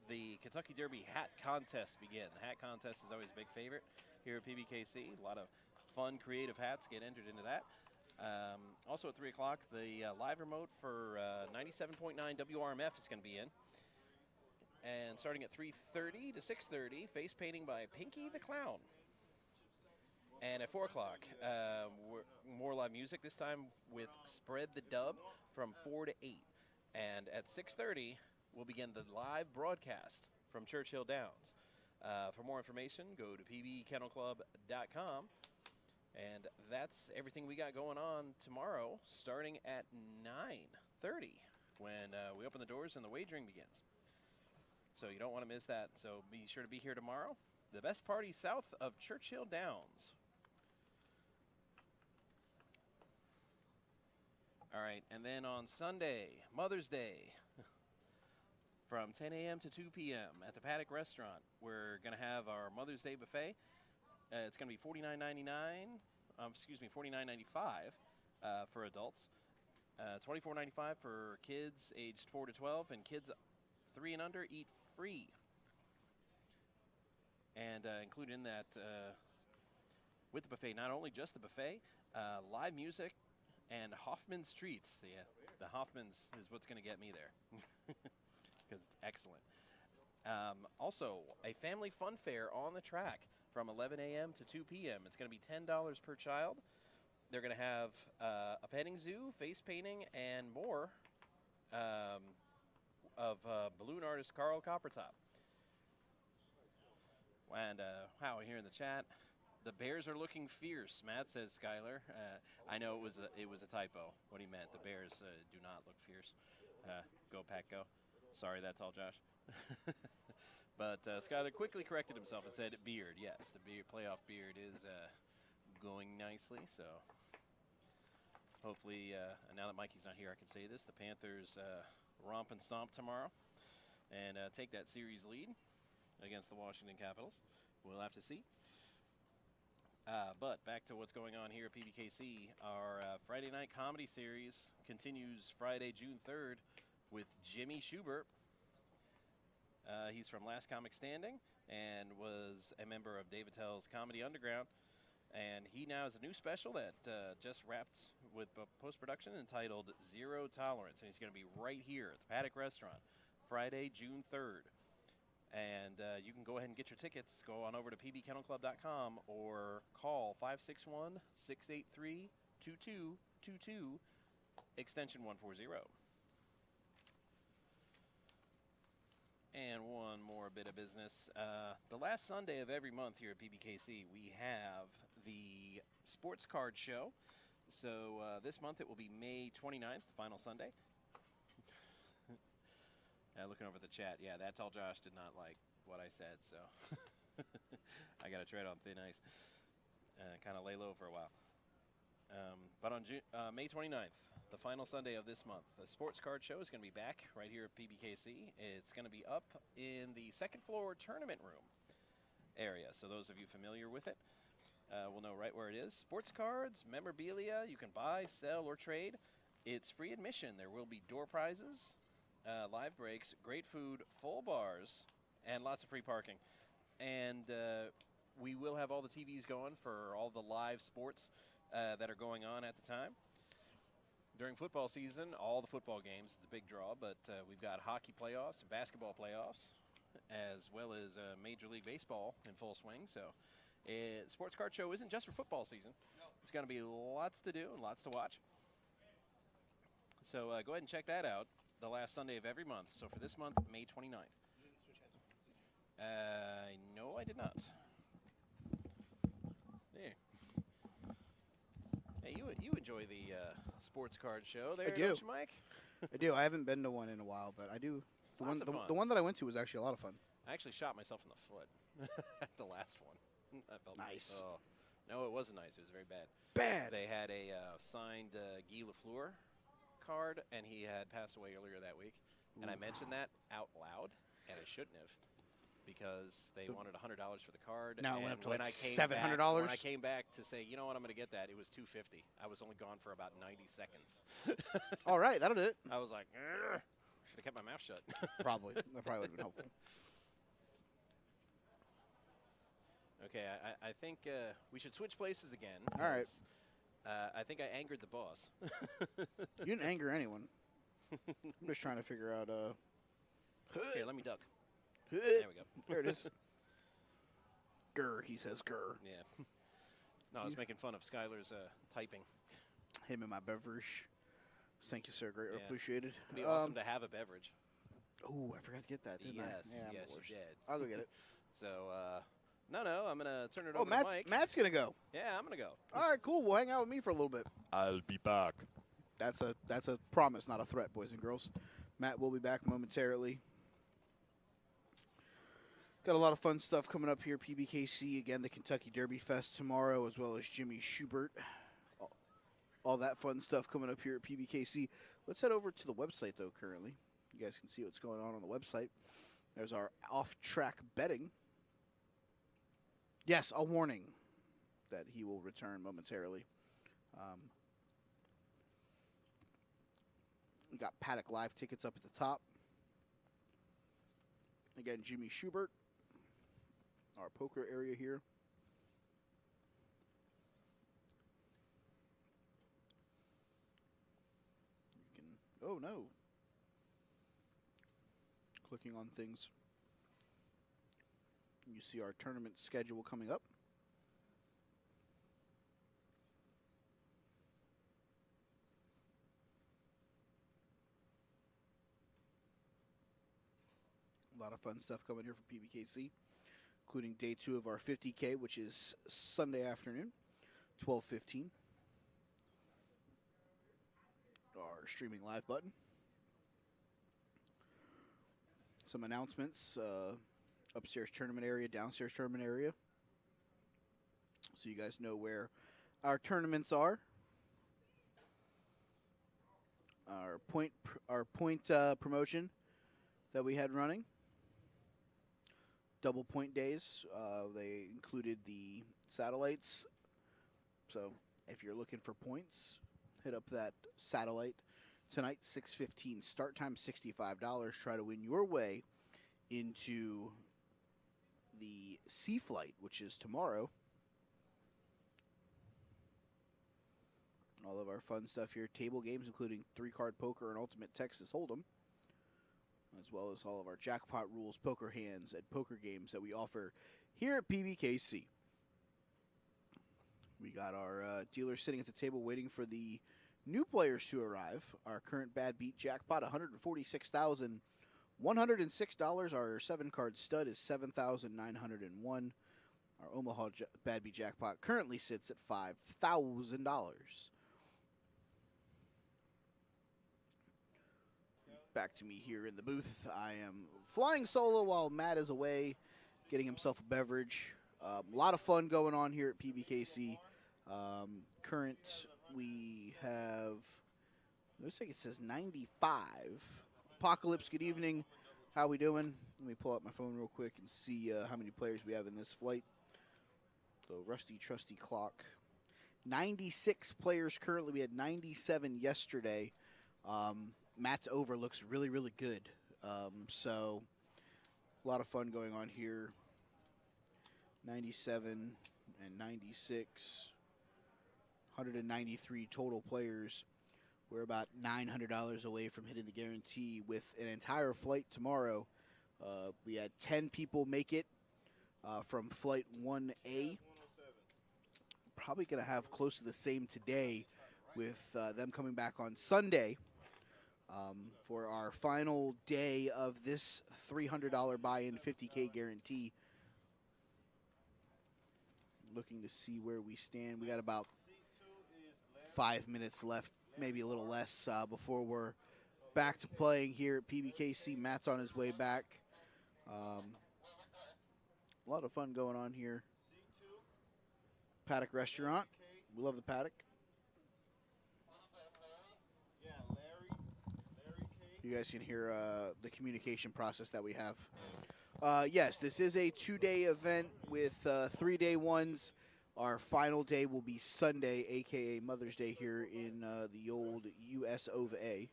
the Kentucky Derby Hat Contest begin. The hat contest is always a big favorite here at PBKC. A lot of fun, creative hats get entered into that. Also at 3 o'clock, the live remote for 97.9 WRMF is going to be in. And starting at 3:30 to 6:30, face painting by Pinky the Clown. And at 4 o'clock, more live music, this time with Spread the Dub from 4 to 8. And at 6:30, we'll begin the live broadcast from Churchill Downs. For more information, go to pbkennelclub.com. And that's everything we got going on tomorrow, starting at 9:30 when we open the doors and the wagering begins. So you don't want to miss that. So be sure to be here tomorrow. The best party south of Churchill Downs. All right, and then on Sunday, Mother's Day, from 10 a.m. to 2 p.m. at the Paddock Restaurant, we're going to have our Mother's Day buffet. It's going to be $49.95 for adults, $24.95 for kids aged 4 to 12, and kids 3 and under eat free. And included in that, with the buffet, not only just the buffet, live music, and Hoffman's Treats. The Hoffman's is what's going to get me there because it's excellent. Also, a family fun fair on the track from 11 a.m. to 2 p.m. It's going to be $10 per child. They're going to have a petting zoo, face painting, and more of balloon artist Carl Coppertop. And wow, here in the chat, the Bears are looking fierce, Matt says Skylar. I know it was a typo, what he meant. The Bears do not look fierce. Go Pack Go. Sorry, that's all, Josh. But Skylar quickly corrected himself and said beard. Yes, the playoff beard is going nicely. So hopefully, now that Mikey's not here, I can say this. The Panthers romp and stomp tomorrow and take that series lead against the Washington Capitals. We'll have to see. But back to what's going on here at PBKC. Our Friday night comedy series continues Friday, June 3rd with Jimmy Sherbert. He's from Last Comic Standing and was a member of Dave Attell's Comedy Underground. And he now has a new special that just wrapped with post-production entitled Zero Tolerance, and he's going to be right here at the Paddock Restaurant, Friday, June 3rd. And you can go ahead and get your tickets. Go on over to pbkennelclub.com or call 561-683-2222, extension 140. And one more bit of business. The last Sunday of every month here at PBKC, we have the Sports Card Show. So this month it will be May 29th, the final Sunday. Looking over the chat, yeah, that tall Josh did not like what I said, so I got to tread on thin ice. Kind of lay low for a while. But on May 29th, the final Sunday of this month, the Sports Card Show is going to be back right here at PBKC. It's going to be up in the second floor tournament room area. So those of you familiar with it will know right where it is. Sports cards, memorabilia, you can buy, sell, or trade. It's free admission. There will be door prizes, live breaks, great food, full bars, and lots of free parking. And we will have all the TVs going for all the live sports that are going on at the time. During football season, all the football games, it's a big draw, but we've got hockey playoffs and basketball playoffs, as well as Major League Baseball in full swing. So Sports Card Show isn't just for football season. It's going to be lots to do and lots to watch. So go ahead and check that out the last Sunday of every month. So for this month, May 29th. No, I did not. There. Hey, you enjoy the Sports Card Show there, I do. don't you, Mike? I do. I haven't been to one in a while, but I do. It's lots of fun. The one that I went to was actually a lot of fun. I actually shot myself in the foot at the last one. I felt Nice. Oh. No, it wasn't nice. It was very bad. Bad. They had a signed Guy Lafleur card, and he had passed away earlier that week. And I mentioned that out loud, and I shouldn't have, because they wanted $100 for the card. Now it and went up to when like I came $700. back- When I came back to say, you know what, I'm going to get that, it was $250. I was only gone for about 90 seconds. All right, that'll do it. I was like, should have kept my mouth shut. Probably. That probably would have been helpful. Okay, I think we should switch places again. All right. because, I think I angered the boss. You didn't anger anyone. I'm just trying to figure out. Here, let me duck. There There we go. There it is. Grr, he says grr. Yeah. No, I was making fun of Skylar's typing. Him and my beverage. Thank you, sir. Greatly Yeah. appreciated. It'd be awesome to have a beverage. Oh, I forgot to get that, didn't I? Yes, Yeah, I'm yes, the you worst. did. I'll go get it. So, no, I'm going to turn it Oh, over to Mike. Matt's going to go. Yeah, I'm going to go. All right, cool. We'll hang out with me for a little bit. I'll be back. That's a promise, not a threat, boys and girls. Matt will be back momentarily. Got a lot of fun stuff coming up here. PBKC, again, the Kentucky Derby Fest tomorrow, as well as Jimmy Sherbert. All that fun stuff coming up here at PBKC. Let's head over to the website, though, currently. You guys can see what's going on the website. There's our off-track betting. Yes, a warning that he will return momentarily. We got Paddock Live tickets up at the top. Again, Jimmy Sherbert, our poker area here. You can, oh no. Clicking on things. You see our tournament schedule coming up. A lot of fun stuff coming here from PBKC, including day 2 of our 50K, which is Sunday afternoon, 12:15. Our streaming live button. Some announcements, upstairs tournament area, downstairs tournament area. So you guys know where our tournaments are. Our point promotion that we had running. Double point days. They included the satellites. So if you're looking for points, hit up that satellite tonight, 6:15. Start time $65. Try to win your way into the Sea Flight, which is tomorrow. All of our fun stuff here. Table games, including 3-card poker and Ultimate Texas Hold'em, as well as all of our jackpot rules, poker hands, and poker games that we offer here at PBKC. We got our dealer sitting at the table waiting for the new players to arrive. Our current bad beat jackpot, $146,106. Our 7-card stud is $7,901. Our Omaha bad beat jackpot currently sits at $5,000. Back to me here in the booth. I am flying solo while Matt is away, getting himself a beverage. A lot of fun going on here at PBKC. Current, we have, looks like it says 95. Apocalypse, good evening. How we doing? Let me pull up my phone real quick and see how many players we have in this flight. So rusty, trusty clock. 96 players currently. We had 97 yesterday. Matt's over looks really, really good. So a lot of fun going on here. 97 and 96. 193 total players. We're about $900 away from hitting the guarantee with an entire flight tomorrow. We had 10 people make it from flight 1A. Probably going to have close to the same today with them coming back on Sunday for our final day of this $300 buy-in, 50K guarantee. Looking to see where we stand. We got about 5 minutes left, maybe a little less, before we're back to playing here at PBKC. Matt's on his way back. A lot of fun going on here. Paddock Restaurant. We love the Paddock. You guys can hear the communication process that we have. Yes, this is a 2-day event with 3-day ones. Our final day will be Sunday, a.k.a. Mother's Day here in the old US of A.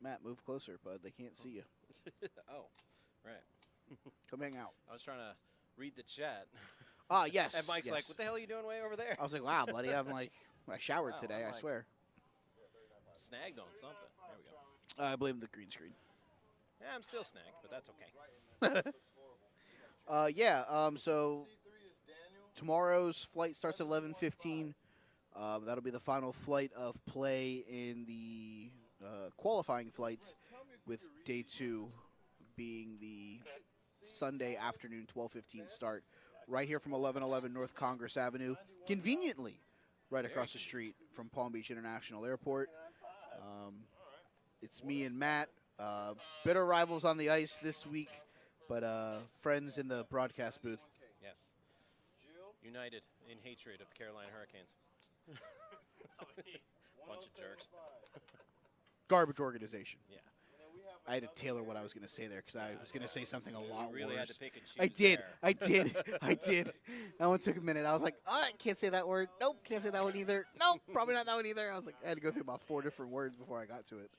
Matt, move closer, bud. They can't see you. Oh, right. Come hang out. I was trying to read the chat. Yes. And Mike's yes. like, what the hell are you doing way over there? I was like, wow, buddy. I'm like, I showered Wow, today, I'm I like- swear. Snagged on something. There we go. I blame the green screen. Yeah, I'm still snagged, but that's okay. So tomorrow's flight starts at 11:15. That'll be the final flight of play in the qualifying flights, with day 2 being the Sunday afternoon 12:15 start, right here from 1111 North Congress Avenue, conveniently right across the street from Palm Beach International Airport. It's me and Matt. Bitter rivals on the ice this week, but friends in the broadcast booth. Yes. United in hatred of the Carolina Hurricanes. Bunch of jerks. Garbage organization. Yeah. I had to tailor what I was going to say there because I was going to say something a lot You really had worse. to pick and choose I did. there. I did. I did. That one took a minute. I was like, I can't say that word. Nope, can't say that one either. Nope, probably not that one either. I was like, I had to go through about 4 different words before I got to it.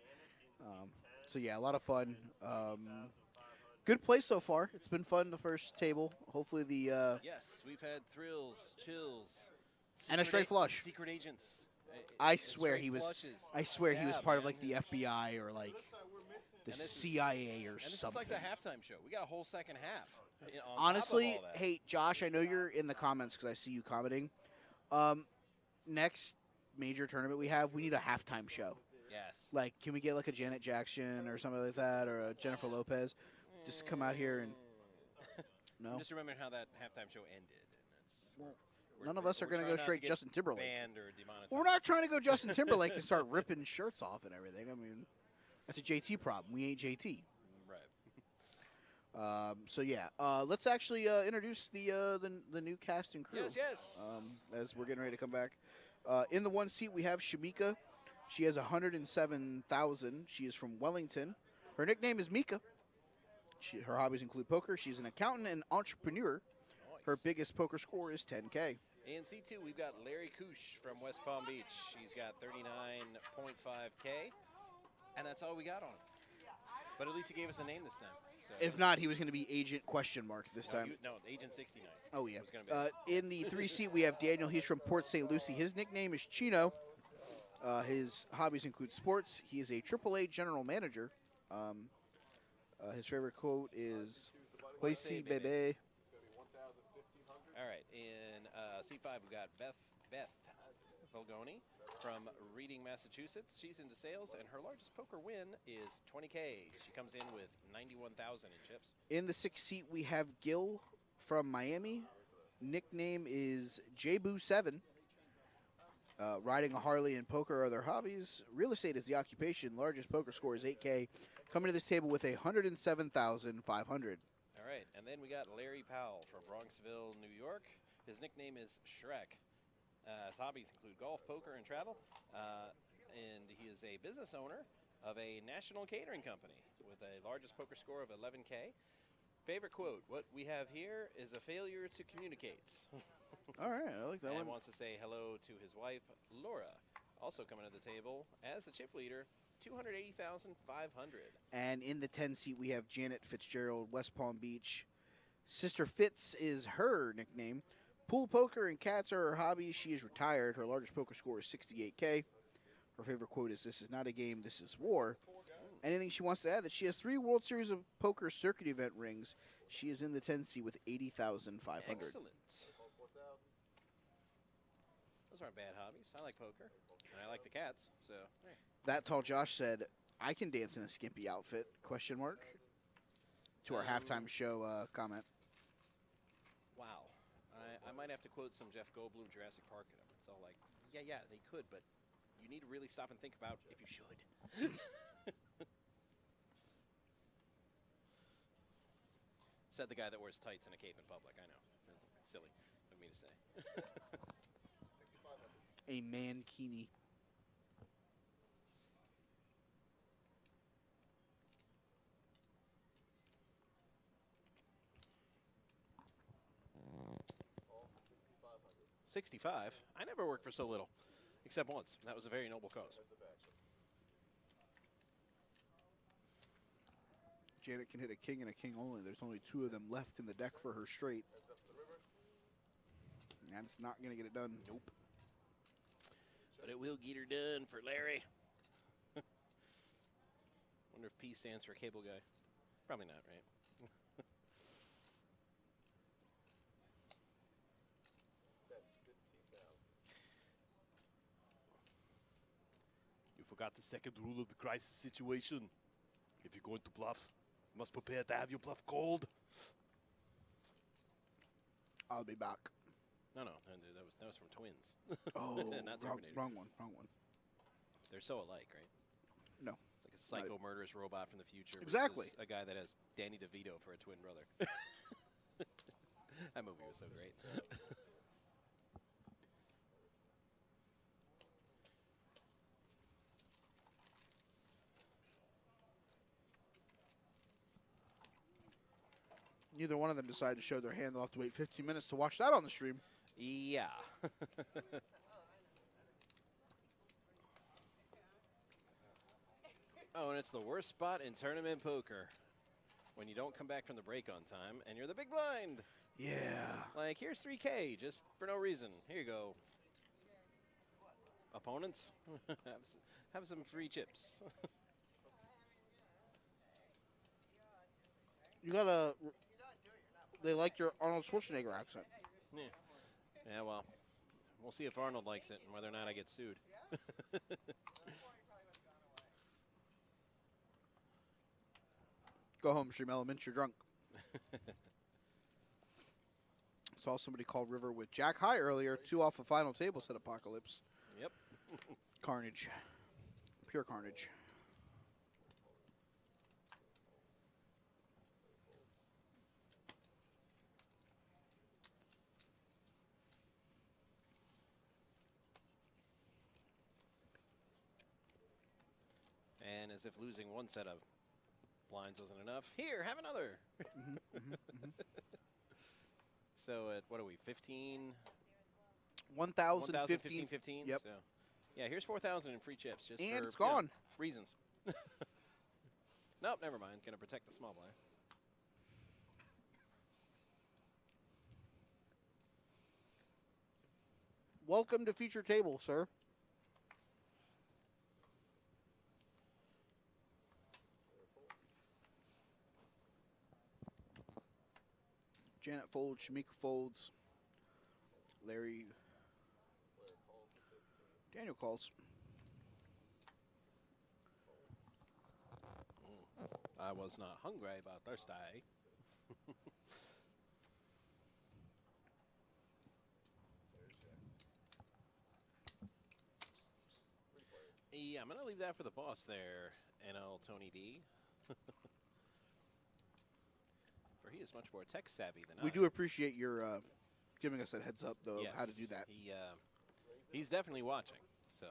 So, yeah, a lot of fun. Good play so far. It's been fun, the first table. Hopefully the Yes, we've had thrills, chills. And a straight flush. Secret agents. I swear straight he was flushes. I swear he was Yeah, part of man, like the it's- FBI or like the And this is- CIA or And this something. is like the halftime show. We got a whole second half. On top of Honestly, all that. hey Josh, I know you're in the comments because I see you commenting. Next major tournament we have, we need a halftime show. Yes. Like, can we get like a Janet Jackson or something like that, or a Jennifer Lopez, just come out here and no? I'm just remembering how that halftime show ended. And it's, None of us are we're going to trying go not straight get Justin Timberlake. Banned or demonetized. Well, we're not trying to go Justin Timberlake and start ripping shirts off and everything. I mean, that's a JT problem. We ain't JT. Right. So yeah, let's actually introduce the new cast and crew. Yes, yes. As we're getting ready to come back. In the one seat we have Shamika. She has 107,000. She is from Wellington. Her nickname is Mika. Her hobbies include poker. She's an accountant and entrepreneur. Her biggest poker score is 10K. In C2, we've got Larry Koosh from West Palm Beach. He's got 39.5K, and that's all we got on him. But at least he gave us a name this time. So If not, he was going to be Agent question mark this no, time. no, Agent 69. Oh, yeah. was gonna be In the 3 seat, we have Daniel. He's from Port St. Lucie. His nickname is Chino. His hobbies include sports. He is a AAA general manager. His favorite quote is, Hoisi bebe. All right, in C5 we got Beth Volgoni from Reading, Massachusetts. She's into sales, and her largest poker win is $20K. She comes in with 91,000 in chips. In the 6th seat, we have Gil from Miami. Nickname is JBoo7. Riding a Harley and poker are their hobbies. Real estate is the occupation. Largest poker score is 8K. Coming to this table with 107,500. All right, and then we got Larry Powell from Bronxville, New York. His nickname is Shrek. His hobbies include golf, poker, and travel. And he is a business owner of a national catering company with a largest poker score of 11K. Favorite quote, what we have here is a failure to communicate. All right, I like that And one. wants to say hello to his wife, Laura. Also coming to the table as the chip leader, 280,500. And in the 10 seat, we have Janet Fitzgerald, West Palm Beach. Sister Fitz is her nickname. Pool, poker, and cats are her hobbies. She is retired. Her largest poker score is 68K. Her favorite quote is, "This is not a game, this is war." Anything she wants to add, that she has 3 World Series of Poker circuit event rings. She is in the 10 seat with 80,500. Excellent. Those aren't bad hobbies. I like poker, and I like the cats, so. That tall Josh said, "I can dance in a skimpy outfit?" Question mark. To our halftime show comment. Wow. I might have to quote some Jeff Goldblum Jurassic Park at him. It's all like, yeah, they could, but you need to really stop and think about if you should. Said the guy that wears tights in a cape in public. I know. It's silly of me to say. A mankini. $65. I never worked for so little, except once. That was a very noble cause. Janet can hit a king and a king only. There's only 2 of them left in the deck for her straight. And it's not going to get it done. Nope. But it will get her done for Larry. Wonder if P stands for cable guy. Probably not, right? You forgot the second rule of the crisis situation. If you're going to bluff, you must prepare to have your bluff called. I'll be back. No, that was from Twins. Oh, Not wrong, Terminator. wrong one. They're so alike, right? No. It's like a psycho murderous robot from the future. Exactly. versus a guy that has Danny DeVito for a twin brother. That movie was so great. Neither one of them decided to show their hand. They'll have to wait 15 minutes to watch that on the stream. Yeah. Oh, and it's the worst spot in tournament poker. When you don't come back from the break on time and you're the big blind. Yeah. Like, here's 3K just for no reason. Here you go. Opponents, have some free chips. You gotta. They like your Arnold Schwarzenegger accent. Yeah, well, we'll see if Arnold likes it and whether or not I get sued. Go home, Stream Elements. You're drunk. Saw somebody call River with Jack High earlier. 2 off the final table, said Apocalypse. Yep. Carnage. Pure carnage. And as if losing one set of blinds wasn't enough, here, have another. So at, what are we, 15? 1,015. 15. Yep. So, yeah, here's 4,000 in free chips. Just And for, it's gone. Reasons. Nope, never mind. Going to protect the small blind. welcome to feature table, sir. Janet folds, Shamika folds, Larry. Daniel calls. I was not hungry but thirsty. Yeah, I'm going to leave that for the boss there, NL Tony D. For he is much more tech savvy than I. We do appreciate your giving us that heads up, though, Yes, of how to do that. He's definitely watching, so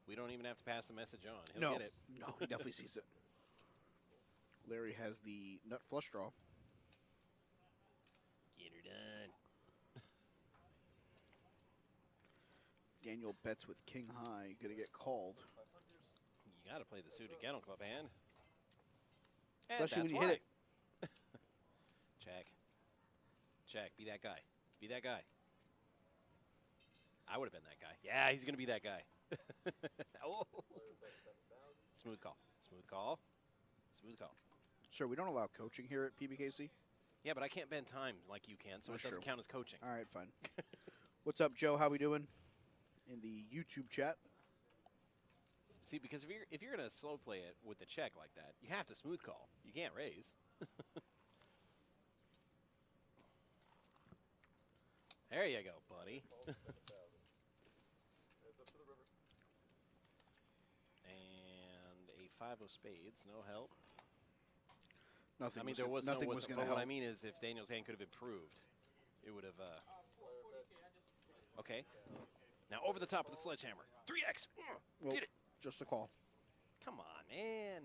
we don't even have to pass the message on. He'll No, get it. no, he definitely sees it. Larry has the nut flush draw. Get her done. Daniel bets with king high, gonna get called. You got to play the suited Kennel Club hand. And Especially when that's you hit why. it. Check. Check. Be that guy. Be that guy. I would have been that guy. Yeah, he's going to be that guy. Oh. Smooth call. Smooth call. Smooth call. Sir, we don't allow coaching here at PBKC. Yeah, but I can't bend time like you can, so That's it doesn't true. count as coaching. All right, fine. What's up, Joe? How we doing? In the YouTube chat. See, because if you're going to slow play it with the check like that, you have to smooth call. You can't raise. There you go, buddy. And a 5 of spades, no help. Nothing. I mean, nothing was but going to help. what I mean is, if Daniel's hand could have improved, it would have. Okay. Now over the top of the sledgehammer. 3x. Well, Get it. just a call. Come on, man.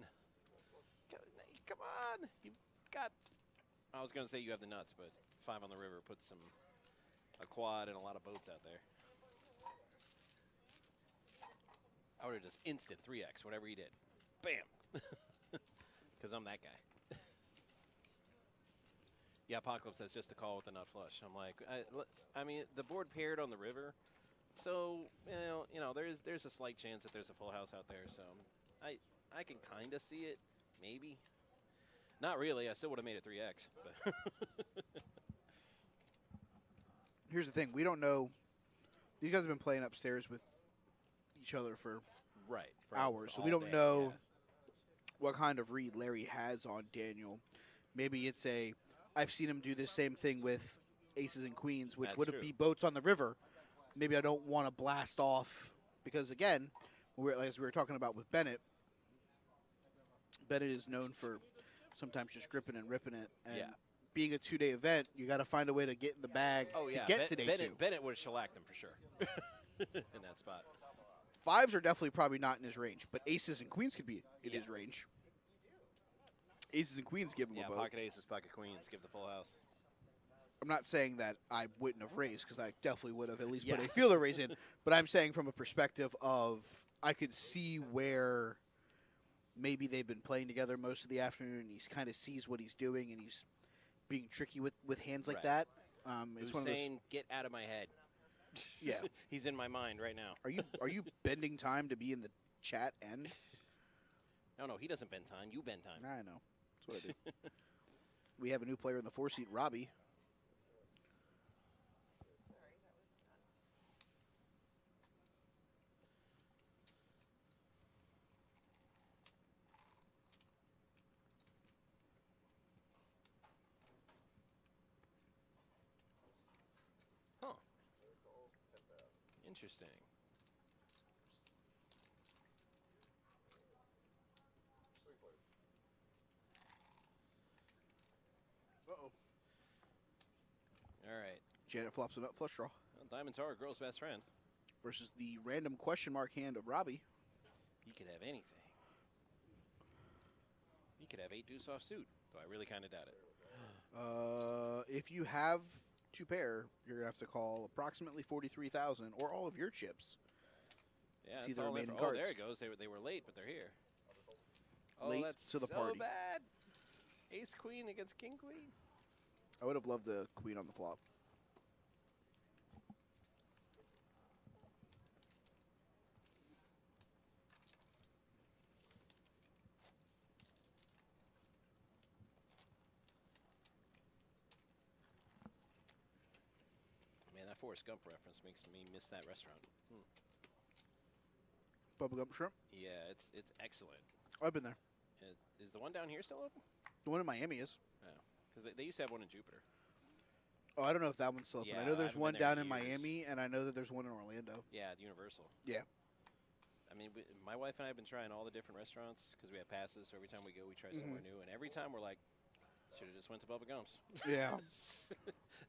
Come on. You got. I was gonna say you have the nuts, but 5 on the river puts a quad and a lot of boats out there. I would have just instant 3x, whatever he did. Bam. Because I'm that guy. Yeah, Apocalypse says just a call with the nut flush. I'm like, I mean, the board paired on the river, so you know, there's a slight chance that there's a full house out there. So I can kind of see it, maybe. Not really. I still would have made it 3x. But Here's the thing. We don't know. These guys have been playing upstairs with each other for right. hours, so all we don't day, know yeah. what kind of read Larry has on Daniel. Maybe it's I've seen him do the same thing with aces and queens, which That's would true. be boats on the river. Maybe I don't want to blast off because, again, as we were talking about with Bennett, Bennett is known for sometimes just gripping and ripping it. And Yeah. being a 2-day event, you got to find a way to get in the bag Oh yeah. to get to day 2. Bennett would have shellacked them for sure. In that spot. 5s are definitely probably not in his range, but aces and queens could be in his range. Aces and queens give him Yeah, a boat. pocket aces, pocket queens, give the full house. I'm not saying that I wouldn't have raised because I definitely would have at least put Yeah. a feeler raise in, but I'm saying from a perspective of I could see where maybe they've been playing together most of the afternoon and he kind of sees what he's doing and he's being tricky with hands like Right. that. It's Who's one of those. saying, get out of my head. Yeah. He's in my mind right now. Are you bending time to be in the chat end? No, he doesn't bend time. You bend time. I know. That's what I do. We have a new player in the 4-seat, Robbie. Huh. Interesting. Uh-oh. All right. Janet flops a nut flush draw Well, diamonds are a girl's best friend. versus the random question mark hand of Robbie. You could have anything. You could have 8 deuce off suit, though I really kind of doubt it. If you have 2 pair, you're gonna have to call approximately 43,000 or all of your chips. Yeah, See that's the all remaining Oh, cards. there it goes. They were late, but they're here. Oh, Late that's to the so party. bad. Ace queen against king queen. I would have loved the queen on the flop. That Forrest Gump reference makes me miss that restaurant. Bubblegum shrimp. Yeah, it's excellent. I've been there. Is the one down here still open? The one in Miami is. Oh, because they used to have one in Jupiter. Oh, I don't know if that one's still open. Yeah, I know I there's haven't one been there down in in years. Miami, and I know that there's one in Orlando. Yeah, at Universal. Yeah. I mean, my wife and I have been trying all the different restaurants because we have passes. So every time we go, we try somewhere new, and every time we're like, should have just went to Bubba Gump's. Yeah.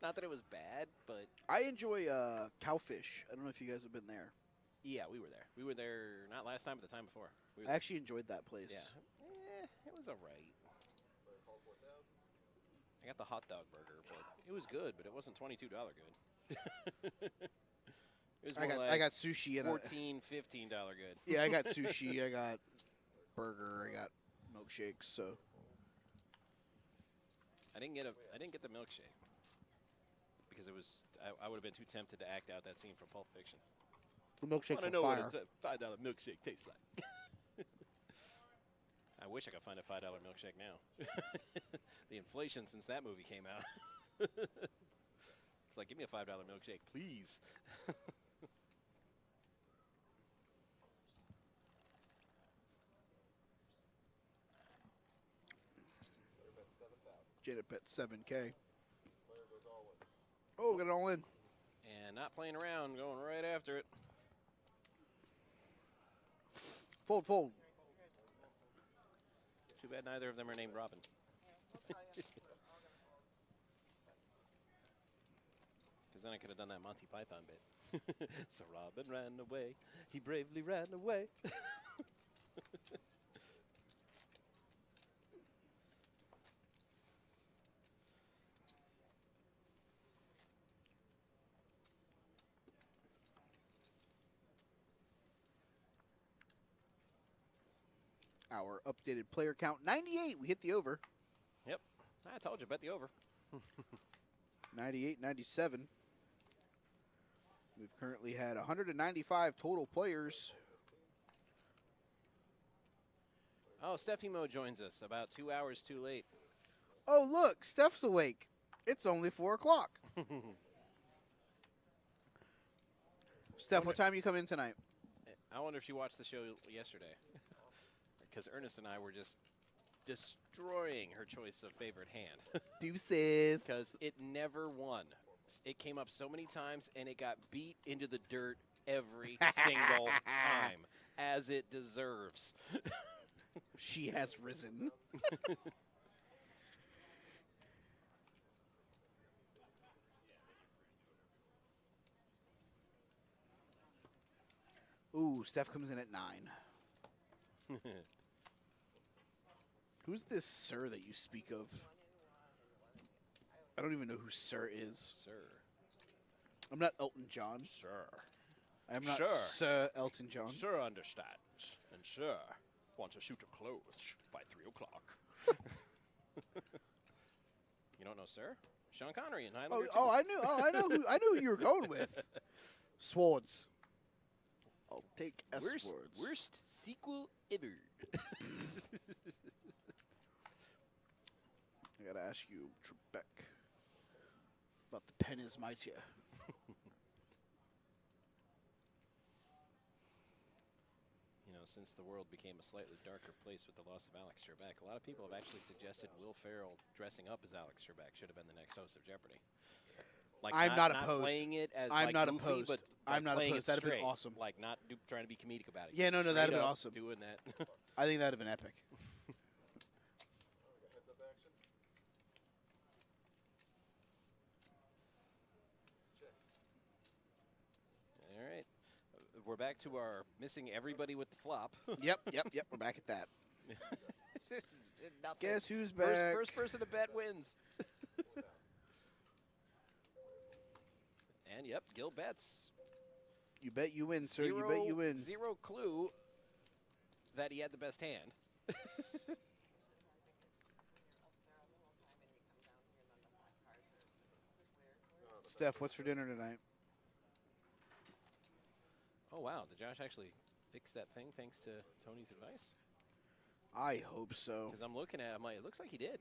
Not that it was bad, but I enjoy Cowfish. I don't know if you guys have been there. yeah, we were there. We were there not last time, but the time before. We were I actually enjoyed that place. yeah, it was all right. I got the hot dog burger, but it was good, but it wasn't $22 good. It was more I got sushi and $14, $15 good. yeah, I got sushi. I got burger. I got milkshakes. So I didn't get the milkshake because it was I would have been too tempted to act out that scene from Pulp Fiction. the milkshakes I were know fire. what a $5 milkshake tastes like. I wish I could find a $5 milkshake now. The inflation since that movie came out. It's like, give me a $5 milkshake, please. Janet bet 7K. Oh, got it all in. And not playing around, going right after it. Fold, fold. Too bad neither of them are named Robin. Because then I could have done that Monty Python bit. So Robin ran away. He bravely ran away. Our updated player count, 98. We hit the over. Yep. I told you, bet the over. 98, 97. We've currently had 195 total players. Oh, Stefimo joins us about 2 hours too late. Oh, look, Steph's awake. It's only 4 o'clock. Steph, what time you come in tonight? I wonder if she watched the show yesterday. Because Ernest and I were just destroying her choice of favorite hand. Deuces. Because it never won. It came up so many times, and it got beat into the dirt every single time, as it deserves. She has risen. Ooh, Steph comes in at 9. Who's this Sir that you speak of? I don't even know who Sir is. Sir. I'm not Elton John. Sir. I'm not Sir. Sir Elton John. Sir understands, and Sir wants a suit of clothes by 3 o'clock. You don't know Sir? Sean Connery in Highlander 2. I knew. I knew who you were going with. Swords. I'll take S words. Worst sequel ever. I gotta ask you, Trebek, about the pen is mightier. You know, since the world became a slightly darker place with the loss of Alex Sherbert, a lot of people have actually suggested Will Ferrell dressing up as Alex Sherbert should have been the next host of Jeopardy. Like I'm not opposed. Playing it as I'm like not goofy, opposed. but I'm not playing opposed. it That'd have been straight. awesome. Like not trying to be comedic about it. Yeah, Just no, that'd have straight been up awesome. Doing that. I think that'd have been epic. All right, we're back to our missing everybody with the flop. Yep. We're back at that. Nothing. Guess who's back? First person to bet wins. And yep, Gil bets. You bet you win, sir. You bet you win. Zero clue that he had the best hand. Steph, what's for dinner tonight? Oh wow, did Josh actually fix that thing thanks to Tony's advice? I hope so. Because I'm looking at it, I'm like, it looks like he did.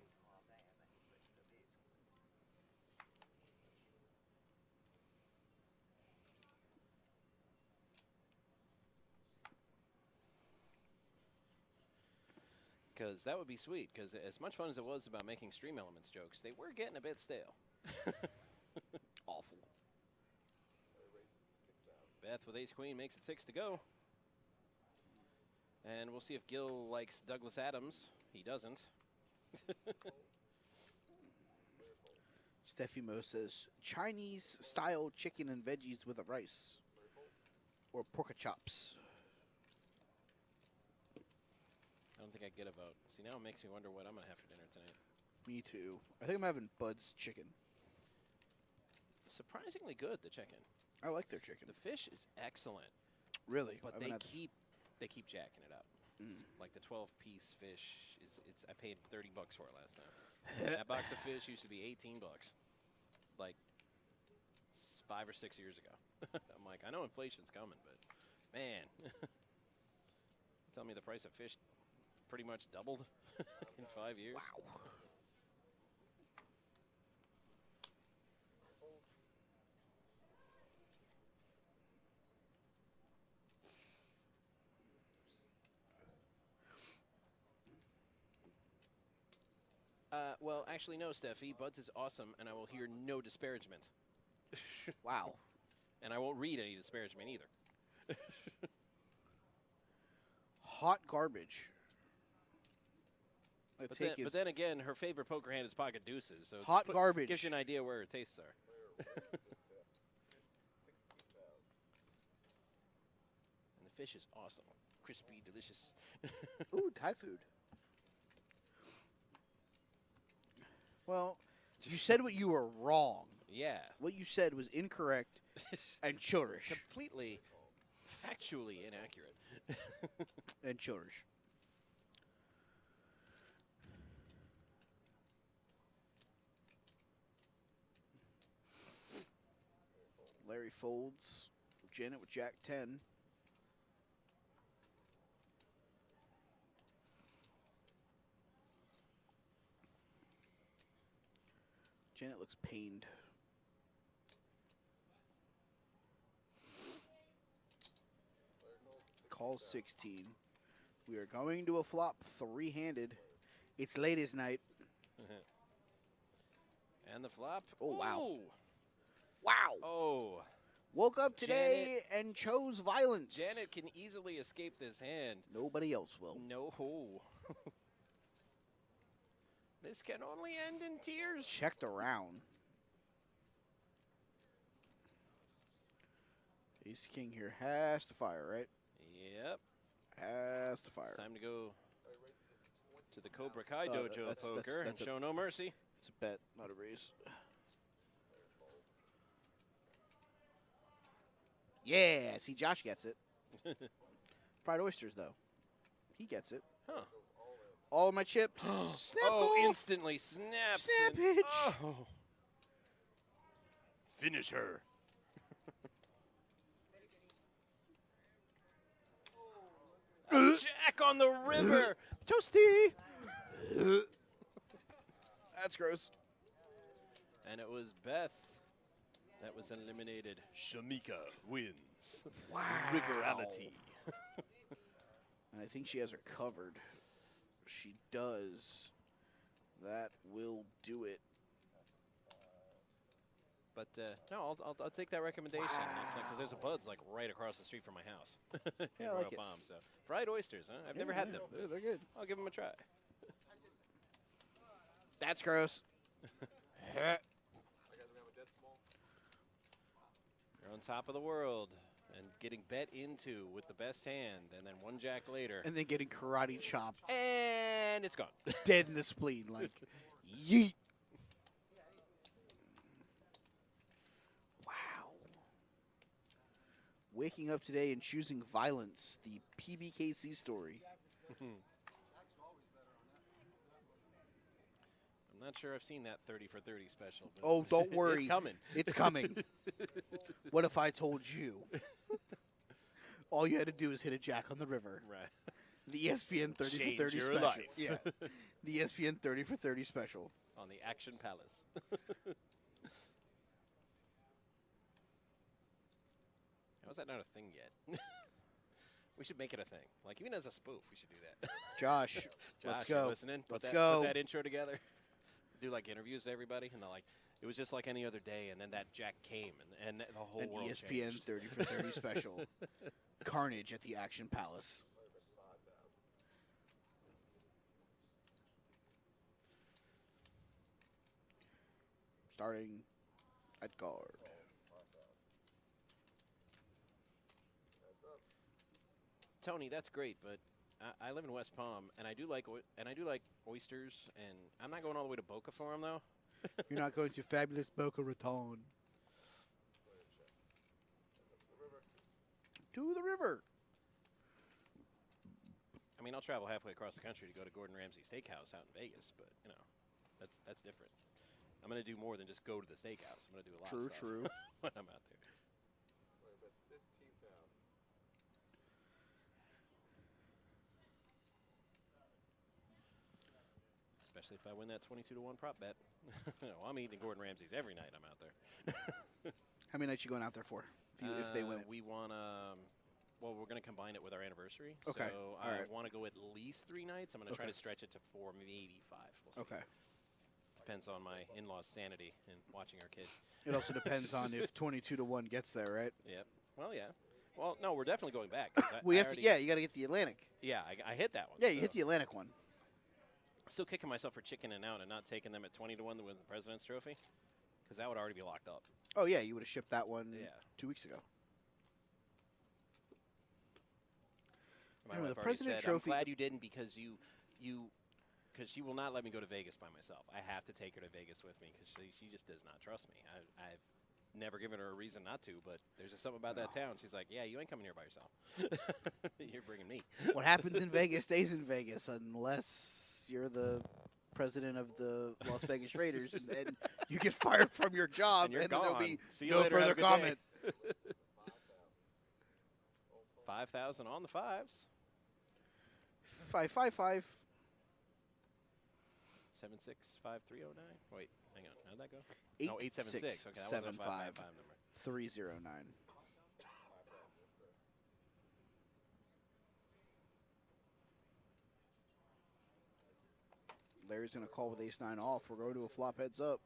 Because that would be sweet. Because as much fun as it was about making Stream Elements jokes, they were getting a bit stale. Awful. Beth with ace queen makes it 6 to go. And we'll see if Gil likes Douglas Adams. He doesn't. Steffi Mo says Chinese-style chicken and veggies with a rice. Or pork chops. I don't think I get a vote. See, now it makes me wonder what I'm going to have for dinner tonight. Me too. I think I'm having Bud's chicken. Surprisingly good, the chicken. I like their chicken. The fish is excellent. Really? But I they haven't had keep jacking it up. Like the 12-piece fish it's I paid $30 for it last time. That box of fish used to be $18, like 5 or 6 years ago. I'm like, I know inflation's coming, but man, tell me the price of fish pretty much doubled in 5 years. Wow. Well, actually, no, Steffi. Bud's is awesome, and I will hear no disparagement. Wow. And I won't read any disparagement either. Hot garbage. But then again, her favorite poker hand is pocket deuces. So Hot garbage. Gives you an idea where her tastes are. And the fish is awesome. Crispy, delicious. Ooh, Thai food. Well, you said what you were wrong. Yeah. What you said was incorrect and childrish. Completely, factually inaccurate. And childrish. Larry folds. Janet with Jack 10. Janet looks pained. Call 16. We are going to a flop three-handed. It's ladies' night. And the flop. Oh, wow. Ooh. Wow. Oh. Woke up today and chose violence. Janet can easily escape this hand. Nobody else will. No. This can only end in tears. Checked around. Ace King here has to fire, right? Yep. Has to fire. It's time to go to the Cobra Kai dojo of poker that's and show no mercy. It's a bet, not a raise. Yeah, see, Josh gets it. Fried oysters, though. He gets it. Huh. All of my chips. Snap Oh, off. instantly snaps. Snappage. Oh. Finish her. Jack on the river. Toasty. That's gross. And it was Beth that was eliminated. Shamika wins. Wow. Riverality. And I think she has her covered. She does. That will do it. But no, I'll take that recommendation next time because there's a Bud's like right across the street from my house. Yeah, I like it. Bomb, so fried oysters, huh? I've never had them. They're good. I'll give them a try. That's gross. You're on top of the world and getting bet into with the best hand, and then one jack later, And then getting karate chopped. and it's gone. Dead in the spleen. Like, yeet. Wow. Waking up today and choosing violence. The PBKC story. I'm not sure I've seen that 30 for 30 special. But Oh, don't worry. It's coming. It's coming. What if I told you? All you had to do is hit a jack on the river. Right. The ESPN 30 Change for 30 your special. life. Yeah. The ESPN 30 for 30 special. On the Action Palace. How is that not a thing yet? We should make it a thing. Like, even as a spoof, we should do that. Josh, let's Josh, you go. listening? Let's Put go. that intro together. Do, like, interviews to everybody. And they're like, it was just like any other day. And then that Jack came. And the whole An world ESPN changed. 30 for 30 special. Carnage at the Action Palace. Starting at guard. Tony, that's great, but I live in West Palm, and I do like oysters, and I'm not going all the way to Boca for them, though. You're not going to fabulous Boca Raton. To the river. I mean, I'll travel halfway across the country to go to Gordon Ramsay Steakhouse out in Vegas, but, you know, that's different. I'm going to do more than just go to the steakhouse. I'm going to do a lot of stuff True. when I'm out there. That's 15,000. Especially if I win that 22-1 prop bet. No, I'm eating Gordon Ramsay's every night I'm out there. How many nights you going out there for? If they win it. We want to. Well, we're going to combine it with our anniversary. Okay. So All I right. want to go at least 3 nights. I'm going to try Okay. to stretch it to 4, maybe 5. We'll see. Okay. Depends on my in-laws' sanity and watching our kid. It also depends on if 22-1 gets there, right? Yep. Well, yeah. Well, no, we're definitely going back. 'cause I We have to. already- Yeah, you got to get the Atlantic. Yeah, I hit that one. Yeah, you so- hit the Atlantic one. Still kicking myself for chickening out and not taking them at 20-1 to win the President's Trophy, because that would already be locked up. Oh yeah, you would have shipped that one Yeah. 2 weeks ago. My You know, wife the already President said, Trophy- I'm glad you didn't, because because she will not let me go to Vegas by myself. I have to take her to Vegas with me because she just does not trust me. I've never given her a reason not to, but there's just something about that town. She's like, yeah, you ain't coming here by yourself. You're bringing me. What happens in Vegas stays in Vegas unless you're the president of the Las Vegas Raiders, and then you get fired from your job, And you're then there'll gone. be See you no later. Have a further good comment. day. 5,000 on the 5s. 555. 765-309. Wait, hang on. How'd that go? No, 876. Okay, that was a 75. 555 number. 309. Larry's going to call with ace-9 off. We're going to a flop heads up.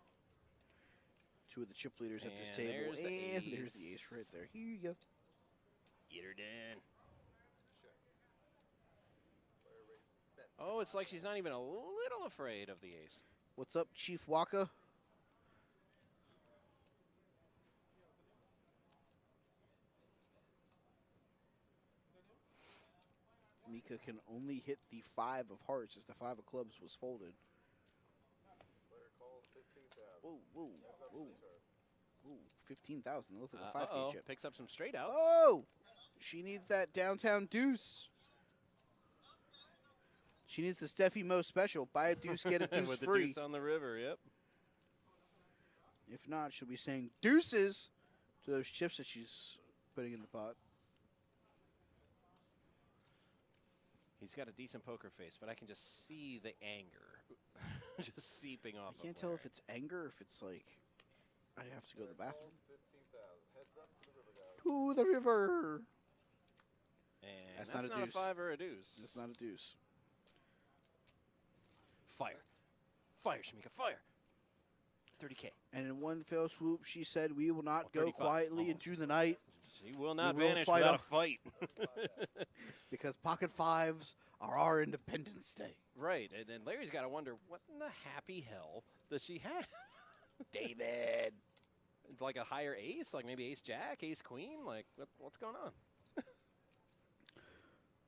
2 of the chip leaders at this And table. there's the And there's the ace. ace right there. Here you go. Get her done. Oh, it's like she's not even a little afraid of the ace. What's up, Chief Waka? Mika can only hit the 5 of hearts as the 5 of clubs was folded. Player calls 15,000. Whoa, whoa, whoa. Ooh, 15,000. That looks like a 5K Uh-oh, chip. picks up some straight outs. Oh! She needs that downtown deuce. She needs the Steffi Mo special. Buy a deuce, get a deuce With free. the deuce on the river, yep. If not, she'll be saying deuces to those chips that she's putting in the pot. He's got a decent poker face, but I can just see the anger just seeping off. I can't tell if it's anger or if it's like, I have to go to the bathroom. 15,000. Heads up to the river, guys. To the river. And That's that's not a not deuce. a 5 or a deuce. It's not a deuce. Fire. Fire, Shamika, fire. 30K. And in one fell swoop, she said, "We will not go 35. quietly Almost. into the night She will not will vanish fight without a off- fight. because pocket fives are our Independence Day." Right, and then Larry's got to wonder, what in the happy hell does she have? David. Like a higher ace? Like maybe ace-jack, ace-queen? Like, what's going on?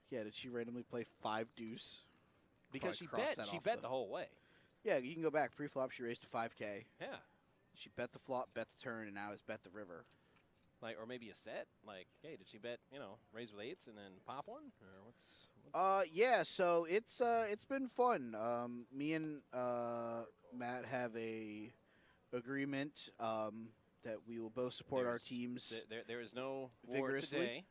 Yeah, did she randomly play 5 deuce? Because Probably cross that she off bet the- the whole way. Yeah, you can go back. Pre-flop, she raised to 5K. Yeah. She bet the flop, bet the turn, and now has bet the river. Like, or maybe a set? Like, hey, did she bet, raise with 8s and then pop one? Or what's Yeah, so it's been fun. Me and Matt have a agreement that we will both support our There's- teams There is no war vigorously. today.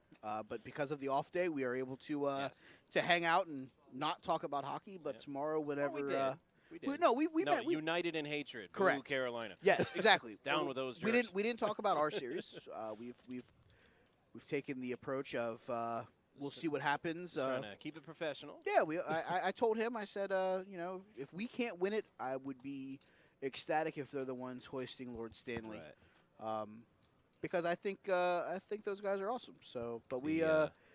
But because of the off day, we are able to Yes. to hang out and not talk about hockey. But Yep. tomorrow, whenever we did. We did. we no, met. We, united in hatred. Boo, Correct. Carolina. yes, exactly. Down Well, with those We jerks. didn't talk about our series. We've taken the approach of we'll see what happens. Trying to keep it professional. Yeah, I told him, I said, you know, if we can't win it, I would be ecstatic if they're the ones hoisting Lord Stanley. Right. Because I think those guys are awesome. So, but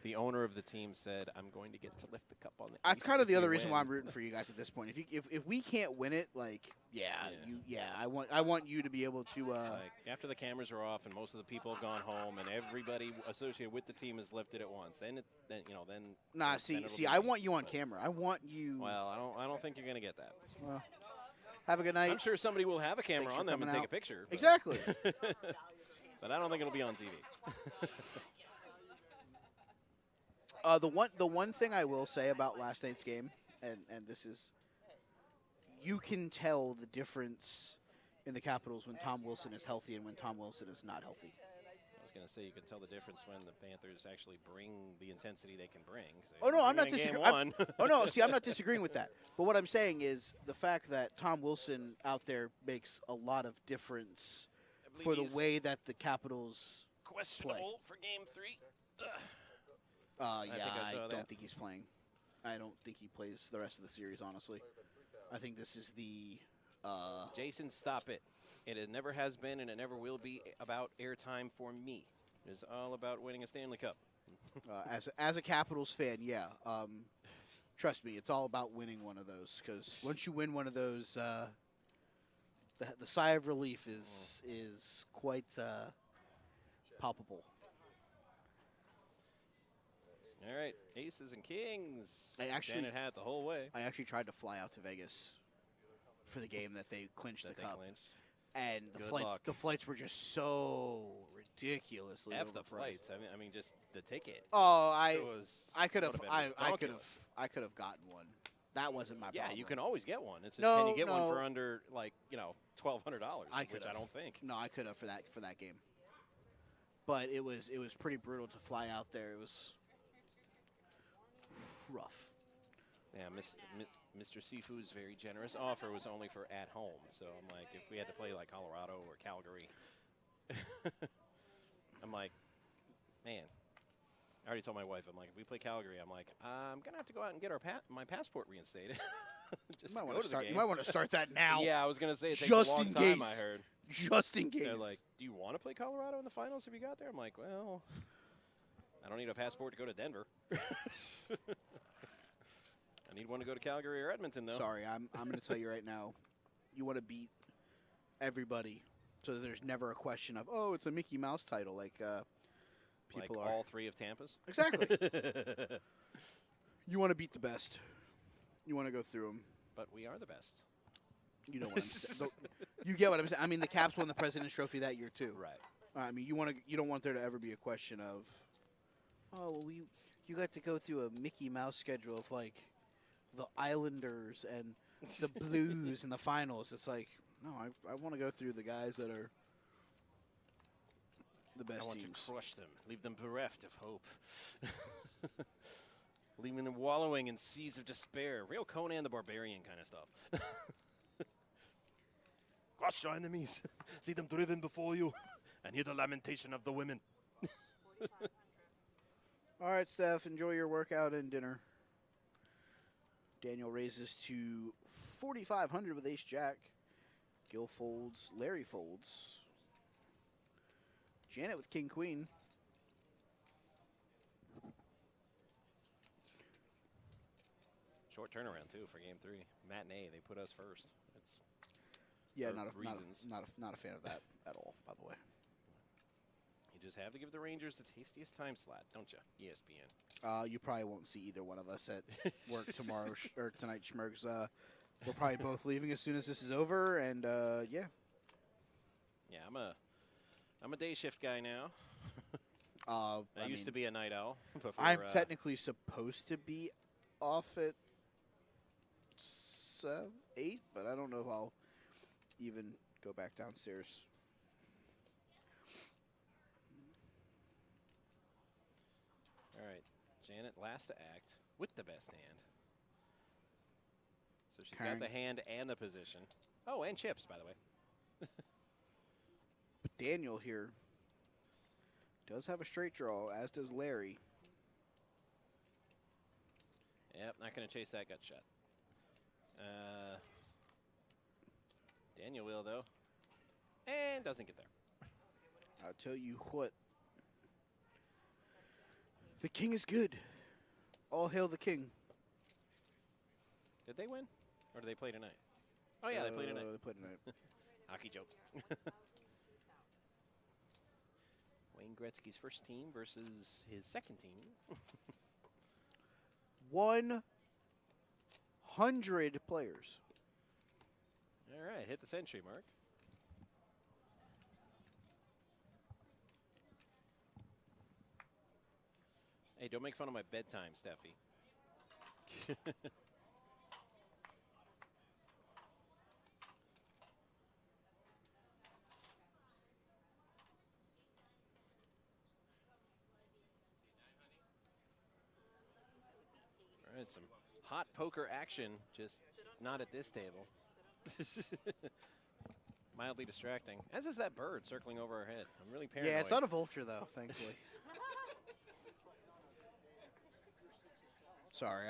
The owner of the team said, "I'm going to get to lift the cup on the." that's ice kind of if the we other reason why win." I'm rooting for you guys at this point. If we can't win it, like, I want you to be able to. Like after the cameras are off and most of the people have gone home and everybody associated with the team is lifted at once, then Nah, then see, it'll see, be I me. want you on But- camera. I want you. Well, I don't think you're going to get that. Well, have a good night. I'm sure somebody will have a camera Thanks for on them and coming take a out. picture. But Exactly. but I don't think it'll be on TV. The one thing I will say about last night's game, and this is, you can tell the difference in the Capitals when Tom Wilson is healthy and when Tom Wilson is not healthy. I was going to say you can tell the difference when the Panthers actually bring the intensity they can bring. 'Cause they Oh no, didn't I'm not bring it in game disagreeing. one. Oh no, see, I'm not disagreeing with that. But what I'm saying is the fact that Tom Wilson out there makes a lot of difference I believe for the he's way that the Capitals. questionable for game 3. Yeah, think I I saw don't that. think he's playing. I don't think he plays the rest of the series. Honestly, I think this is the. Jason, stop it. It never has been and it never will be about airtime for me. It is all about winning a Stanley Cup. As a Capitals fan, yeah. Trust me, it's all about winning one of those. Because once you win one of those, the sigh of relief is quite palpable. All right, aces and kings. I actually- Janet had it the whole way. I actually tried to fly out to Vegas for the game that they clinched That the they cup, clinched. and Good luck. the flights were just so ridiculously F the overpriced. flights. I mean, just the ticket. Oh, It was. I could have would've been I could have gotten one. That wasn't my Yeah, problem. you can always get one. It's just, No, can you get one no. for under $1,200? I Which could've. I don't think. No, I could have for that game. But it was pretty brutal to fly out there. It was rough. Yeah, Mr. Sifu's very generous offer was only for at home. So I'm like, if we had to play like Colorado or Calgary, I'm like, man. I already told my wife, I'm like, if we play Calgary, I'm like, I'm gonna have to go out and get my passport reinstated. Just You might to want go to to the start. game. You might want to start that now. Yeah, I was gonna say it takes Just a long in time. case. I heard. Just in case. They're like, do you want to play Colorado in the finals if you got there? I'm like, well, I don't need a passport to go to Denver. I need one to go to Calgary or Edmonton, though. Sorry, I'm going to tell you right now. You want to beat everybody, so that there's never a question of, oh, it's a Mickey Mouse title, like people like are. all 3 of Tampa's. Exactly. You want to beat the best. You want to go through them. But we are the best. You know what I'm saying. You get what I'm saying. I mean, the Caps won the President's Trophy that year too. Right. I mean, you don't want there to ever be a question of, oh, well, you got to go through a Mickey Mouse schedule of like the Islanders and the Blues in the finals. It's like, no, I want to go through the guys that are the best I want teams. to crush them, leave them bereft of hope. Leaving them wallowing in seas of despair. Real Conan the Barbarian kind of stuff. Crush your enemies. See them driven before you, and hear the lamentation of the women. All right, Steph, enjoy your workout and dinner. Daniel raises to 4,500 with ace jack. Gil folds, Larry folds. Janet with king queen. Short turnaround, too, for game 3. Matinee, they put us first. It's Yeah, For not a reasons. not a fan of that at all, by the way. You just have to give the Rangers the tastiest time slot, don't you? ESPN. You probably won't see either one of us at work tomorrow or tonight, Schmergs. We're probably both leaving as soon as this is over, and yeah. Yeah, I'm a day shift guy now. I used to mean, be a night owl. Before, I'm technically supposed to be off at 8, but I don't know if I'll even go back downstairs. All right, Janet, last to act with the best hand. So she's Okay. got the hand and the position. Oh, and chips, by the way. But Daniel here does have a straight draw, as does Larry. Yep, not going to chase that gut shot. Daniel will, though. And doesn't get there. I'll tell you what. The king is good. All hail the king. Did they win? Or did they play tonight? Oh, yeah, they played tonight. They played tonight. Hockey joke. Wayne Gretzky's first team versus his second team. 100 players. All right, hit the century mark. Hey, don't make fun of my bedtime, Steffi. All right, some hot poker action, just not at this table. Mildly distracting, as is that bird circling over our head. I'm really paranoid. Yeah, it's not a vulture, though, thankfully. Sorry,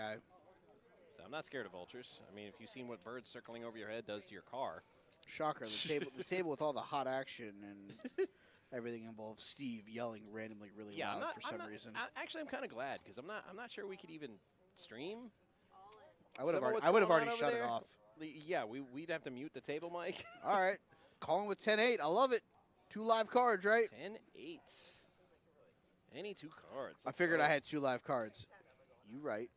So I'm not scared of vultures. I mean, if you've seen what birds circling over your head does to your car. Shocker. The table with all the hot action and everything involves Steve yelling randomly really loud for some reason. Actually, I'm kind of glad because I'm not sure we could even stream. I would have already shut it off. Yeah, we'd have to mute the table mic. All right. Calling with 10-8. I love it. 2 live cards, right? 10-8. Any 2 cards. I figured I had 2 live cards. You right.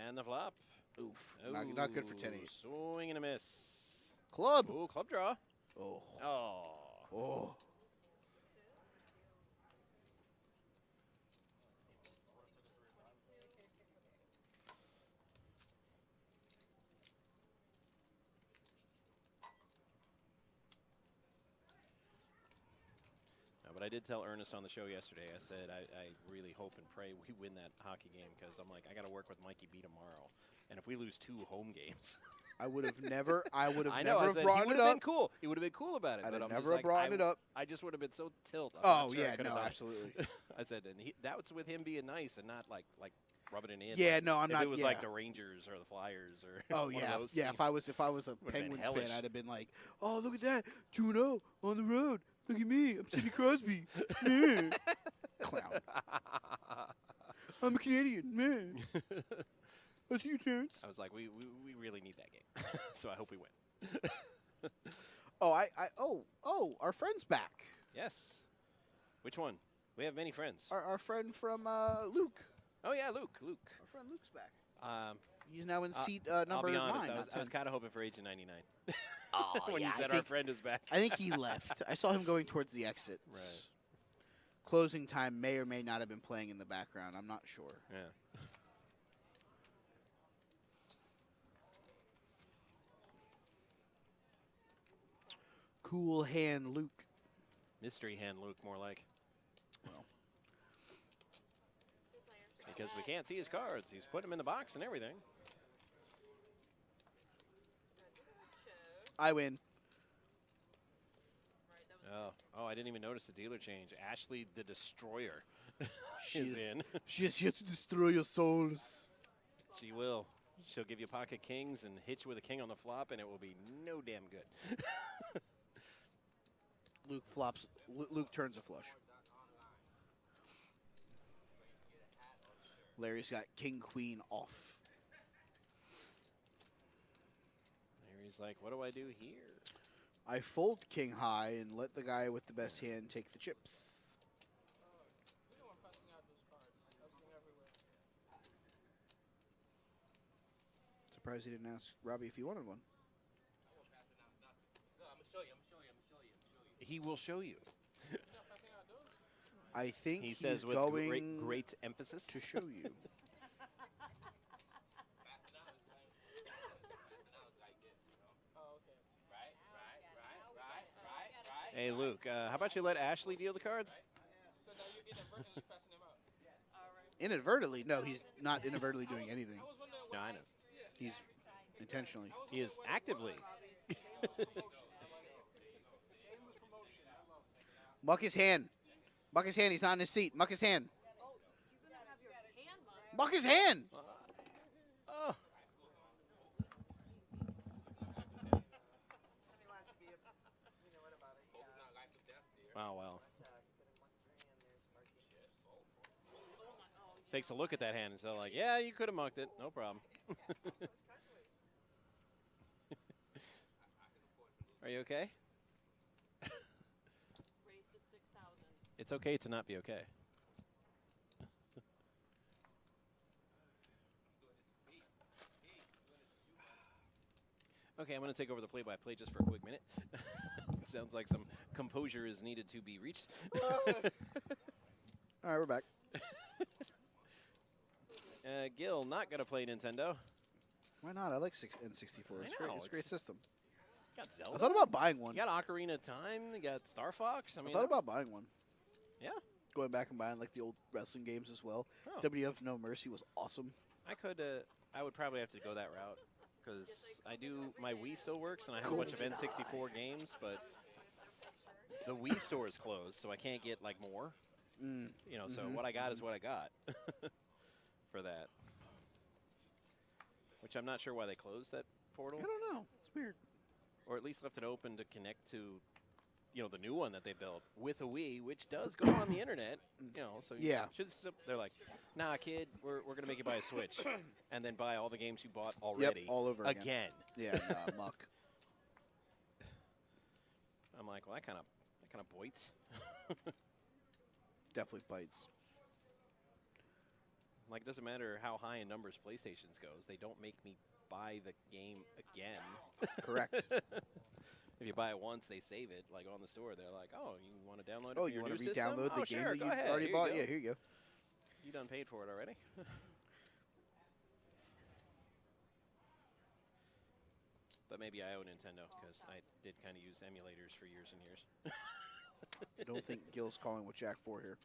And the flop. Oof. Not good for 10-8. Swing and a miss. Club. Ooh, club draw. Oh. Oh. Oh. But I did tell Ernest on the show yesterday, I said I really hope and pray we win that hockey game because I'm like, I got to work with Mikey B tomorrow. And if we lose 2 home games. I would have never brought it up. He would have been cool. He would have been cool about it. I'd but have I'm never just brought it up. I just would have been so tilt. Oh, yeah, no, absolutely. I said, and that was with him being nice and not like rubbing it in. Yeah, like, no, I'm if not. It was yeah. like the Rangers or the Flyers or. Oh one yeah, of those yeah. teams. If I was a Would've been Penguins hellish. fan, I'd have been like, oh look at that, 2-0 on the road. Look at me, I'm Sidney Crosby. Yeah. Clown. I'm a Canadian man. That's you, Terrence. I was like, we really need that game, so I hope we win. Our friend's back. Yes. Which one? We have many friends. Our friend from Luke. Oh yeah, Luke. Our friend Luke's back. Um, He's now in seat number I'll be honest. 9. I was kind of hoping for Agent 99. Oh, when yeah, you said our friend is back. I think he left. I saw him going towards the exits. Right. Closing time may or may not have been playing in the background. I'm not sure. Yeah. Cool hand Luke. Mystery hand Luke, more like. Well. Because we can't see his cards. He's putting them in the box and everything. I win. Oh, I didn't even notice the dealer change. Ashley the Destroyer is She's in. She is here to destroy your souls. She will. She'll give you pocket kings and hit you with a king on the flop, and it will be no damn good. Luke flops. Luke turns a flush. Larry's got king queen off. Larry's like, what do I do here? I fold king high and let the guy with the best hand take the chips. Surprised he didn't ask Robbie if he wanted one. He will show you. I think He he's says with going great emphasis. to show you. Hey, Luke, how about you let Ashley deal the cards? Inadvertently? No, he's not inadvertently doing anything. No, I know. He's intentionally. He is actively. Muck his hand. Muck his hand. He's not in his seat. Muck his hand. Muck his hand. Oh. Oh, well. Takes a look at that hand and says, like, yeah, you could have mucked it. No problem. Are you okay? It's okay to not be okay. Okay, I'm going to take over the play-by-play just for a quick minute. Sounds like some composure is needed to be reached. All right, we're back. Gil, not going to play Nintendo. Why not? I like N64. It's great. know, It's a great system. Got Zelda. I thought about buying one. You got Ocarina of Time. You got Star Fox. I mean, thought about buying one. Yeah. Going back and buying like the old wrestling games as well. Oh. WWF No Mercy was awesome. I would probably have to go that route because my Wii still works and I have a bunch of N64 games, but the Wii store is closed, so I can't get like more. You know, so what I got is what I got for that. Which I'm not sure why they closed that portal. I don't know. It's weird. Or at least left it open to connect to, you know, the new one that they built with a Wii, which does go on the internet. You know, so you Yeah. should. They're like, nah, kid, we're gonna make you buy a Switch, and then buy all the games you bought already. Yep, all over again. Yeah, muck. I'm like, well, that kind of bites. Definitely bites. Like, it doesn't matter how high in numbers PlayStation's goes. They don't make me buy the game again. Correct. If you buy it once, they save it. Like, on the store, they're like, oh, you want to download it Oh, for you your want new to system? re-download the Oh, game sure, that go you ahead. already Here you bought? go. Yeah, here you go. You done paid for it already? But maybe I owe Nintendo because I did kind of use emulators for years and years. I don't think Gil's calling with Jack 4 here.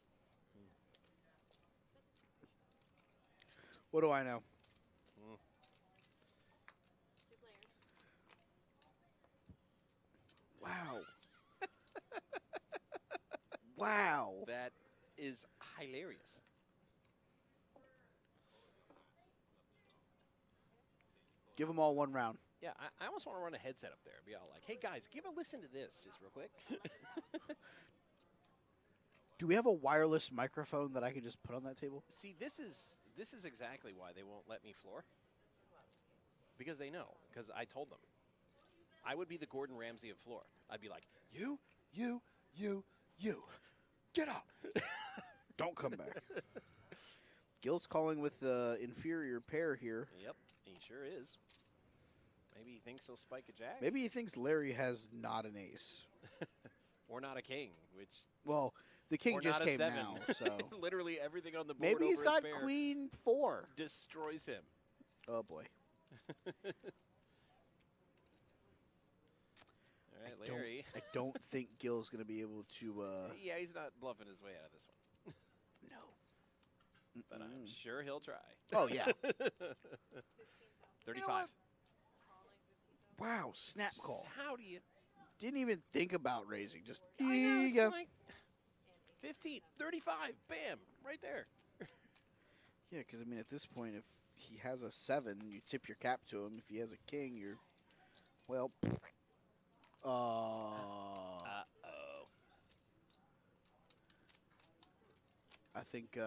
What do I know? Wow. Wow. That is hilarious. Give them all one round. Yeah, I almost want to run a headset up there and be all like, hey, guys, give a listen to this just real quick. Do we have a wireless microphone that I can just put on that table? See, this is exactly why they won't let me floor. Because they know. Because I told them. I would be the Gordon Ramsay of floor. I'd be like, you. Get up. Don't come back. Gil's calling with the inferior pair here. Yep, he sure is. Maybe he thinks he'll spike a jack. Maybe he thinks Larry has not an ace. Or not a king, which... Well, the king or just not a came seven. now, so... Literally everything on the board Maybe he's over got his pair queen 4. destroys him. Oh, boy. All right, Larry. I don't think Gil's going to be able to... Yeah, he's not bluffing his way out of this one. No. But I'm sure he'll try. Oh, yeah. 35. Wow, snap call. How do you... Didn't even think about raising. Just, I here know, you it's go. like 15, 35, bam, right there. Yeah, because, I mean, at this point, if he has a 7, you tip your cap to him. If he has a king, you're, well, Uh-oh. I think,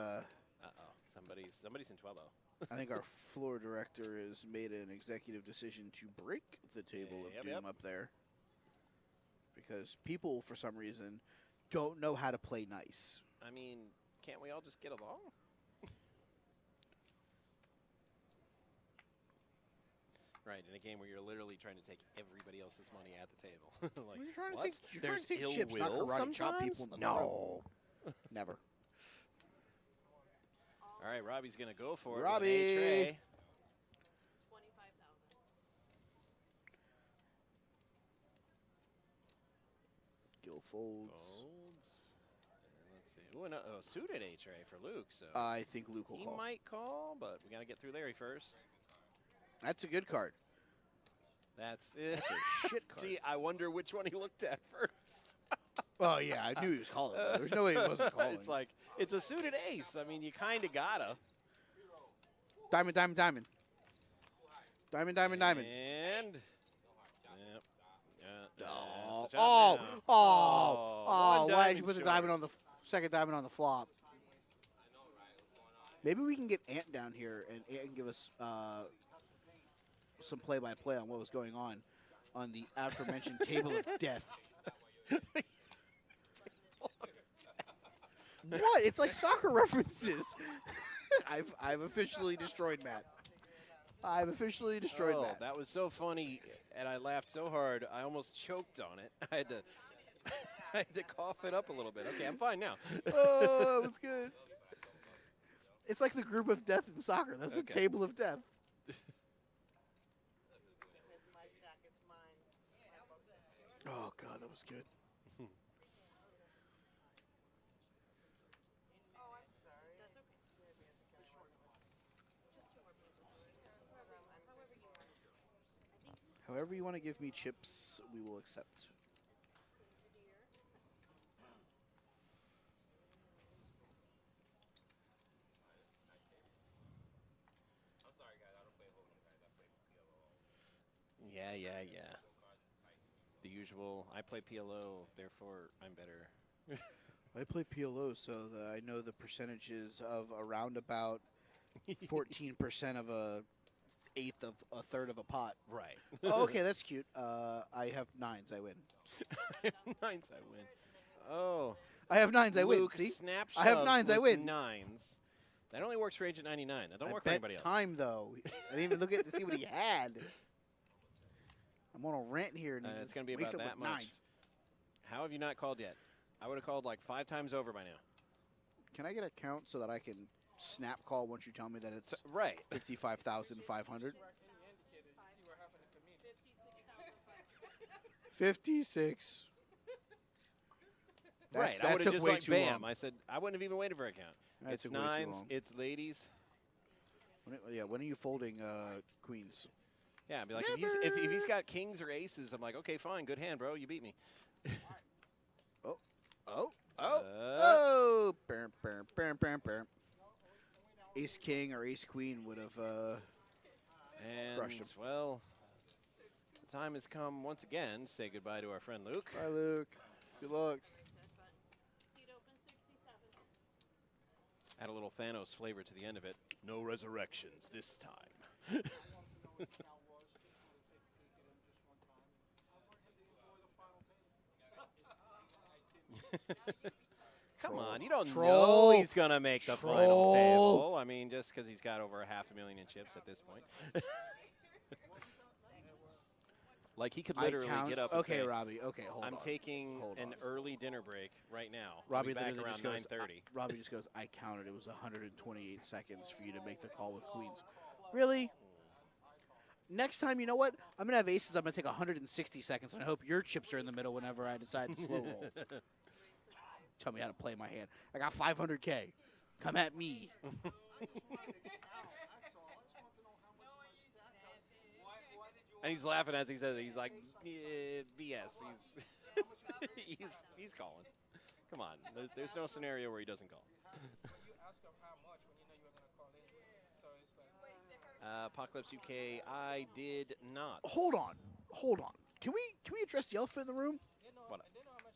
Somebody's in 12-0. I think our floor director has made an executive decision to break the table of Doom up there. Because people, for some reason, don't know how to play nice. I mean, can't we all just get along? Right, in a game where you're literally trying to take everybody else's money at the table. Like, You're trying to what? take, you're trying There's to take ill chips, not will karate chop sometimes? people in the No. throat. Never. All right, Robbie's going to go for it. Robbie. With an A tray. 25,000. Gil folds. Folds. And let's see. Ooh, a suited A tray for Luke. So I think Luke will he call. might call, but we got to get through Larry first. That's a good card. That's it. That's a shit card. Gee, I wonder which one he looked at first. Oh, yeah, I knew he was calling. There's no way he wasn't calling. It's like, it's a suited ace. I mean, you kind of gotta. Diamond, diamond, diamond. Diamond, diamond, diamond. And. Yep. Oh, it's a chop now. oh, one why did you diamond put the short. diamond on the second diamond on the flop? Maybe we can get Ant down here, and Ant can give us some play-by-play on what was going on the aforementioned table of death. What? It's like soccer references. I've officially destroyed Matt. I've officially destroyed Oh, Matt. that was so funny, and I laughed so hard I almost choked on it. I had to, I had to cough it up a little bit. Okay, I'm fine now. Oh, that was good. It's like the group of death in soccer. That's the Okay. table of death. Oh, God, that was good. However you want to give me chips, we will accept. Yeah. The usual. I play PLO, therefore I'm better. I play PLO, so that I know the percentages of around about 14% of a eighth of a third of a pot. Right. Oh, okay, that's cute. I have nines, I win. Nines, I win. Oh. I have nines, I win. Luke See, snap I have shoves nines, I with win. Nines. That only works for Agent 99. That don't I work for bet anybody else. time though. I didn't even look at to see what he had. I'm on a rant here, and he It's just going to be wakes about up that with much. nines. How have you not called yet? I would have called like 5 times over by now. Can I get a count so that I can snap call once you tell me that it's Right. 55,500? 56. Right. That I would took have just way like too bam. long. I said I wouldn't have even waited for a count. That It's took way too nines. long. It's ladies. When are you folding queens? Yeah, I'd be like, if he's got kings or aces, I'm like, okay, fine, good hand, bro. You beat me. Oh! Bam, bam, bam, bam, bam. Ace king or ace queen would have crushed him. And well, the time has come once again to say goodbye to our friend Luke. Bye, Luke. Good luck. Add a little Thanos flavor to the end of it. No resurrections this time. Come on, you don't know Troll. he's going to make the final Troll. table. I mean, just because he's got over $500,000 in chips at this point. Like, he could literally get up and Okay, say, Robbie. Okay, hold on. I'm taking Hold an on. early dinner break right now. Robbie I'll be back literally around just goes, 9:30. Robbie just goes, I counted. It was 128 seconds for you to make the call with queens. Really? Next time, you know what? I'm going to have aces. I'm going to take 160 seconds, and I hope your chips are in the middle whenever I decide to slow roll. Tell me how to play my hand. I got 500K. Come at me. And he's laughing as he says it. He's like, BS. He's calling. Come on. There's no scenario where he doesn't call. You ask him how much when you know you were gonna call in. So it's like Apocalypse UK, I did not. Hold on. Can we address the elephant in the room? What?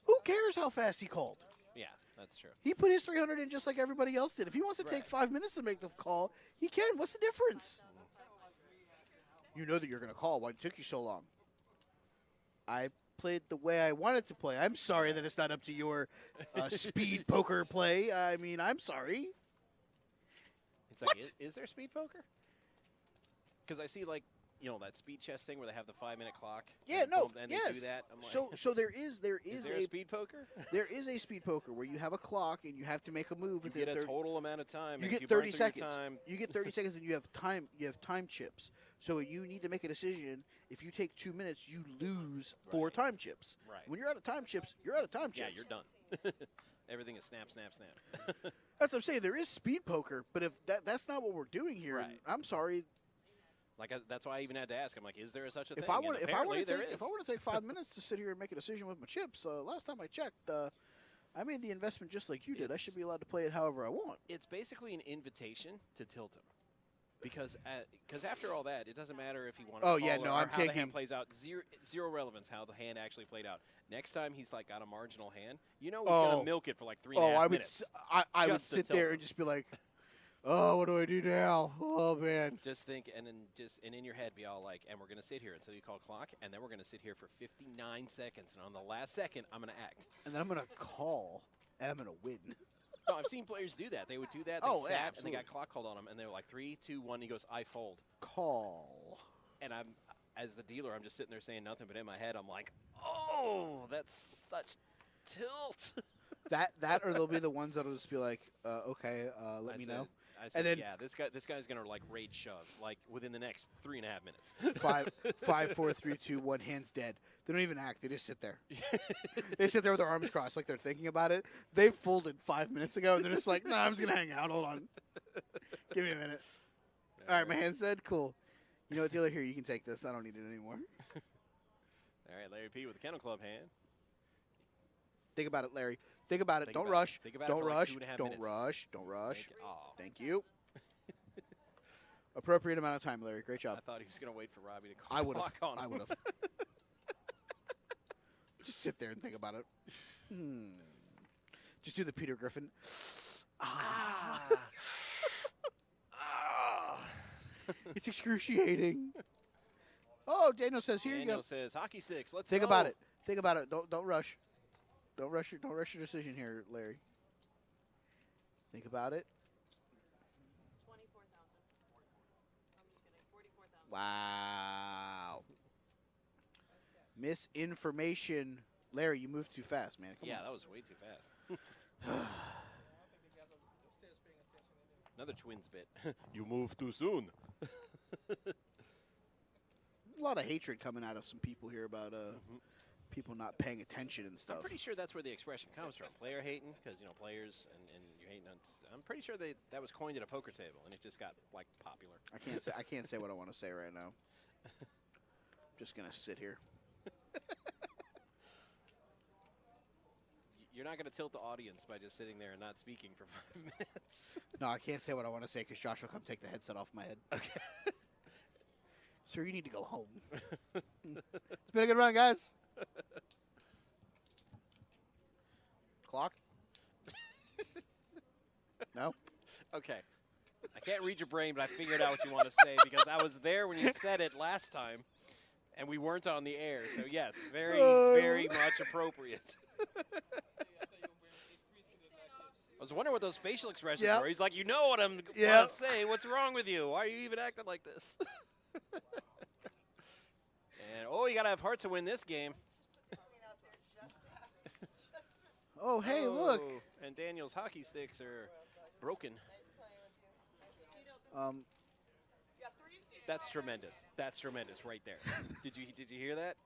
Who cares how fast he called? Yeah, that's true. He put his 300 in just like everybody else did. If he wants to take 5 minutes to make the call, he can. What's the difference? You know that you're going to call. Why it took you so long? I played the way I wanted to play. I'm sorry that it's not up to your speed poker play. I mean, I'm sorry. It's like, What? is there speed poker? Because I see, like, you know, that speed chess thing where they have the 5-minute clock. Yeah, and no, and yes. they do that. I'm like, So there is is there a speed poker? there is a speed poker where you have a clock and you have to make a move You within get a 30 total amount of time. You and if get burn 30 through your seconds. Time, You get 30 seconds, and you have time. You have time chips. So you need to make a decision. If you take 2 minutes, you lose 4 time chips. Right. When you're out of time chips, you're out of time yeah, chips. you're done. Everything is snap, snap, snap. That's what I'm saying. There is speed poker, but if that's not what we're doing here, and Right. I'm sorry. Like that's why I even had to ask. I'm like, is there such a thing? If I want, And if I apparently want to there take, is. if I want to take 5 minutes to sit here and make a decision with my chips, last time I checked, I made the investment just like you did. I It's- should be allowed to play it however I want. It's basically an invitation to tilt him. Because after all that, it doesn't matter if he won. Oh, yeah, no, or I'm how the taking- hand plays out. Zero relevance how the hand actually played out. Next time he's like got a marginal hand, he's gonna milk it for like 3.5 minutes. I would just to sit tilt there him. and just be like, oh, what do I do now? Oh man. Just think, and in your head, be all like, and we're gonna sit here until you call clock, and then we're gonna sit here for 59 seconds, and on the last second, I'm gonna act. And then I'm gonna call, and I'm gonna win. No, I've seen players do that. They would do that. They Oh, yeah, sat and they got absolutely. clock called on them, and they were like 3, 2, 1. He goes, I fold. Call. And as the dealer, I'm just sitting there saying nothing, but in my head, I'm like, oh, that's such tilt. That or they'll be the ones that'll just be like, okay, let me know. I said, then- yeah, this guy's gonna like rage shove like within the next 3.5 minutes. 5, 4, 3, 2, 1. Hands dead. They don't even act. They just sit there. They sit there with their arms crossed, like they're thinking about it. They folded 5 minutes ago, and they're just like, "Nah, I'm just gonna hang out. Hold on. Give me a minute." All right, my hand's dead. Cool. You know what, dealer? Here, you can take this. I don't need it anymore. All right, Larry P with the Kennel Club hand. Think about it, Larry. Think about it. Think Don't about it. rush. Think about it Don't for like rush. 2.5 Don't minutes. rush. Don't rush. Oh, Thank you. Appropriate amount of time, Larry. Great job. I thought he was gonna wait for Robbie to call I would have. clock on him. I would have. Just sit there and think about it. Just do the Peter Griffin. Ah. It's excruciating. Oh, Daniel says, "Here you Daniel go." says, hockey sticks. Let's Think go. about it. Think about it. Don't rush. Don't rush your decision here, Larry. Think about it. 24,000. I'm just kidding. 44,000. Wow. Misinformation. Larry, you moved too fast, man. Come Yeah, on. that was way too fast. Another Twins bit. You moved too soon. A lot of hatred coming out of some people here about people not paying attention and stuff. I'm pretty sure that's where the expression comes from. Player hating, because players and you hating on. I'm pretty sure that was coined at a poker table, and it just got like popular. I can't say what I want to say right now. I'm just gonna sit here. You're not going to tilt the audience by just sitting there and not speaking for 5 minutes. No, I can't say what I want to say because Josh will come take the headset off my head. Okay. Sir, you need to go home. It's been a good run, guys. Clock? No? Okay. I can't read your brain, but I figured out what you want to say because I was there when you said it last time, and we weren't on the air. So, yes, very, very much appropriate. I was wondering what those facial expressions Yep. were. He's like, you know what I'm going Yep. to say. What's wrong with you? Why are you even acting like this? And, you got to have heart to win this game. Oh, hey, look. And Daniel's hockey sticks are broken. That's tremendous. That's tremendous right there. Did you hear that?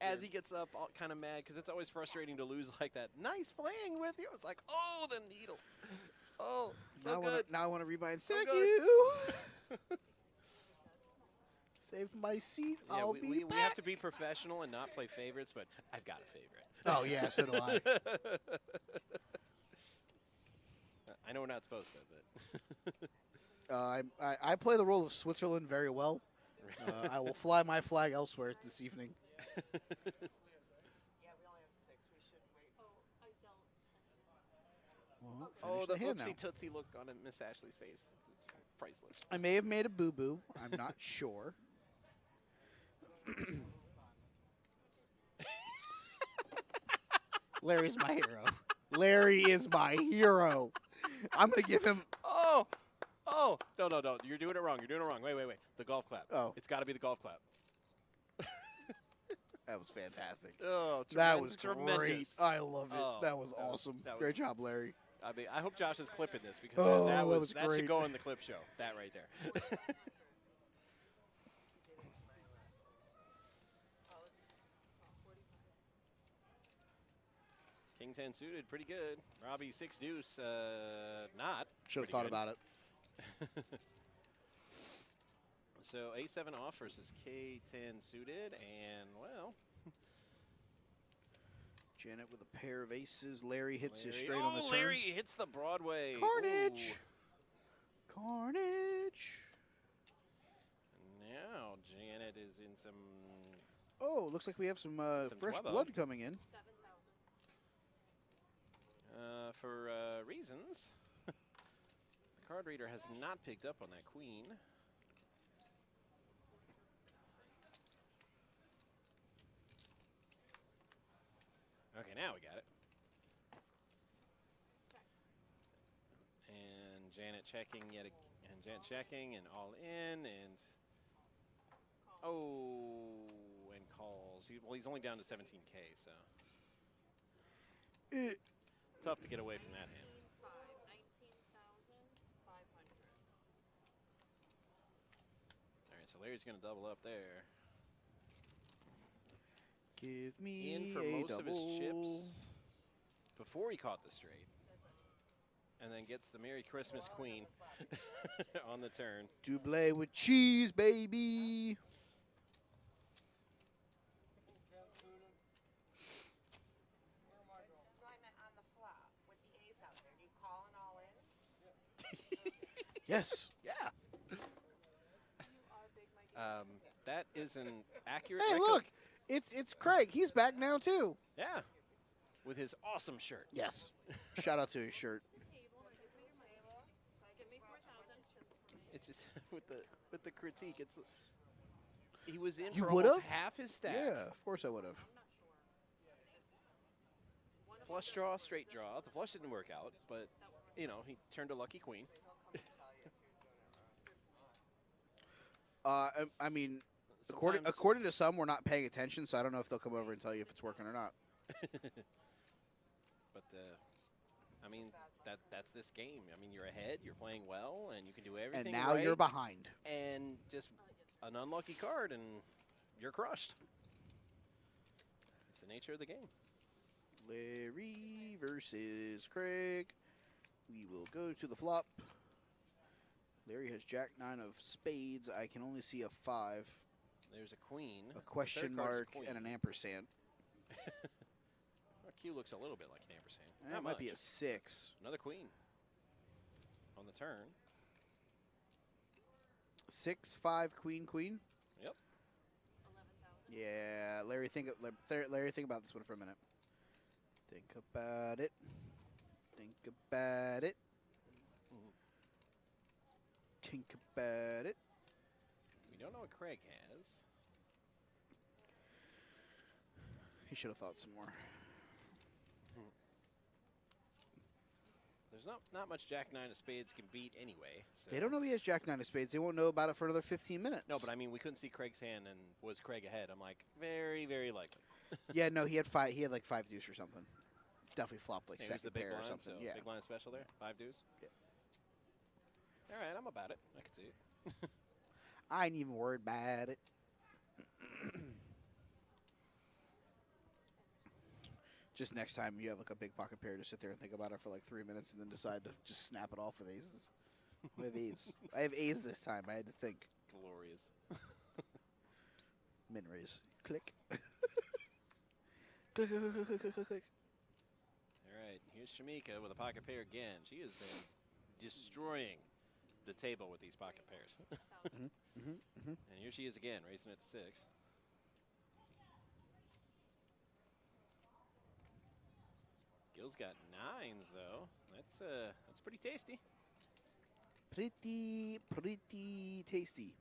As he gets up, all kind of mad, because it's always frustrating to lose like that. Nice playing with you. It's like, oh, the needle. Oh, so good. Now I want to rebind. So Thank good. you. Save my seat. Yeah, I'll we be back. have to be professional and not play favorites, but I've got a favorite. Oh, yeah, so do I. I know we're not supposed to, but I play the role of Switzerland very well. I will fly my flag elsewhere this evening. Well, oh, finish the hand now. oopsie tootsie look on Miss Ashley's face. It's priceless. I may have made a boo-boo. I'm not sure. Larry's my hero. Larry is my hero. I'm going to give him... Oh, no. You're doing it wrong. You're doing it wrong. Wait. The golf clap. Oh. It's got to be the golf clap. That was fantastic. Oh, That was tremendous. great. I love it. Oh, that was awesome. Great job, Larry. I mean, I hope Josh is clipping this because Oh, that that was should great. go in the clip show. That right there. King 10 suited, pretty good. Robbie 6 deuce, not. Should have pretty thought good. about it. So A7 off versus K10 suited, and well, Janet with a pair of aces. Larry hits you Larry- straight on the turn. Larry hits the Broadway. Carnage. Ooh. Carnage. Now Janet is in some. Oh, looks like we have some, Some fresh Dwebo. blood coming in. 7,000. For reasons. The card reader has not picked up on that queen. Okay, now we got it. And Janet checking yet again. And Janet checking and all in and. Oh, and calls. Well, he's only down to 17K, so. Tough to get away from that hand. 19,500. All right, so Larry's going to double up there. Give me In for a most of his double. chips before he caught the straight. And then gets the Merry Christmas Queen on the turn. Double with cheese, baby. So I meant on the flop with the ace out there. Do you call and all in? Yes. Yeah. That is an accurate. Hey, look, it's Craig. He's back now too. Yeah. With his awesome shirt. Yes. Shout out to his shirt. Give me 4,000. It's just with the critique. It's he was in You for would've? almost half his stack. Yeah, of course I would have. Flush draw, straight draw. The flush didn't work out, but you know he turned a lucky queen. I mean, according to some, we're not paying attention, so I don't know if they'll come over and tell you if it's working or not. But I mean that's this game. I mean you're ahead, you're playing well, and you can do everything. And now right, you're behind. and just an unlucky card, and you're crushed. It's the nature of the game. Larry versus Craig. We will go to the flop. Larry has Jack 9 of spades. I can only see a 5, There's a queen, a question Third card's a mark, queen. and an ampersand. Our Q looks a little bit like an ampersand. That Not might be a much. 6. Another queen on the turn. 6, 5, queen, queen. Yep. 11,000. Yeah, Larry, think about this one for a minute. Think about it. Think about it. Think about it. We don't know what Craig has. He should have thought some more. There's not much Jack 9 of spades can beat anyway. So. They don't know he has Jack 9 of spades. They won't know about it for another 15 minutes. No, but I mean, we couldn't see Craig's hand, and was Craig ahead? I'm like, very, very likely. Yeah, no, he had 5. He had like 5 deuce or something. Definitely flopped like Hey, here's the second big pair line, or something. so Yeah. big line special there, 5 deuce. Yeah. All right, I'm about it. I can see it. I ain't even worried about it. Just next time you have like a big pocket pair, just sit there and think about it for like 3 minutes and then decide to just snap it off with aces. I have A's. I have A's this time. I had to think. Glorious. Min raise. Click. Click, click, click, click, click, click, click. All right, here's Shamika with a pocket pair again. She has been destroying the table with these pocket pairs. And here she is again, raising it to 6. Gil's got 9s though. That's pretty tasty. Pretty tasty.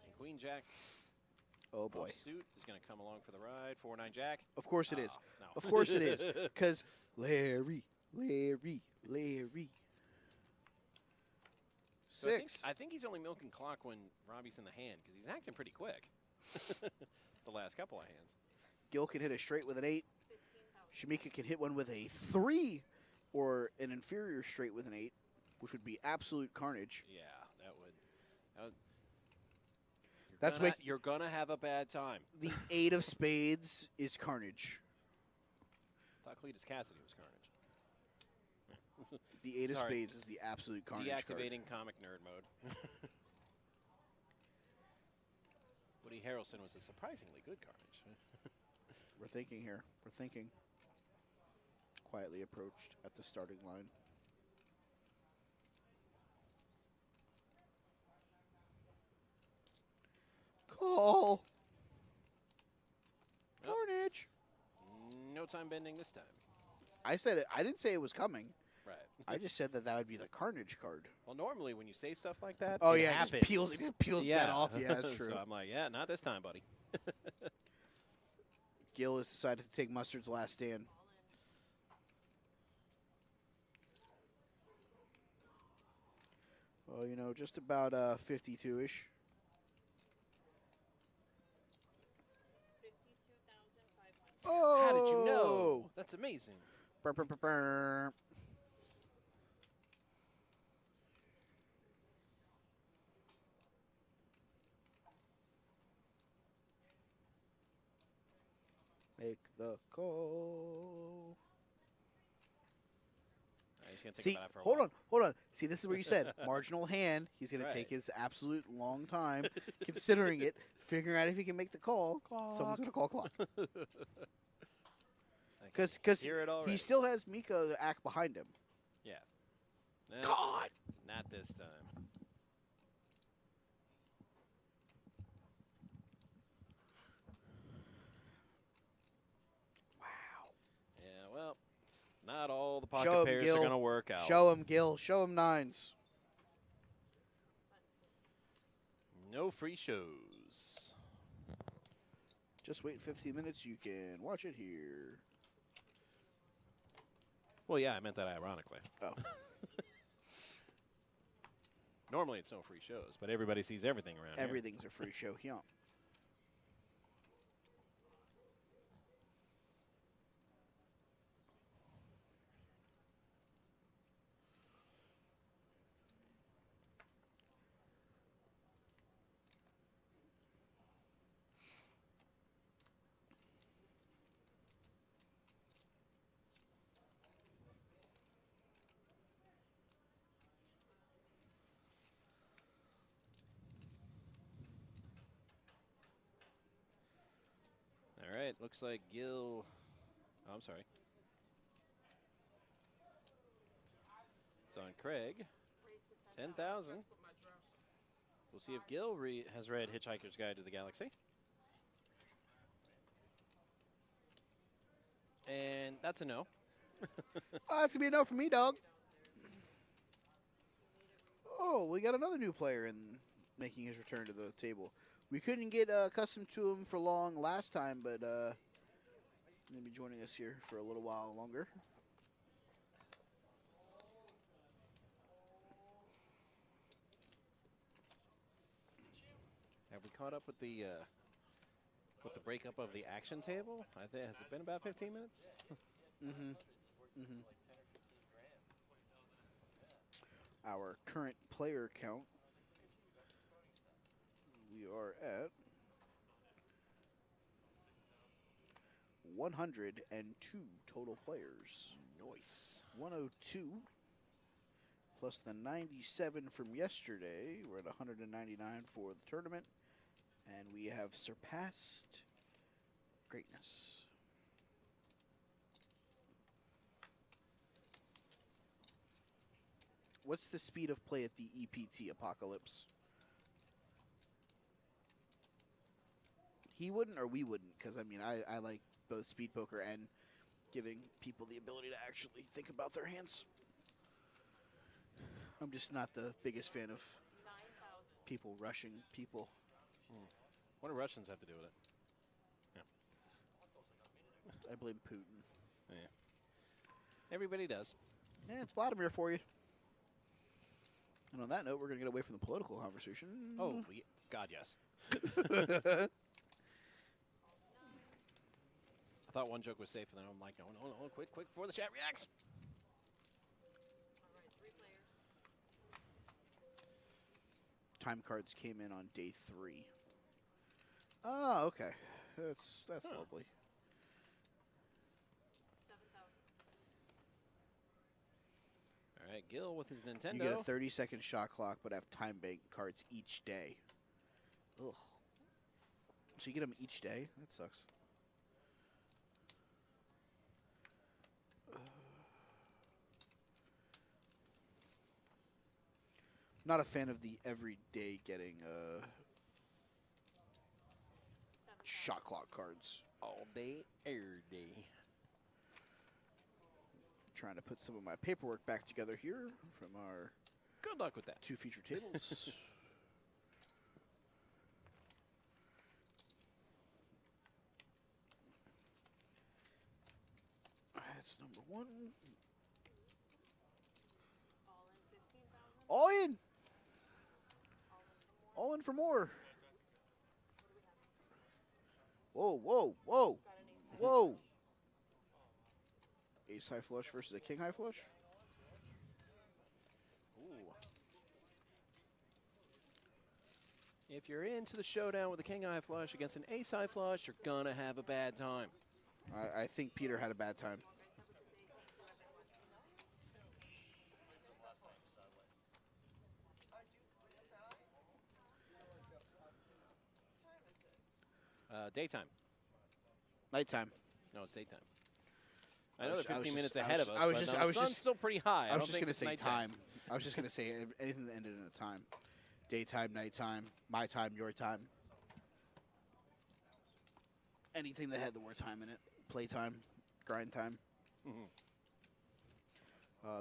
And Queen Jack Oh boy. suit is going to come along for the ride. 4-9 Jack. Of course it is. No. Of course it is. Because Larry. So I 6. think he's only milking clock when Robbie's in the hand because he's acting pretty quick. The last couple of hands. Gil can hit a straight with an 8. 15,000. Shamika can hit one with a 3 or an inferior straight with an 8, which would be absolute carnage. Yeah, that would That's you're gonna have a bad time. The 8 of spades is carnage. Thought Cletus Cassidy was carnage. The 8 of Sorry. spades is the absolute carnage card. Deactivating comic nerd mode. Woody Harrelson was a surprisingly good carnage. We're thinking here. We're thinking. Quietly approached at the starting line. Oh. Nope. Carnage. No time bending this time. I said it. I didn't say it was coming. Right. I just said that would be the Carnage card. Well, normally when you say stuff like that, Oh, it yeah. happens. It just peels that off. Yeah, that's true. So I'm like, yeah, not this time, buddy. Gil has decided to take Mustard's last stand. Well, you know, just about 52-ish. 52,500. Oh! How did you know? That's amazing. Brr, brr, brr, brr. Make the call. He's gonna think See, about it for a hold while. on. See, this is where you said marginal hand. He's going Right. to take his absolute long time considering it, figuring out if he can make the call. Someone's going to call clock. I Because can hear it already. he still has Miko to act behind him. Yeah. No, God! not this time. Wow. Yeah, well, not all the pocket Show him, pairs Gil. are going to work out. Show him, Gil. Show him nines. No free shows. Just wait 15 minutes. You can watch it here. Well, yeah, I meant that ironically. Oh. Normally it's no free shows, but everybody sees everything around here. Everything's a free show here. All right, looks like Gil. Oh, I'm sorry. It's on Craig. 10,000. We'll see if Gil has read Hitchhiker's Guide to the Galaxy. And that's a no. Oh, that's going to be a no for me, dog. Oh, we got another new player in making his return to the table. We couldn't get accustomed to him for long last time, but he'll be joining us here for a little while longer. Have we caught up with the breakup of the action table? I think has it been about 15 minutes? Our current player count, we are at 102 total players. Nice. 102 plus the 97 from yesterday. We're at 199 for the tournament, and we have surpassed greatness. What's the speed of play at the EPT Apocalypse? He wouldn't or we wouldn't, because I mean, I like both speed poker and giving people the ability to actually think about their hands. I'm just not the biggest fan of people rushing people. What do Russians have to do with it? I blame Putin. Yeah. Everybody does. Yeah, it's Vladimir for you. And on that note, we're going to get away from the political conversation. Oh, God, yes. I thought one joke was safe, and then I'm like, no, quick, before the chat reacts. Time cards came in on day 3. Oh, okay. That's lovely. All right, Gil with his Nintendo. You get a 30-second shot clock, but have time bank cards each day. Ugh. So you get them each day? That sucks. Not a fan of the everyday getting shot clock cards. All day, every day. Trying to put some of my paperwork back together here from our Good luck with that. 2 feature tables. That's number 1. All in 15,000. All in for more. Whoa, whoa, whoa, whoa. Ace high flush versus a king high flush. Ooh. If you're into the showdown with a king high flush against an ace high flush, you're gonna have a bad time. I think Peter had a bad time. Daytime. Nighttime. No, it's daytime. I I know was- they're I was 15 minutes just- I ahead was- of us, I was but just- the I was sun's just- still pretty high. I was don't just think going to it's say nighttime. time. I was just going to say anything that ended in a time. Daytime, nighttime, my time, your time. Anything that had the word time in it. Playtime, grind time. Mhm.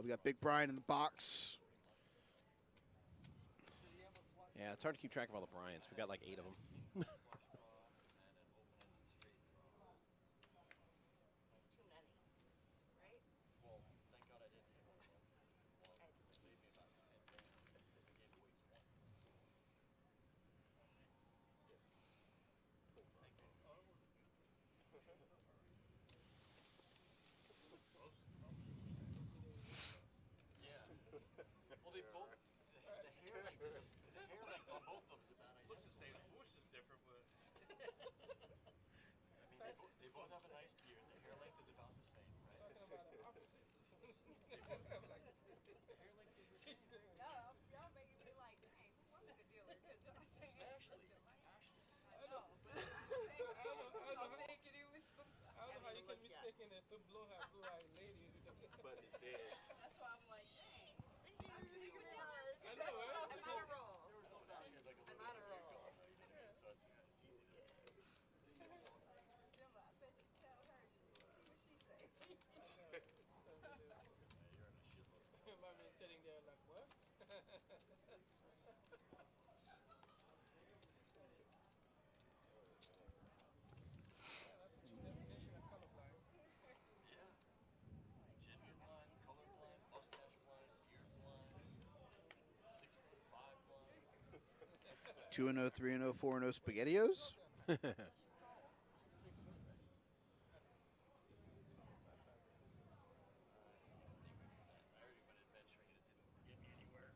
We got Big Brian in the box. Yeah, it's hard to keep track of all the Bryans. We got like 8 of them. Too many, right? Well, thank God I didn't hit one of them. Well, it saved me about 10 grand. If we gave away 20. Yeah. Well, they both, the hair length on both of them is about identical. Let's just say the swoosh is different, but. I mean, they both have a nice beard. The hair length is about the same, right? Y'all making me like, dang, who was the dealer? Because y'all saying Ashley. I know, but I'm thinking it was from. I don't know how you could mistake a blue-eyed lady. But it's dead. That's why I'm like, dang. I know, right? I'm on a roll. She has like a I'm little on a bit of roll. hair color, so it's easy to. Gemma, I bet you tell her. See what she say. Mommy sitting there like, what? Genuine blind, color blind, mustache blind, beard blind, 6'5" blind. 2-0, 3-0, 4-0 SpaghettiOs. I already went adventuring and it didn't get me anywhere.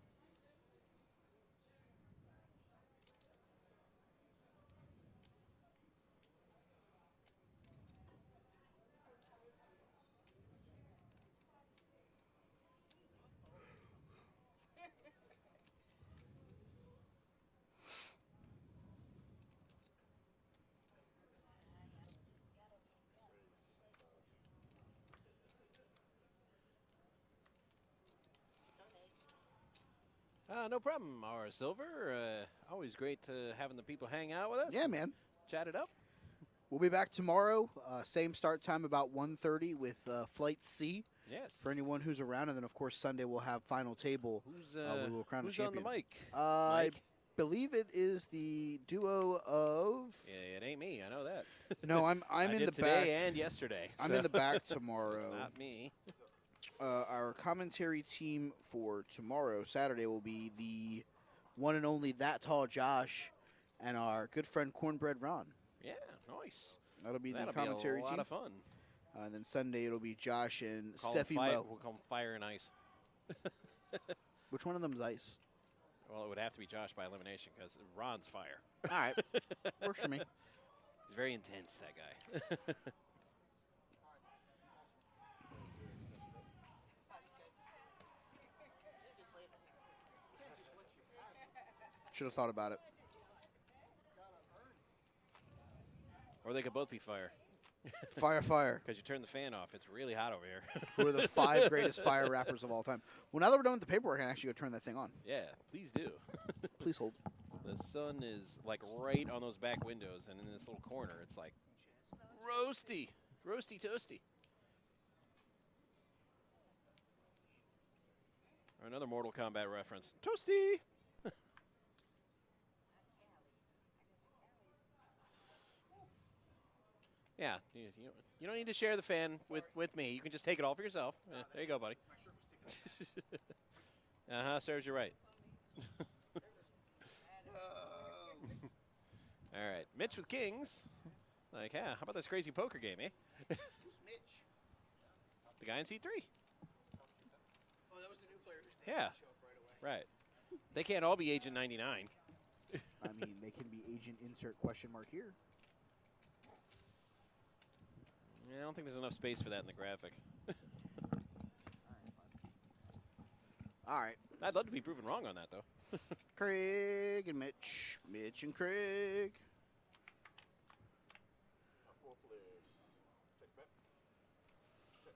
No problem, our Silver. Always great having the people hang out with us. Yeah, man. Chat it up. We'll be back tomorrow. Same start time, about 1:30 with Flight C Yes. for anyone who's around. And then, of course, Sunday we'll have Final Table. Who's, we will crown a who's on the champion. mic? I Mike? believe it is the duo of. Yeah, it ain't me. I know that. No, I'm I in did the today back. and yesterday. I'm so- in the back so tomorrow. it's not me. Our commentary team for tomorrow, Saturday, will be the one and only That Tall Josh and our good friend Cornbread Ron. Yeah, nice. That'll be That'll the commentary be a lot team. of fun. And then Sunday it'll be Josh and Call 'em Steffi fire, Lowe. we'll call 'em Fire and Ice. Which one of them's ice? Well, it would have to be Josh by elimination because Ron's fire. All right. Works for me. He's very intense, that guy. Should have thought about it. Or they could both be fire. Fire, fire. Because you turn the fan off. It's really hot over here. Who are the 5 greatest fire rappers of all time? Well, now that we're done with the paperwork, I can actually go turn that thing on. Yeah, please do. Please hold. The sun is like right on those back windows, and in this little corner, it's like roasty, roasty toasty. Or another Mortal Kombat reference, toasty. Yeah, you don't need to share the fan with me. You can just take it all for yourself. There you go, buddy. Serves you right. All right, Mitch with Kings. Like, yeah, how about this crazy poker game, eh? Who's Mitch? The guy in C3. Oh, that was the new player whose name Yeah. didn't show up right away. Right. They can't all be Agent 99. I mean, they can be agent insert question mark here. Yeah, I don't think there's enough space for that in the graphic. All right. I'd love to be proven wrong on that, though. Craig and Mitch. Mitch and Craig. 4 players. Check bet. Check.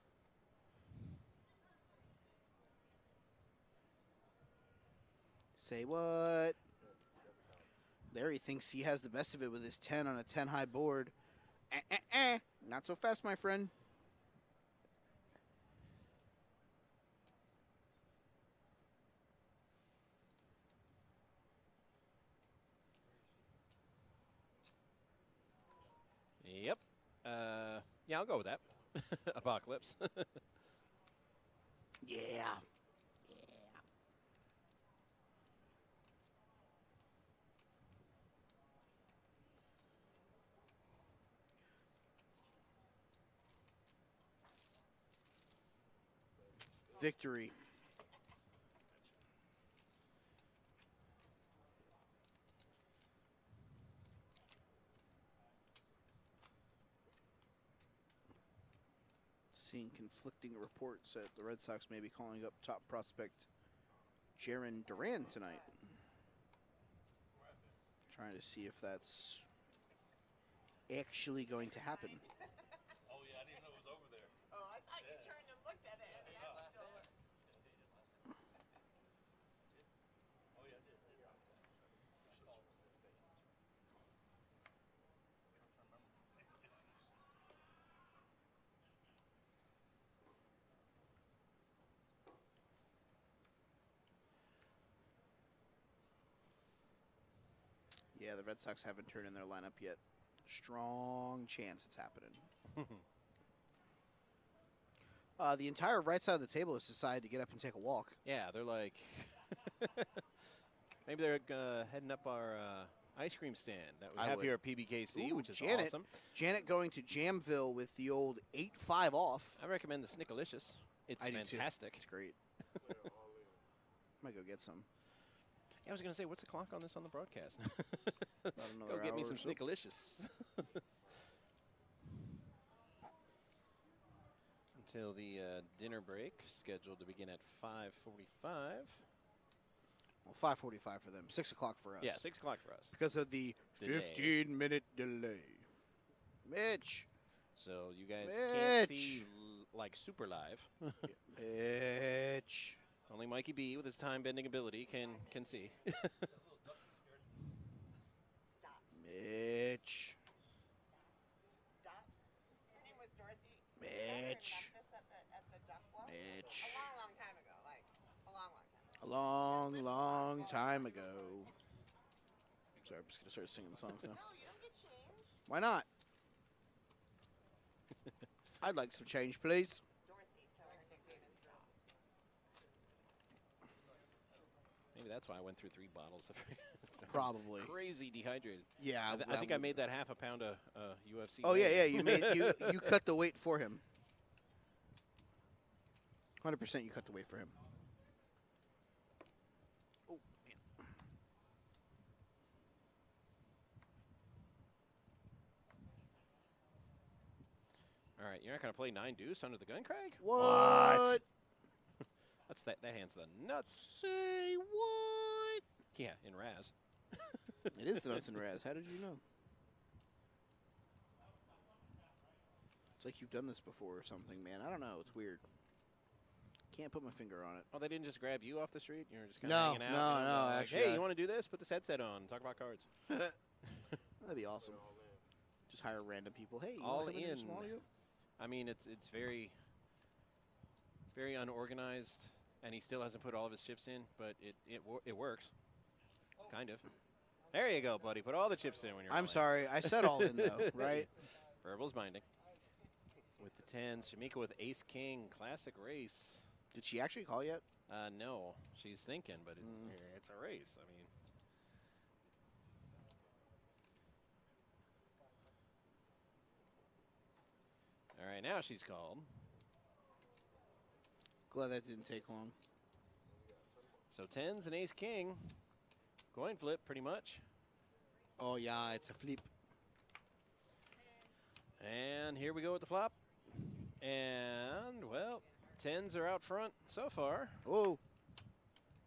Say what? Larry thinks he has the best of it with his 10 on a 10 high board. Not so fast, my friend. Yep. Yeah, I'll go with that. Apocalypse. Yeah. Victory. Seeing conflicting reports that the Red Sox may be calling up top prospect Jaron Duran tonight. Trying to see if that's actually going to happen. Oh, yeah, I didn't know it was over there. Oh, I thought you turned and looked at it. And that's still Oh, yeah, I did. Yeah, the Red Sox haven't turned in their lineup yet. Strong chance it's happening. The entire right side of the table has decided to get up and take a walk. Yeah, they're like, maybe they're heading up our ice cream stand that we I have would. here at PBKC, Ooh, which is Janet. awesome. Janet going to Jamville with the old 8-5 off. I recommend the Snickalicious. It's I do too. fantastic. It's great. Might go get some. Yeah, I was going to say, what's the clock on this on the broadcast? About Go another get me hour some or so. Snickalicious. Until the dinner break, scheduled to begin at 5:45. Well, 5:45 for them. 6 o'clock for us. Yeah, 6 o'clock for us. Because of the Delay. 15-minute delay. Mitch. So you guys can't Mitch. see like super live. Mitch. Only Mikey B with his time-bending ability can see. Mitch. Stop. Her name was Dorothy. Mitch. At the duck walk. Mitch. A long time ago. Like, a long time. A long, long time ago. Sorry, I'm just going to start singing the songs now. No, you don't get changed. Why not? I'd like some change, please. Dorothy, so her nickname is Dot. Maybe that's why I went through 3 bottles of Probably. crazy dehydrated. Yeah. I think I made that half a pound of UFC. Oh, yeah, weight. yeah. You cut the weight for him. 100% you cut the weight for him. Oh, man. All right, you're not going to play 9 deuce under the gun, Craig? What? That's that hand's the nuts. Say what? Yeah, in Raz. It is the nuts and Raz. How did you know? It's like you've done this before or something, man. I don't know. It's weird. can't put my finger on it. Oh, they didn't just grab you off the street? You were just kind No, of hanging out? no, and no, like, actually, hey, I- you want to do this? Put this headset on. Talk about cards. That'd be awesome. Just hire random people. Hey, you All wanna come and do in. some audio? I mean, it's very, very unorganized, and he still hasn't put all of his chips in, but it works, kind of. There you go, buddy. Put all the chips in when you're. I'm all in. sorry. I said all in, though, right? Verbal's binding. With the 10s, Shamika with Ace King, classic race. Did she actually call yet? No, she's thinking, but it's a race. I mean. All right, now she's called. Glad that didn't take long. So 10s and Ace King. Coin flip, pretty much. Oh, yeah, it's a flip. And here we go with the flop. And, well, 10s are out front so far. Oh.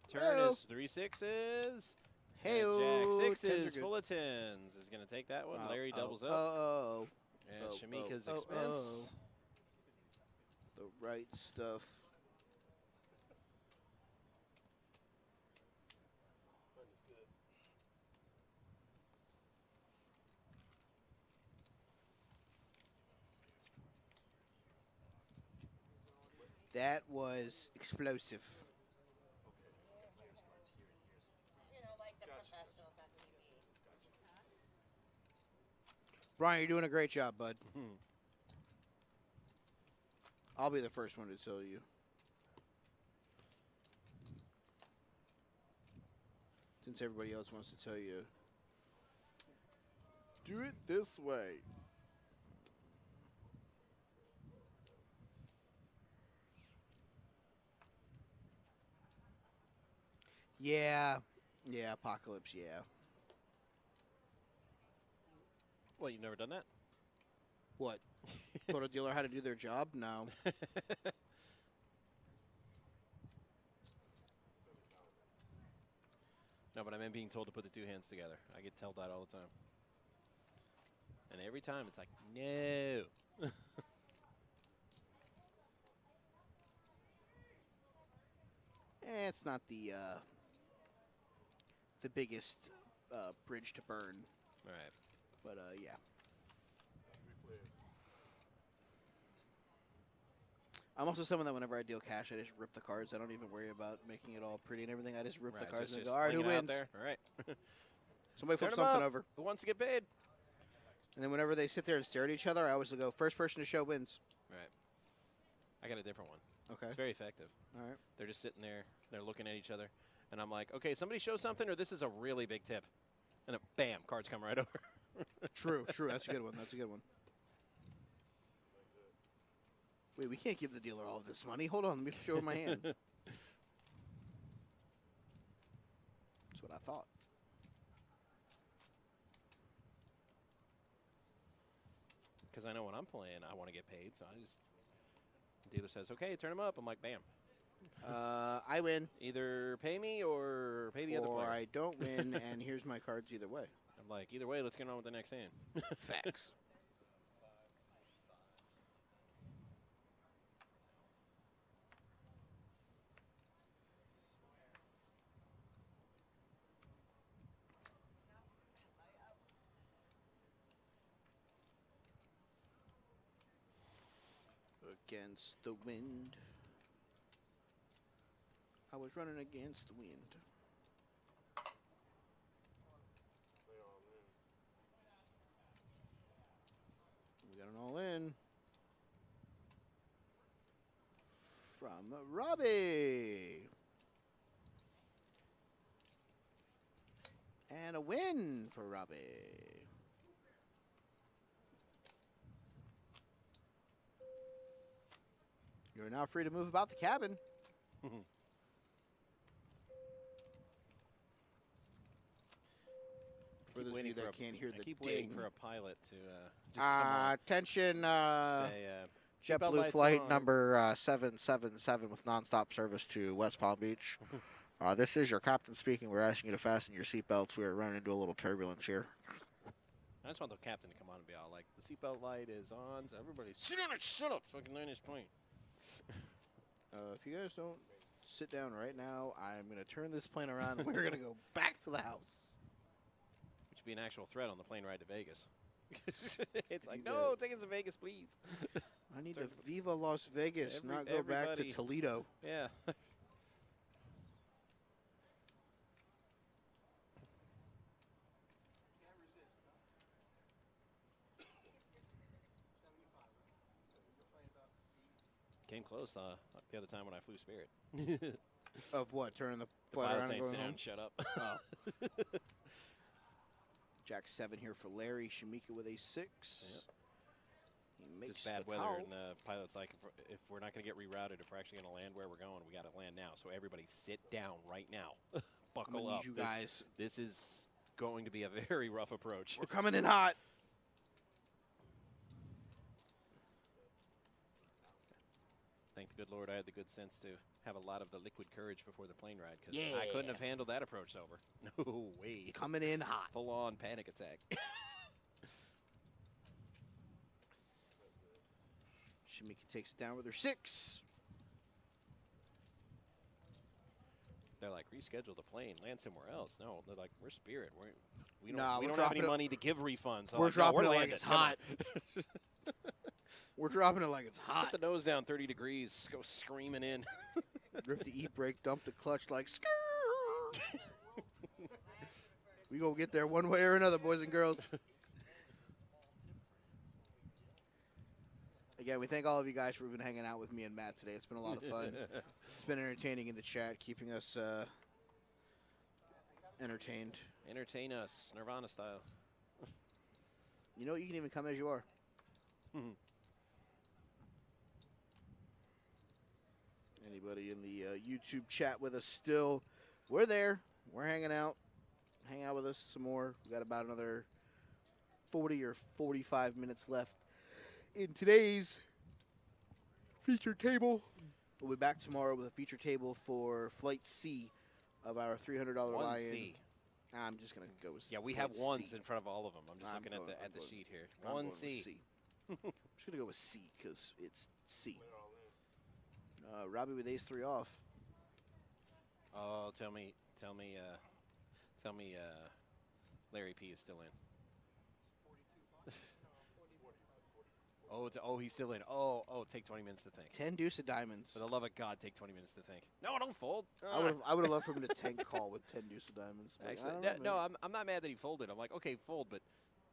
Turn Hey-o. is 3 6s. Hey, And Jack tens are sixes, good. full of 10s is going to take that one. Larry doubles up. Oh, And oh, Shamika's oh, expense. the right stuff. That was explosive. You know, like the professionals on TV. Brian, you're doing a great job, bud. I'll be the first one to tell you. Since everybody else wants to tell you. Do it this way. Yeah. Yeah, Apocalypse, yeah. Well, you've never done that? What? Told a dealer how to do their job? No. No, but I meant being told to put the two hands together. I get told that all the time. And every time it's like, no. It's not the biggest bridge to burn, All right. but yeah. I'm also someone that whenever I deal cash, I just rip the cards. I don't even worry about making it all pretty and everything. I just rip the Right, cards and just go, all right, who fling it out wins? there. All right. Somebody Turn flips 'em something up. over. Who wants to get paid? And then whenever they sit there and stare at each other, I always go, first person to show wins. Right. I got a different one. Okay. It's very effective. All right. They're just sitting there. They're looking at each other. And I'm like, okay, somebody show something or this is a really big tip. And then, bam, cards come right over. True, true. That's a good one. That's a good one. Wait, we can't give the dealer all of this money. Hold on, let me show my hand. That's what I thought. Because I know when I'm playing, I want to get paid. So I just, the dealer says, okay, turn them up. I'm like, bam. I win, Either pay me or pay the other or player. I don't win, and here's my cards either way. I'm like, either way, let's get on with the next hand. Facts. Against the wind. I was running against the wind. We got an all in from Robbie. And a win for Robbie. You're now free to move about the cabin. For those of you that can't hear I the keep ding. waiting for a pilot to just come on. Attention, Say, seatbelt JetBlue lights flight on. number 777 with nonstop service to West Palm Beach. This is your captain speaking. We're asking you to fasten your seatbelts. We're running into a little turbulence here. I just want the captain to come on and be all like, the seatbelt light is on. So everybody, sit down and shut up so I can land this plane. If you guys don't sit down right now, I'm going to turn this plane around and we're going to go back to the house. Which would be an actual threat on the plane ride to Vegas. It's like, Do no, that. take us to Vegas, please. I need to Viva Las Vegas, not go back to everybody- Toledo. Yeah. Came close the other time when I flew Spirit. Of what? Turning the The plane pilot around and saying, going sit down home? and shut up. Oh. Jack 7 here for Larry. Shamika with a 6. Yep. He makes Just bad the weather, call. and the pilot's like, if we're not going to get rerouted, if we're actually going to land where we're going, we got to land now. So everybody sit down right now. I'm Buckle gonna up. need you guys. This is going to be a very rough approach. We're coming in hot. Thank the good Lord I had the good sense to have a lot of the liquid courage before the plane ride, because Yeah. I couldn't have handled that approach sober. No way. Coming in hot. Full-on panic attack. Shamika takes it down with her 6. They're like, reschedule the plane, land somewhere else. No, they're like, we're Spirit. We Nah, don't we're have any dropping it- money to give refunds. I'm We're like, no, dropping it like landing. it's Come on. hot. We're dropping it like it's hot. Put the nose down 30 degrees, go screaming in. Rip the e-brake, dump the clutch like skrrr. We gonna get there one way or another, boys and girls. Again, we thank all of you guys for been hanging out with me and Matt today. It's been a lot of fun. It's been entertaining in the chat, keeping us entertained. Entertain us, Nirvana style. You know, you can even come as you are. Anybody in the YouTube chat with us still? We're there. We're hanging out. Hang out with us some more. We got about another 40 or 45 minutes left in today's feature table. We'll be back tomorrow with a feature table for Flight C of our $300 buy-in. 1C. I'm just gonna go with Yeah, we Flight have ones C. in front of all of them. I'm just I'm looking going- at I'm the going- sheet here. I'm going with 1C. C. I'm just gonna go with C because it's C. Robbie with ace 3 off. Oh, tell me, Larry P is still in. Oh, he's still in. Oh, take 20 minutes to think. 10 deuce of diamonds. For the love of God, take 20 minutes to think. No, don't fold. I would have loved for him to tank call with 10 deuce of diamonds. but I Actually, don't know, man. I'm not mad that he folded. I'm like, okay, fold, but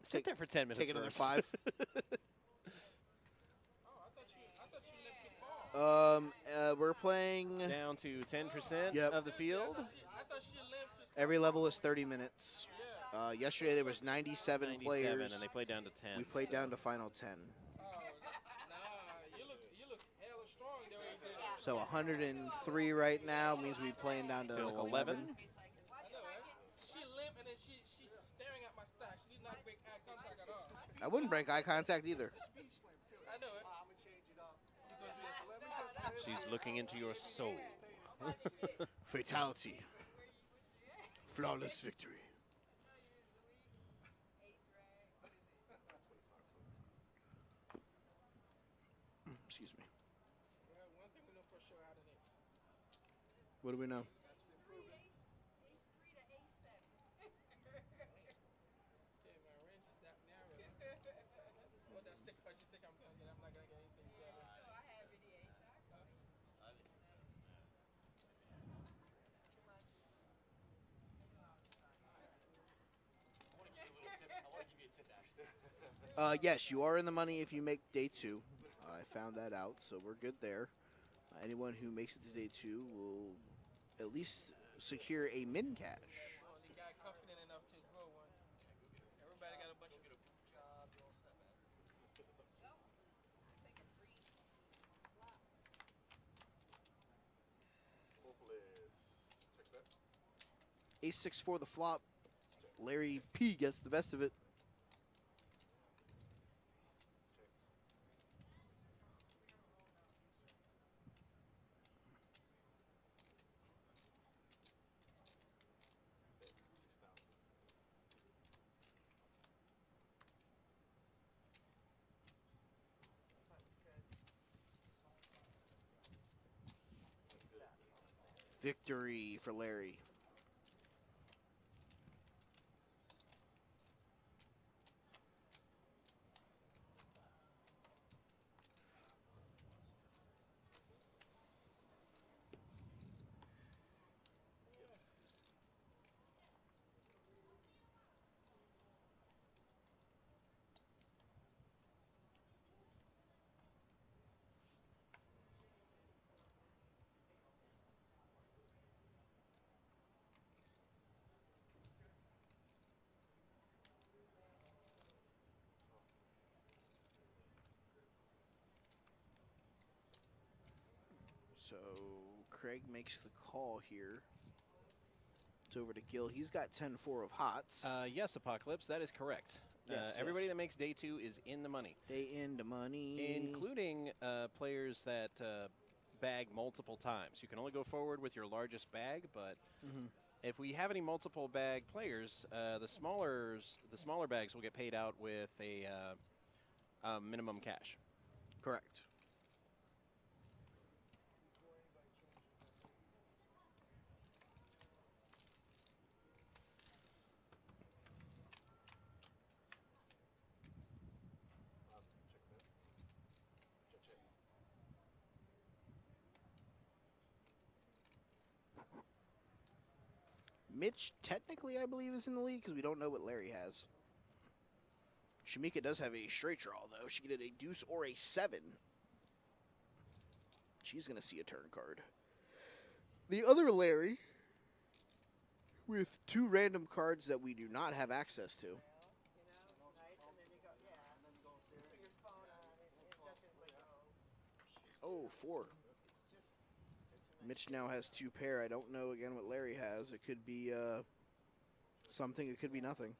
sit Take- there for 10 minutes. Take another first. 5. We're playing. Down to 10% Yep. of the field. Every level is 30 minutes. Yesterday there was 97 players. And they played down to 10. We played so- down to final 10. So 103 right now means we're playing down to Till like 11. She limp and then she's staring at my stack. She did not break eye contact at all. I wouldn't break eye contact either. I know it. She's looking into your soul. Fatality. Flawless victory. Excuse me. One thing we know for sure out of this. What do we know? Yeah, my range is that narrow. What that stick fight you think I'm gonna get? I'm not gonna get anything better. Yes, you are in the money if you make day 2. I found that out, so we're good there. Anyone who makes it to day 2 will at least secure a min cash. Only guy confident enough to grow one. Everybody got a bunch of Ace 6 for the flop. Larry P gets the best of it. victory for Larry. So Craig makes the call here. It's over to Gil. He's got 10-4 of hots. Yes, Apocalypse, that is correct. Yes, everybody yes. that makes day 2 is in the money, They into money. including players that bag multiple times. You can only go forward with your largest bag, but if we have any multiple bag players, the smaller bags will get paid out with a minimum cash. Correct. Mitch, technically, I believe, is in the lead because we don't know what Larry has. Shamika does have a straight draw, though. She can get a deuce or a 7. She's going to see a turn card. The other Larry, with 2 random cards that we do not have access to. You know, nice, and then you go, yeah. Put your phone on, it doesn't like go. Oh, 4. Mitch now has 2 pair. I don't know, again, what Larry has. It could be something. It could be nothing.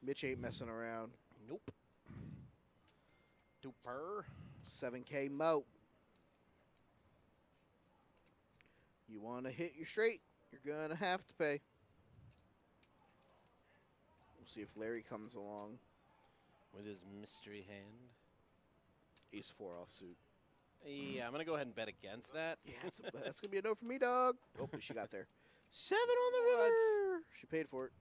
Mitch ain't messing around. Nope. Duper. 7K Mo. You want to hit your straight, you're going to have to pay. We'll see if Larry comes along. With his mystery hand. Ace 4 offsuit. Yeah, I'm going to go ahead and bet against that. Yeah, that's going to be a no for me, dog. Oh, she got there. 7 on the river. She paid for it.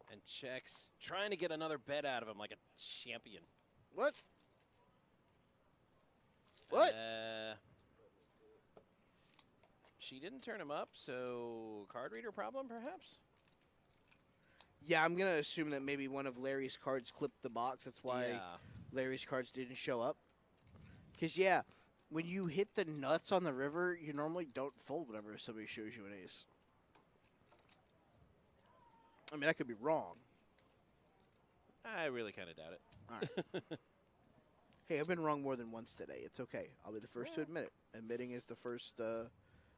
And checks. Trying to get another bet out of him like a champion. What? What? She didn't turn him up, so card reader problem, perhaps? Yeah, I'm going to assume that maybe one of Larry's cards clipped the box. That's why Yeah. Larry's cards didn't show up. Because, yeah, when you hit the nuts on the river, you normally don't fold whenever somebody shows you an ace. I mean, I could be wrong. I really kind of doubt it. All right. Hey, I've been wrong more than once today. It's okay. I'll be the first to admit it. Admitting is the first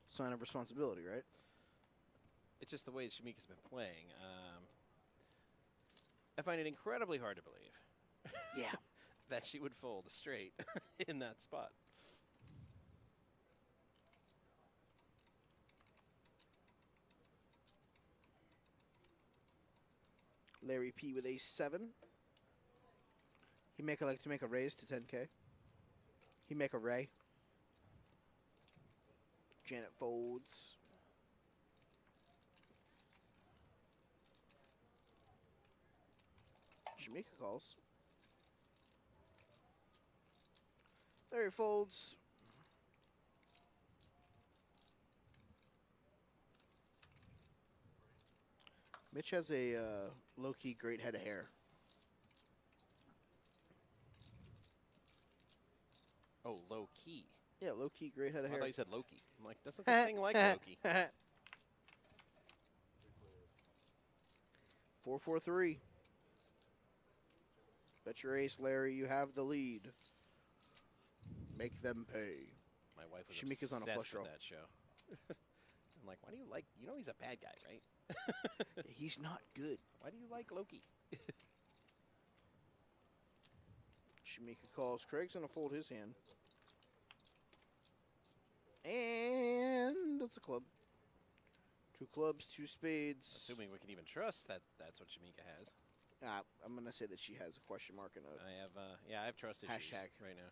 sign of responsibility, right? It's just the way Shamika's been playing. I find it incredibly hard to believe Yeah. that she would fold a straight in that spot. Larry P with a 7. He like to make a raise to 10K. He make a ray. Janet folds. Shamika calls. Larry folds. Mitch has a low-key great head of hair. Oh, low key. Yeah, low-key great head I of hair. thought you said Loki. I'm like, that's not the thing like Loki. 4-4-3. Bet your ace, Larry. You have the lead. Make them pay. My wife was Shamika's on a obsessed flush draw. with that show. I'm like, why do you like? You know, he's a bad guy, right? He's not good. Why do you like Loki? Shamika calls. Craig's gonna fold his hand. And it's a club. 2 clubs, 2 spades. Assuming we can even trust that that's what Shamika has. I'm gonna say that she has a question mark and a I have, yeah, I have trust issues Hashtag. right now.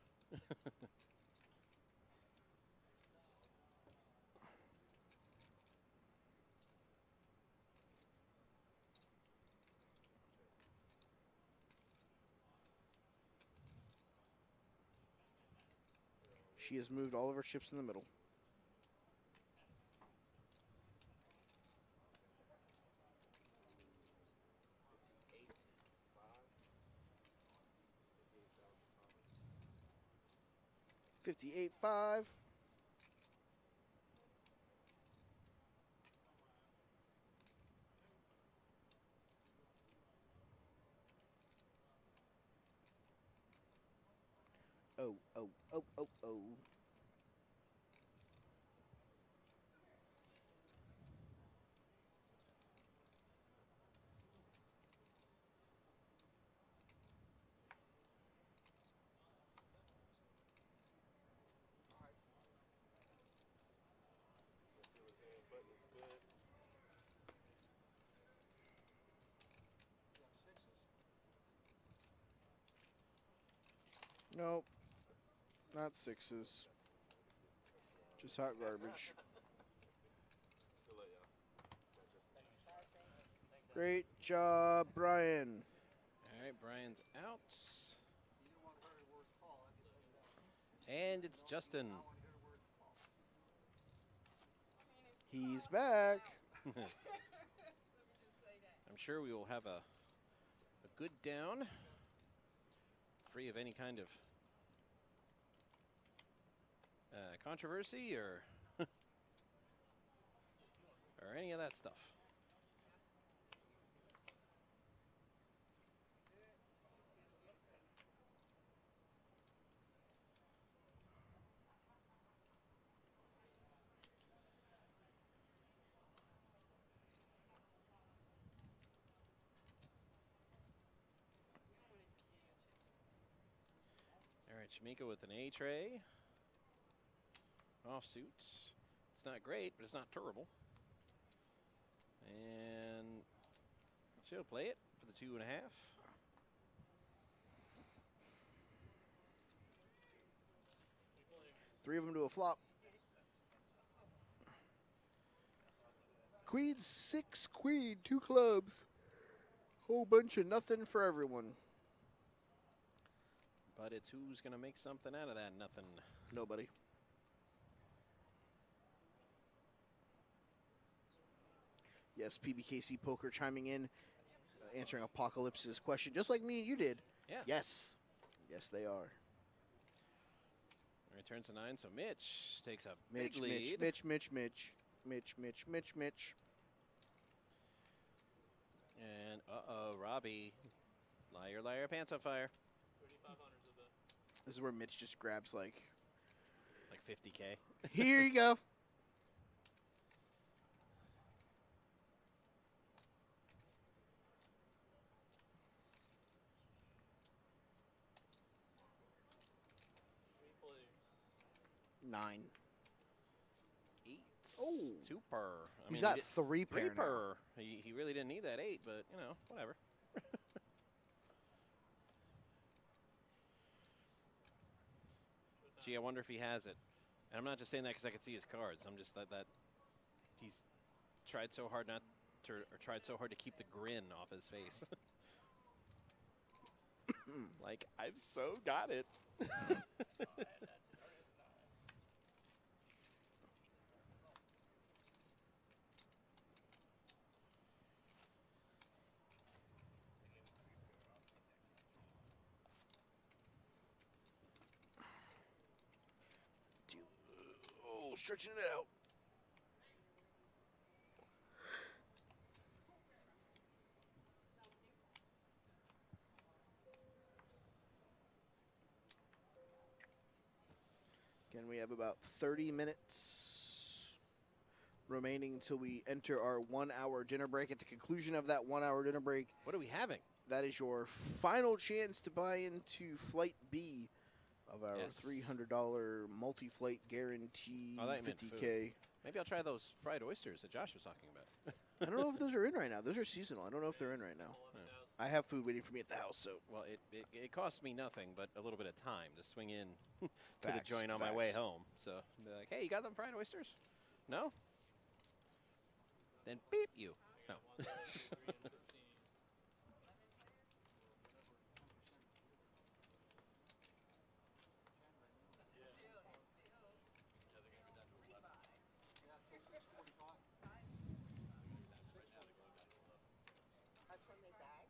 She has moved all of her ships in the middle. $58.5. Oh, oh, oh, oh, oh. Nope. Not sixes. Just hot garbage. Great job, Brian. All right, Brian's out. And it's Justin. He's back. I'm sure we will have a good down, free of any kind of controversy or or any of that stuff. All right, Shamika with an A tray. Offsuits. It's not great, but it's not terrible. And she'll play it for the 2.5. Three of them to a flop. Queen, 6, queen, 2 clubs. Whole bunch of nothing for everyone. But it's who's going to make something out of that nothing. Nobody. Yes, PBKC Poker chiming in, answering Apocalypse's question, just like me and you did. Yeah. Yes. Yes, they are. Returns to 9, so Mitch takes a Mitch, big lead. Mitch. And uh-oh, Robbie. Liar, liar, pants on fire. 3,500's a bit. This is where Mitch just grabs like 50K. here you go. Three players. 9. 8. Oh. Super. He's got 3 pair now. Reaper. He really didn't need that 8, but, you know, whatever. Gee, I wonder if he has it. And I'm not just saying that because I can see his cards. I'm just that he's tried so hard not to, or tried so hard to keep the grin off his face. Like, I've so got it. Oh, stretching it out. Again, we have about 30 minutes remaining until we enter our 1-hour dinner break. At the conclusion of that 1-hour dinner break, What are we having? that is your final chance to buy into Flight B of our Yes. $300 multi-flight guarantee Oh, that meant 50K. Maybe I'll try those fried oysters that Josh was talking about. I don't know if those are in right now. Those are seasonal. I don't know if they're in right now. 11,000. I have food waiting for me at the house, so Well, it costs me nothing but a little bit of time to swing in to the Facts, joint on my way facts. home. So be like, hey, you got them fried oysters? No? Then beep you. No. That's when they die?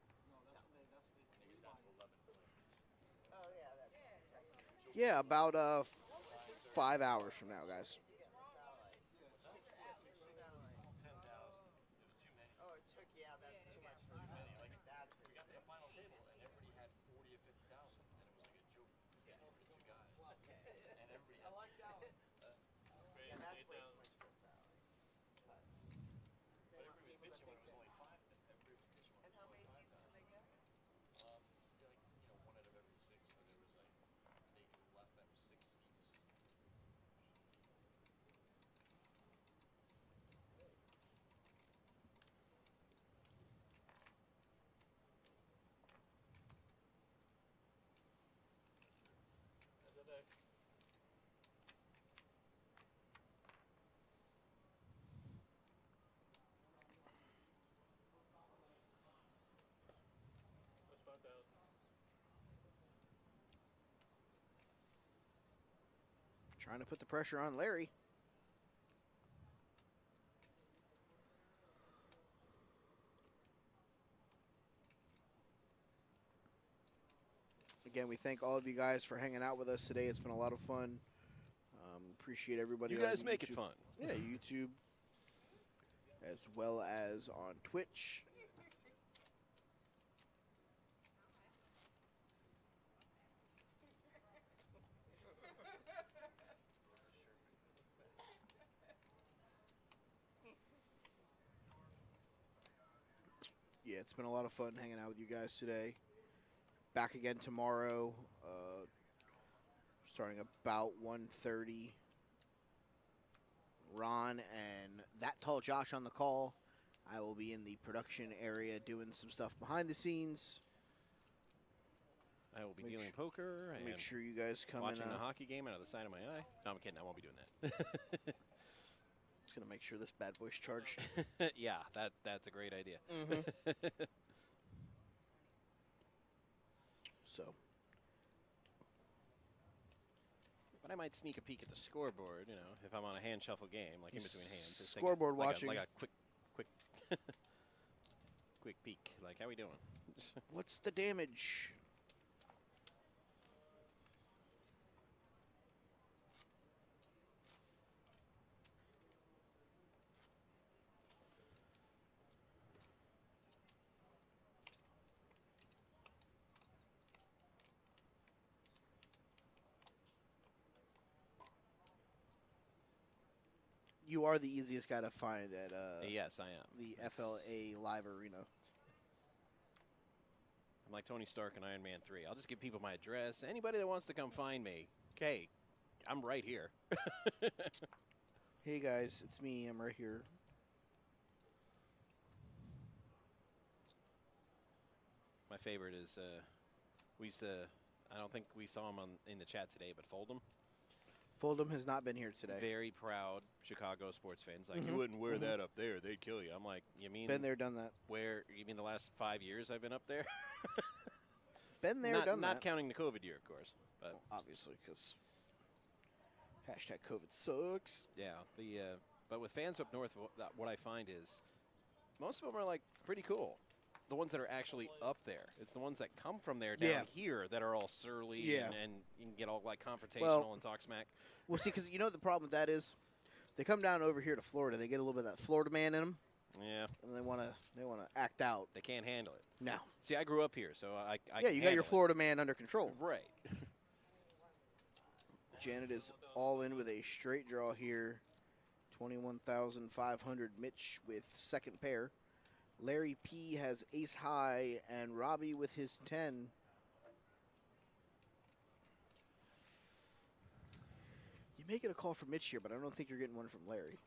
Oh, yeah, that's yeah, about 5 hours from now, guys. Oh, it took, yeah, that's too much time. That's We got to the final table, and everybody had 40 or 50,000, and it was like a joke between the two guys. And everybody had. I like that one. Yeah, that's way too much for a salad. They want people to think that. And how many seats do they get? One out of every 6, so there was like, last time was 6 seats. Trying to put the pressure on Larry. Again, we thank all of you guys for hanging out with us today. It's been a lot of fun. Appreciate everybody. You on guys make it YouTube. fun. Yeah, YouTube, as well as on Twitch. Yeah, it's been a lot of fun hanging out with you guys today. Back again tomorrow, starting about 1:30. Ron and that tall Josh on the call. I will be in the production area doing some stuff behind the scenes. I will be Make dealing su- poker and Make sure you guys come watching in. the hockey game out of the side of my eye. No, I'm kidding. I won't be doing that. Just gonna make sure this bad boy's charged. Yeah, that's a great idea. So But I might sneak a peek at the scoreboard, if I'm on a hand shuffle game, like in between hands. Just take Scoreboard like watching. like a quick, quick peek. Like, how we doing? what's the damage? You are the easiest guy to find at Yes, I am. the That's- FLA Live Arena. I'm like Tony Stark in Iron Man 3. I'll just give people my address. Anybody that wants to come find me, okay, I'm right here. Hey guys, it's me. I'm right here. My favorite is we used to. I don't think we saw him in the chat today, but Fold'em. Fold'em has not been here today. Very proud Chicago sports fans. Like, Mhm, you wouldn't wear mhm. that up there; they'd kill you. I'm like, you mean Been there, done that. where? You mean the last 5 years I've been up there? Been there, not done not that. counting the COVID year, of course. But Obviously, because hashtag COVID sucks. yeah, but with fans up north, what I find is most of them are like pretty cool. The ones that are actually up there. It's the ones that come from there down Yeah. here that are all surly Yeah. and you can get all like confrontational Well- and talk smack. Well, see, because you know what the problem with that is, they come down over here to Florida, they get a little bit of that Florida man in them, Yeah, and they want to act out. they can't handle it. No. See, I grew up here, so I Yeah, can you got your handle it. Florida man under control. Right. Janet is all in with a straight draw here. 21,500. Mitch with second pair. Larry P has ace high, and Robbie with his 10. You may get a call from Mitch here, but I don't think you're getting one from Larry.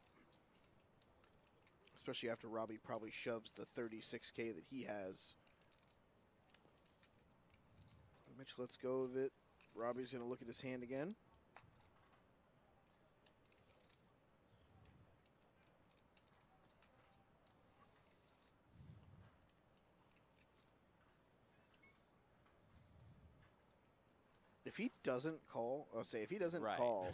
Especially after Robbie probably shoves the 36K that he has. Mitch lets go of it. Robbie's going to look at his hand again. If he doesn't call, if he doesn't Right. call,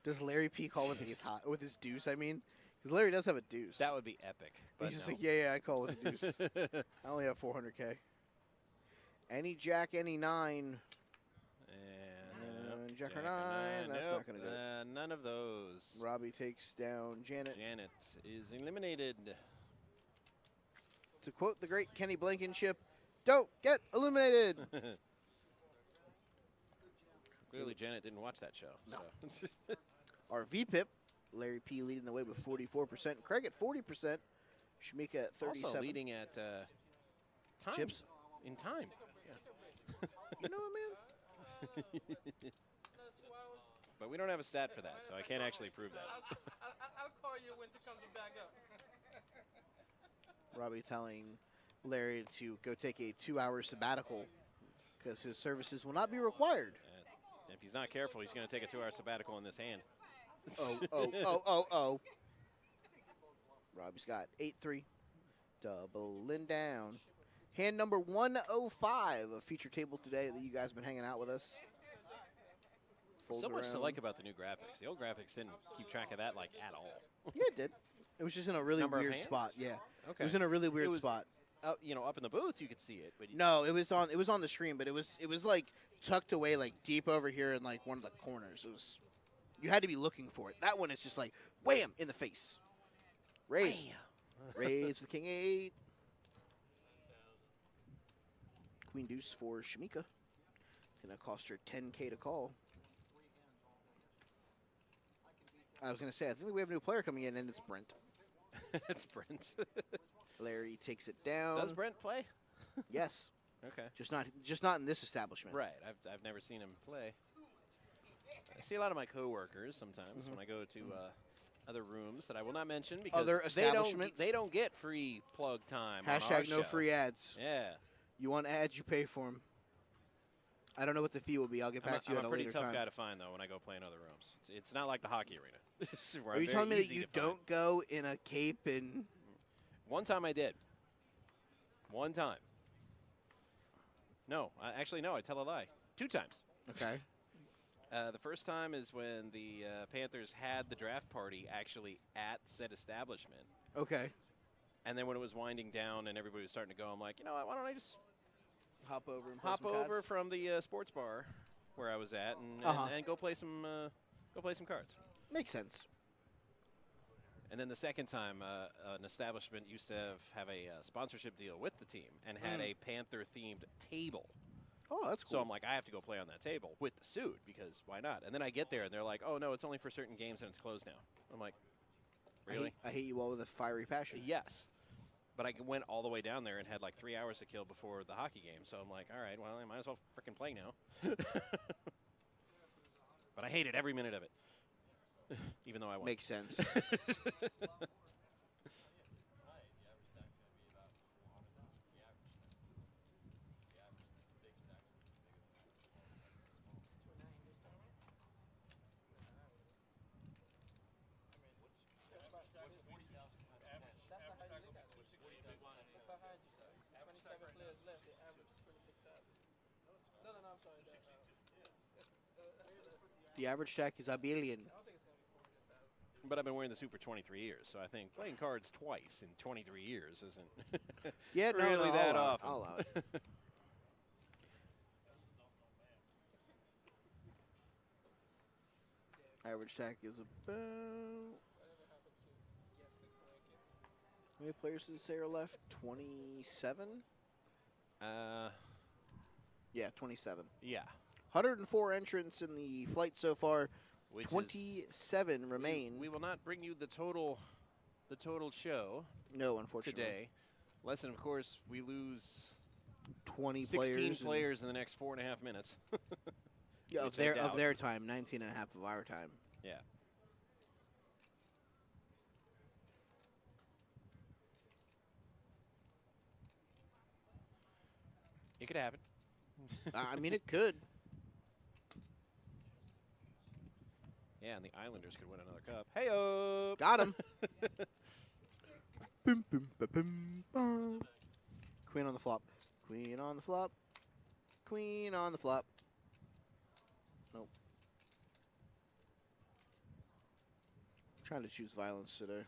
does Larry P call with ace high, with his deuce? I mean, because Larry does have a deuce. That would be epic. But He's just no. like, yeah, I call with a deuce. I only have 400K. Any jack, any nine. And Jack or nine. That's not going to do it. None of those. Robbie takes down Janet. Janet is eliminated. To quote the great Kenny Blankenship, don't get illuminated. Clearly, Janet didn't watch that show. No. So. Our VPIP, Larry P leading the way with 44%. Craig at 40%. Shamika at 37. Also leading at time. Chips. In time. You know what, man? But we don't have a stat for that, so I can't actually prove that. I'll call you when to come to back up. Robbie telling Larry to go take a 2-hour sabbatical because his services will not be required. If he's not careful, he's going to take a 2-hour sabbatical in this hand. Oh. Robbie's got 8-3. Doubling down. Hand number 105 of feature table today that you guys have been hanging out with us. Folds So much to around. like about the new graphics. The old graphics didn't keep track of that like at all. Yeah, it did. It was just in a really Number of weird hands? spot. Yeah. Okay. It was in a really weird was- spot. Up in the booth, you could see it, but No, it was on the screen, but it was like tucked away like deep over here in like one of the corners. It was, you had to be looking for it. That one is just like wham in the face. Raise. Raise with king 8. Queen deuce for Shamika. Gonna cost her 10K to call. I was gonna say I think we have a new player coming in, and it's Brent. it's Brent. Larry takes it down. Does Brent play? Yes. Okay. Just not in this establishment. Right. I've never seen him play. I see a lot of my coworkers sometimes when I go to other rooms that I will not mention because Other establishments? they don't get free plug time. on our Hashtag no show. free ads. Yeah. You want ads, you pay for them. I don't know what the fee will be. I'll get back to you I'm at a a pretty later tough time. guy to find though when I go play in other rooms. It's not like the hockey arena. where Are I'm you very telling me that easy you to find. don't go in a cape and One time I did. One time. No, actually no. I tell a lie. 2 times. okay? The first time is when the Panthers had the draft party actually at said establishment. Okay. And then when it was winding down and everybody was starting to go, I'm like, you know what, why don't I just Hop over and play hop some over pads? from the sports bar where I was at and, and go play some cards. Makes sense. And then the second time, an establishment used to have a sponsorship deal with the team and had a Panther-themed table. Oh, that's cool. So I'm like, I have to go play on that table with the suit because why not? And then I get there and they're like, oh, no, it's only for certain games and it's closed now. I'm like, really? I hate you all with a fiery passion. Yes. But I went all the way down there and had like 3 hours to kill before the hockey game. So I'm like, all right, well, I might as well freaking play now. But I hated every minute of it, even though I won. Makes sense. The average stack is a billion. But I've been wearing the suit for 23 years, so I think playing cards twice in 23 years isn't Yeah, no, really no, that I'll allow it, often. I'll allow it. Average stack is about. How many players does it say are left? 27? Yeah, 27. Yeah. 104 entrants in the flight so far. Which 27 remain. We will not bring you the total show No, unfortunately. today. Lesson, of course, we lose 20 16 players. players in the next 4.5 minutes. Yeah, which of I their doubt. time, 19 and a half of our time. Yeah. It could happen. I mean, it could. Yeah, and the Islanders could win another cup. Hey-oh! Got him. Boom, boom, ba, boom, boom. Queen on the flop. Queen on the flop. Queen on the flop. Nope. Trying to choose violence today.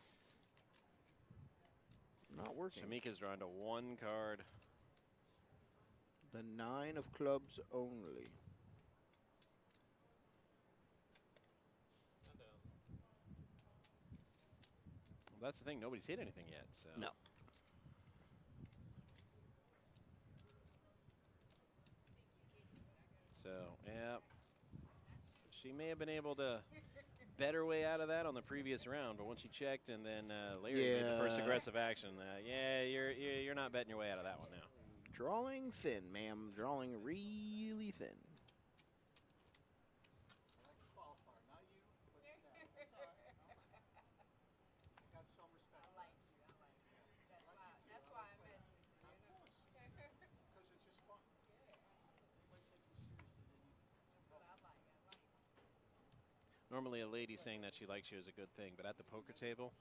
Not working. Shamika's drawn to one card. The 9 of clubs only. Well, that's the thing. Nobody's hit anything yet. So. No. So, yeah. She may have been able to bet her way out of that on the previous round, but once she checked and then Larry made the first Yeah. aggressive action, yeah, you're not betting your way out of that one now. Drawing thin, ma'am. Drawing really thin. Normally a lady saying that she likes you is a good thing, but at the poker table,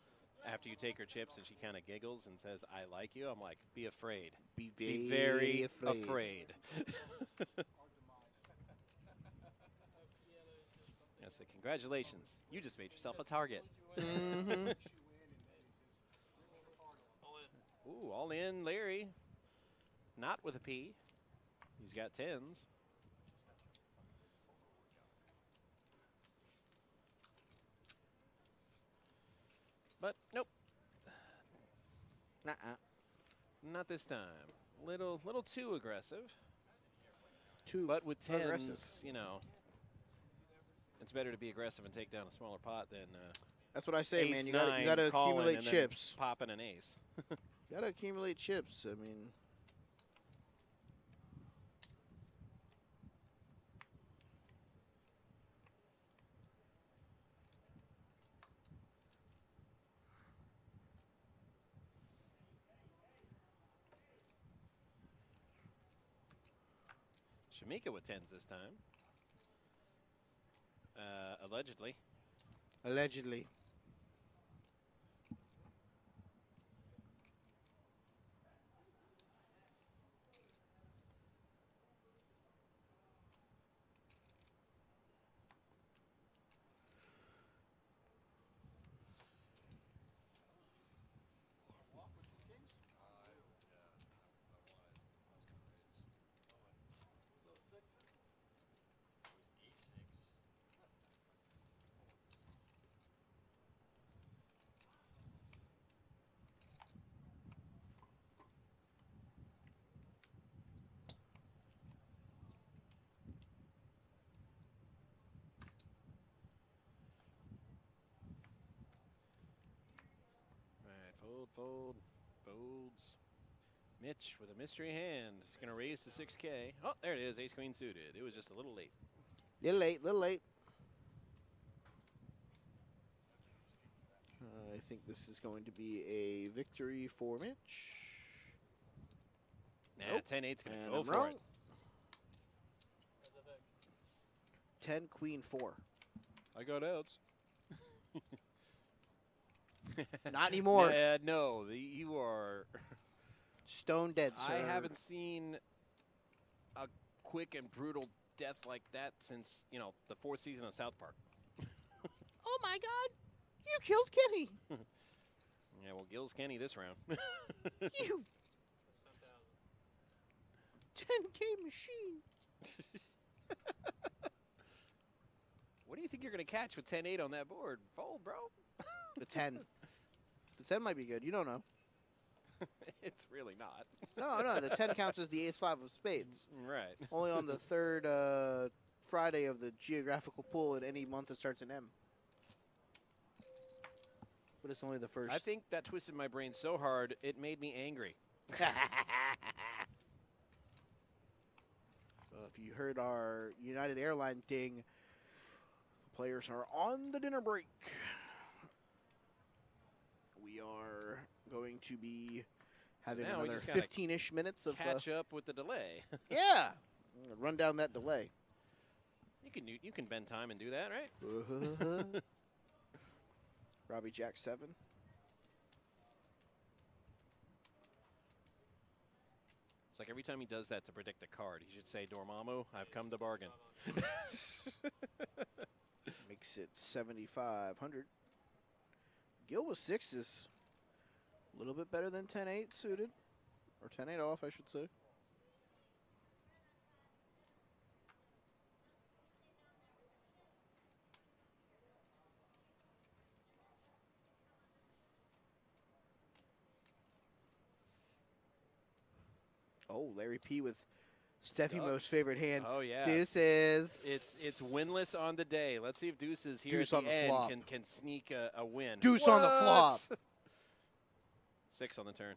after you take her chips and she kind of giggles and says, "I like you," I'm like, be afraid. Be very afraid. afraid. I say, congratulations. You just made yourself a target. Mm-hmm. Ooh, all in, Larry. Not with a P. He's got tens. But nope, Nuh-uh. not this time. Little too aggressive. Too But with tens, aggressive. you know, it's better to be aggressive and take down a smaller pot than That's what I say, ace man. You nine gotta calling accumulate and then chips. popping an ace. You gotta accumulate chips. I mean, Shamika with tens this time. Allegedly. allegedly. All right, fold, folds. Mitch with a mystery hand. He's going to raise to 6K. Oh, there it is, ace-queen suited. It was just a little late. Little late, little late. I think this is going to be a victory for Mitch. Nah, Nope. 10-8's going to And go I'm for wrong. it. 10, queen, 4. I got outs. Not anymore. No, you are. Stone dead, sir. I haven't seen a quick and brutal death like that since, you know, the 4th season of South Park. Oh my God! You killed Kenny. Yeah, well, Gil's Kenny this round. You 10K machine. What do you think you're going to catch with 10-8 on that board? Fold, bro. The 10. The 10 might be good. You don't know. It's really not. No. The 10 counts as the ace-5 of spades. Right. Only on the third Friday of the geographical pool in any month that starts in M. But it's only the first. I think that twisted my brain so hard, it made me angry. If you heard our United Airline ding, players are on the dinner break. We are going to be having now we another just gotta 15-ish minutes of Catch up with the delay. yeah. Run down that delay. You can bend time and do that, right? Robbie Jack 7. It's like every time he does that to predict a card, he should say, Dormammu, I've come to bargain. Makes it 7,500. Gil with 6s. A little bit better than 10-8 suited. Or 10-8 off, I should say. Oh, Larry P with Steffi Mo's favorite hand. Oh, yeah. Deuces. It's winless on the day. Let's see if Deuces here Deuce at on the the end flop. can sneak a win. Deuce on the flop. 6 on the turn.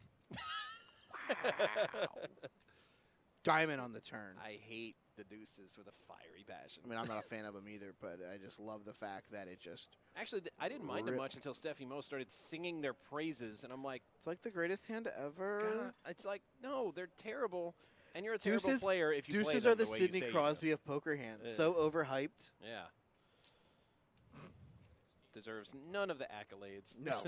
Diamond on the turn. I hate the Deuces with a fiery passion. I mean, I'm not a fan of them either, but I just love the fact that it just... Actually, I didn't mind them Rip. much until Steffi Mo started singing their praises, and I'm like, It's like the greatest hand ever. God, it's like, no, they're terrible, and you're a terrible player if you play Deuces them are the the way you Sidney say you Crosby of poker hands. Yeah. So overhyped. Yeah. Deserves none of the accolades. No.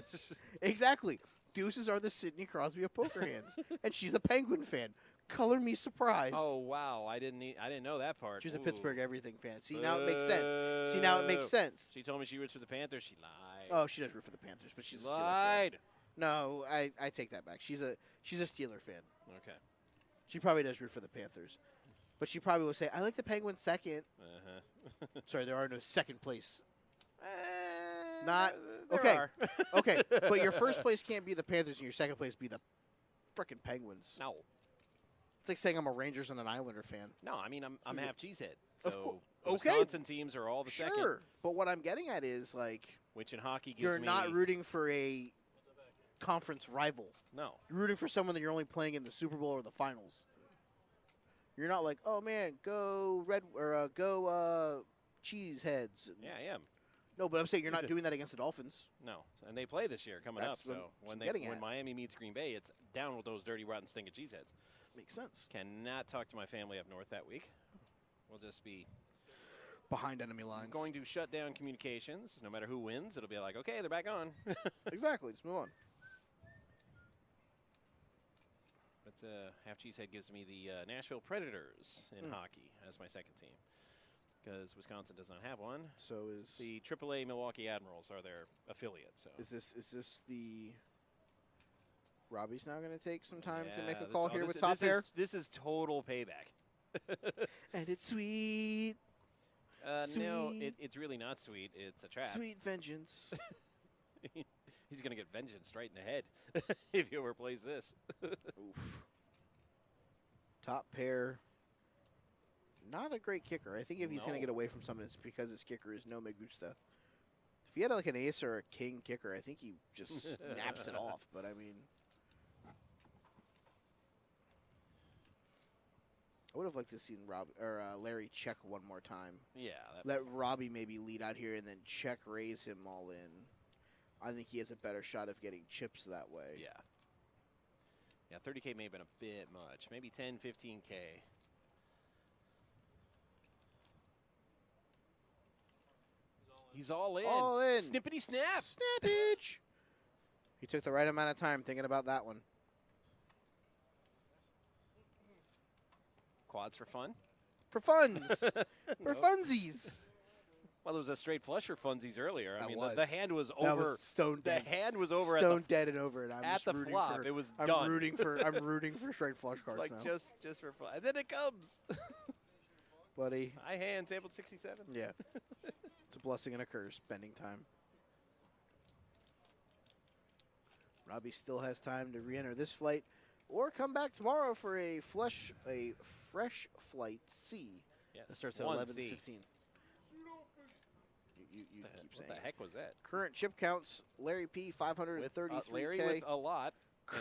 Exactly. Deuces are the Sidney Crosby of poker hands. And she's a Penguin fan. Color me surprised. Oh wow, I didn't know that part. She's a Ooh. Pittsburgh everything fan. See, now it makes sense. See, now it makes Boo. sense. She told me she roots for the Panthers. She lied. Oh, she does root for the Panthers, but she's a Steeler fan. lied. No, I take that back. She's a Steeler fan. Okay. She probably does root for the Panthers. But she probably will say, I like the Penguins second. Sorry, there are no second place. Not there okay. are. Okay, but your first place can't be the Panthers and your second place be the frickin' Penguins. No. It's like saying I'm a Rangers and an Islander fan. No, I mean I'm half cheesehead. Of So course. the Okay. Wisconsin teams are all the second, Sure, but what I'm getting at is like which in hockey gives you're me not rooting for a conference rival. no. You're rooting for someone that you're only playing in the Super Bowl or the finals. You're not like, oh man, go red or go Cheeseheads. Yeah, I am. No, but I'm saying you're not doing that against the Dolphins. No, and they play this year coming That's up. what So I'm when getting when at. Miami meets Green Bay, it's down with those dirty, rotten, stinking cheeseheads. Makes sense. Cannot talk to my family up north that week. We'll just be Behind enemy lines. going to shut down communications. No matter who wins, it'll be like, okay, they're back on. Exactly. Just move on. But Half Cheesehead gives me the Nashville Predators in hockey as my second team. Because Wisconsin does not have one. So is The AAA Milwaukee Admirals are their affiliate. So is this the Robbie's now going to take some time to Yeah, make a this- call oh, here this with is- Top this Pair? This is total payback. And it's sweet, No, Sweet. it's really not sweet. It's a trap. sweet vengeance. He's going to get vengeance right in the head if he overplays this. Oof. Top Pair. Not a great kicker. I think if he's going to No. get away from something, it's because his kicker is no me gusta. If he had like an ace or a king kicker, I think he just snaps it off. But I mean, I would have liked to see Larry check one more time. Yeah. Let Robbie maybe lead out here and then check raise him all in. I think he has a better shot of getting chips that way. Yeah. Yeah, 30K may have been a bit much. Maybe 10, 15K. He's all in. All in. Snippity snap. Snappage. He took the right amount of time thinking about that one. Quads for fun. For funds. For funsies. Well, there was a straight flush for funsies earlier. I That mean, was. the hand was That over. was stone The dead. hand was over Stone dead and over it. I'm at just the rooting flop. For, It was I'm done. rooting for. I'm rooting for straight flush It's cards like now, just for fun. And then it comes. buddy. High hand, tabled 67. Yeah. It's a blessing and a curse. Spending time. Robbie still has time to re-enter this flight, or come back tomorrow for a fresh flight C. Yes. That starts at 1C. 11:15. You keep saying. What the heck was that? Current chip counts: Larry P. 533K. Larry with a lot.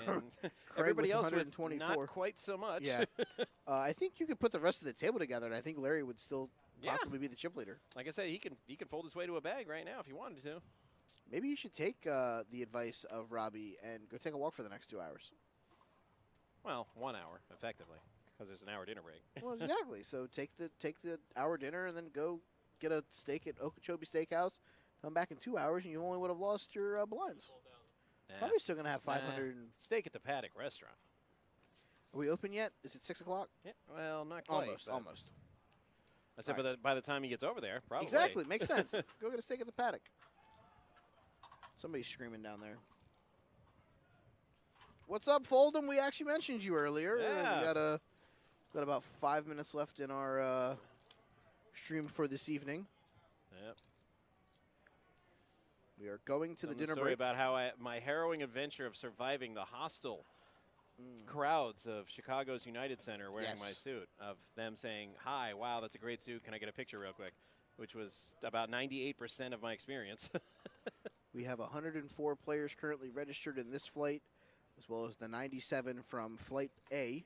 And Craig everybody with else with 124. not quite so much. Yeah. I think you could put the rest of the table together, and I think Larry would still Yeah. possibly be the chip leader. Like I said, he can fold his way to a bag right now if he wanted to. Maybe you should take the advice of Robbie and go take a walk for the next 2 hours. Well, 1 hour, effectively. because there's an hour dinner break. Well, exactly. So take the hour dinner and then go get a steak at Okeechobee Steakhouse. Come back in 2 hours, and you only would have lost your blinds. Nah. Probably still gonna have 500. Steak at the Paddock restaurant. Are we open yet? Is it 6 o'clock? Yeah, well, not quite. Almost. I said by the time he gets over there, probably. Exactly. Makes sense. Go get a steak at the Paddock. Somebody's screaming down there. What's up, Fold'em? We actually mentioned you earlier. Yeah. We got about 5 minutes left in our stream for this evening. Yep. We are going to the dinner story break. about how my harrowing adventure of surviving the hostile crowds of Chicago's United Center wearing my suit, of them saying, "Hi, wow, that's a great suit. Can I get a picture real quick?" Which was about 98% of my experience. We have 104 players currently registered in this flight, as well as the 97 from Flight A.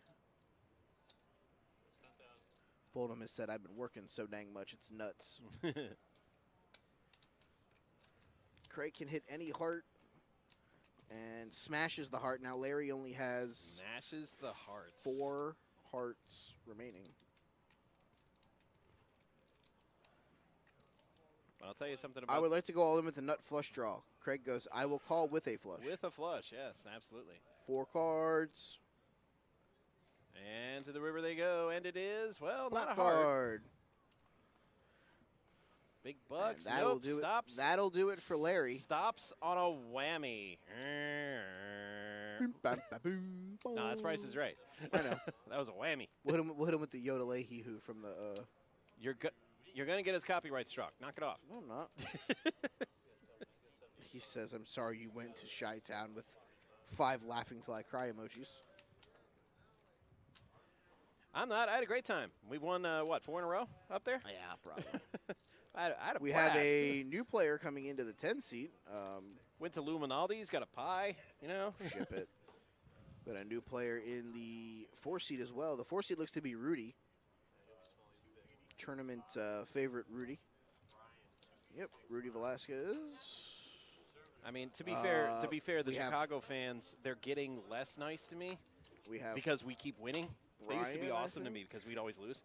Fold'em has said, "I've been working so dang much, it's nuts." Craig can hit any heart and smashes the heart. Now Larry only has Smashes the hearts. 4 hearts remaining. I'll tell you something about I would like to go all in with the nut flush draw. Craig goes, "I will call with a flush." with a flush. Yes, absolutely. 4 cards. And to the river they go, and it is, well, Black not a heart. card. Big bucks. And that'll Nope, do stops. it. That'll do it for Larry. Stops on a whammy. No, that's Price is Right. I know. That was a whammy. We'll hit him with the Yoda Leahy-hoo from the. You're going to get his copyright struck. Knock it off. No, I'm not. He says, "I'm sorry you went to Chi-Town," with 5 laughing till I cry emojis. I'm not. I had a great time. We've won, 4 in a row up there? Yeah, probably. I had a We blast. have a new player coming into the 10 seat. Went to Luminaldi's, got a pie, you know? Ship it. Got a new player in the 4 seat as well. The 4 seat looks to be Rudy. Tournament favorite Rudy. Yep, Rudy Velasquez. I mean, to be fair, the we have- Chicago fans, they're getting less nice to me We have because we keep winning. They used to be Brian, I awesome to think. me because we'd always lose.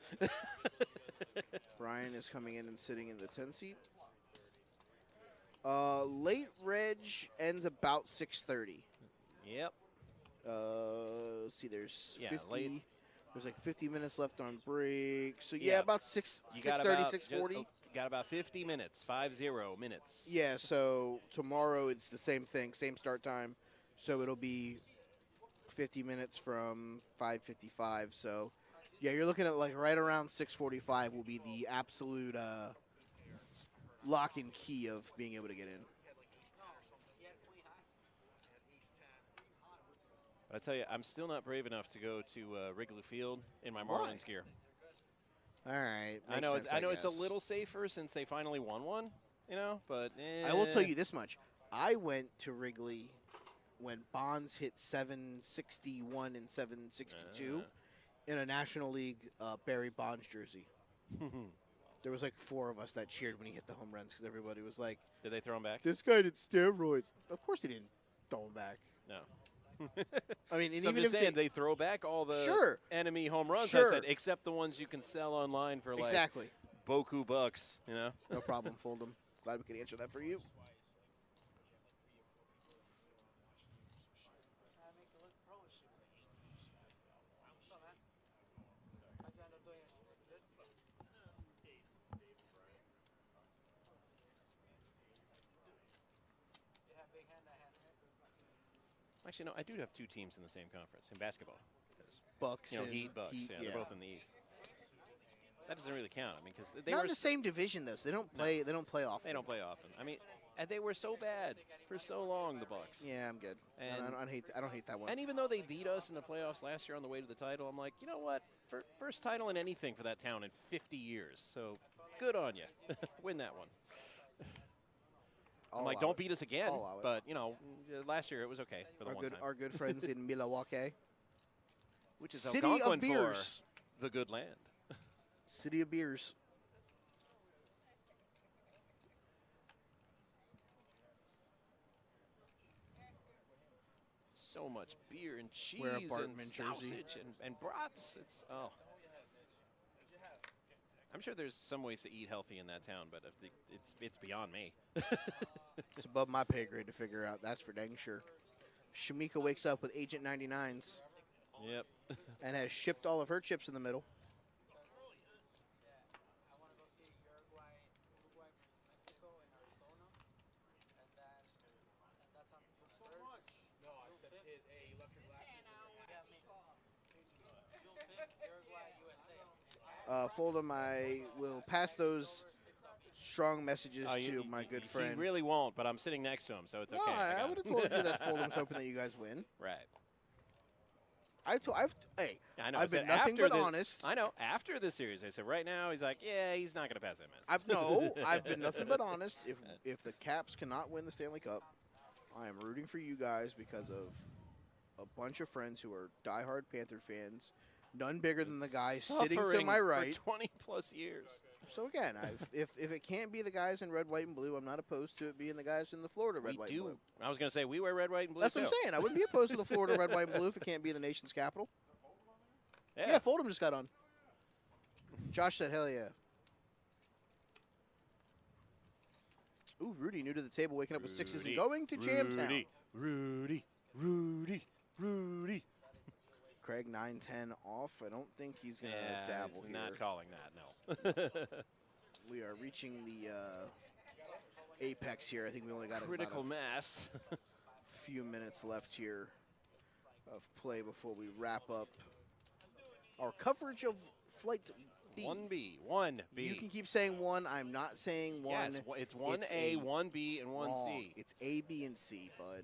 Brian is coming in and sitting in the 10 seat. Late reg ends about 6:30. Yep. Let's see, there's Yeah, 50. late. There's like 50 minutes left on break. So Yeah. yeah, about 6:30, 6:40. Got about 50 minutes, 50 minutes. Yeah, so tomorrow it's the same thing, same start time. So it'll be 50 minutes from 5:55. So yeah, you're looking at like right around 6:45 will be the absolute lock and key of being able to get in. I tell you, I'm still not brave enough to go to Wrigley Field in my Why? Marlins gear. All right. I know. makes I know sense, it's a guess. little safer since they finally won one. You know, but I will tell you this much. I went to Wrigley when Bonds hit 761 and 762 in a National League Barry Bonds jersey. There was like 4 of us that cheered when he hit the home runs because everybody was like, Did they throw him back? "This guy did steroids." Of course he didn't throw him back. No. I mean, and So I'm even just if saying, they throw back all the Sure. enemy home runs. Sure. I said, except the ones you can sell online for like exactly, boku bucks. You know. no problem, Fold'em. Glad we could answer that for you. Actually, no. I do have 2 teams in the same conference in basketball. 'Cause, Bucks, you know, and Heat, Bucks. Heat, They're both in the East. That doesn't really count. I mean, because they not were in the same division though. So they don't play. They don't play often. They don't play often. I mean, and they were so bad for so long, the Bucks. Yeah, I'm good. And- I don't hate that one. And even though they beat us in the playoffs last year on the way to the title, I'm like, you know what? First title in anything for that town in 50 years. So good on you. Win that one. I'm I'll like, allow don't it. beat us again. I'll allow it. But, you know, last year it was okay for the one time. Our good friends in Milwaukee. Which is City of Algonquin Beers. for the good land. City of Beers. so much beer and cheese Wear a and Bartman jersey. sausage and brats. It's I'm sure there's some ways to eat healthy in that town, but it's beyond me. It's above my pay grade to figure out. That's for dang sure. Shamika wakes up with Agent 99s Yep. and has shipped all of her chips in the middle. I want to go see Uruguay, Mexico, and Arizona, and that's on June 3rd. No, that's his. Hey, you left your glasses. Yeah, me. June 5th, Uruguay, USA. Fold'em, I will pass those strong messages to my good friend. He really won't, but I'm sitting next to him, so it's No, okay. I got would it. have told you that Fold'em's hoping that you guys win. Right. Hey, I know. I've I been said nothing after but the- honest. I know. After the series, I said right now he's like, yeah, he's not going to pass that message. I've been nothing but honest. If the Caps cannot win the Stanley Cup, I am rooting for you guys because of a bunch of friends who are diehard Panther fans, none bigger than the guy sitting to Suffering my right. for 20 plus years. So again, if it can't be the guys in red, white, and blue, I'm not opposed to it being the guys in the Florida red, We white, do. and blue. I was going to say we wear red, white, and blue. That's what too. I'm saying. I wouldn't be opposed to the Florida red, white, and blue if it can't be the nation's capital. Yeah. Yeah, Fold'em just got on. Josh said, hell yeah. Ooh, Rudy, new to the table, waking up with sixes and going to Jamtown. Rudy. Craig 9-10 off. I don't think he's going to Yeah, dabble he's here. not calling that, no. We are reaching the apex here. I think we only got Critical about mass. a few minutes left here of play before we wrap up our coverage of Flight B. 1B. You can keep saying one. I'm not saying one. Yeah, it's 1A, 1B, and 1C. Wrong. It's A, B, and C, bud.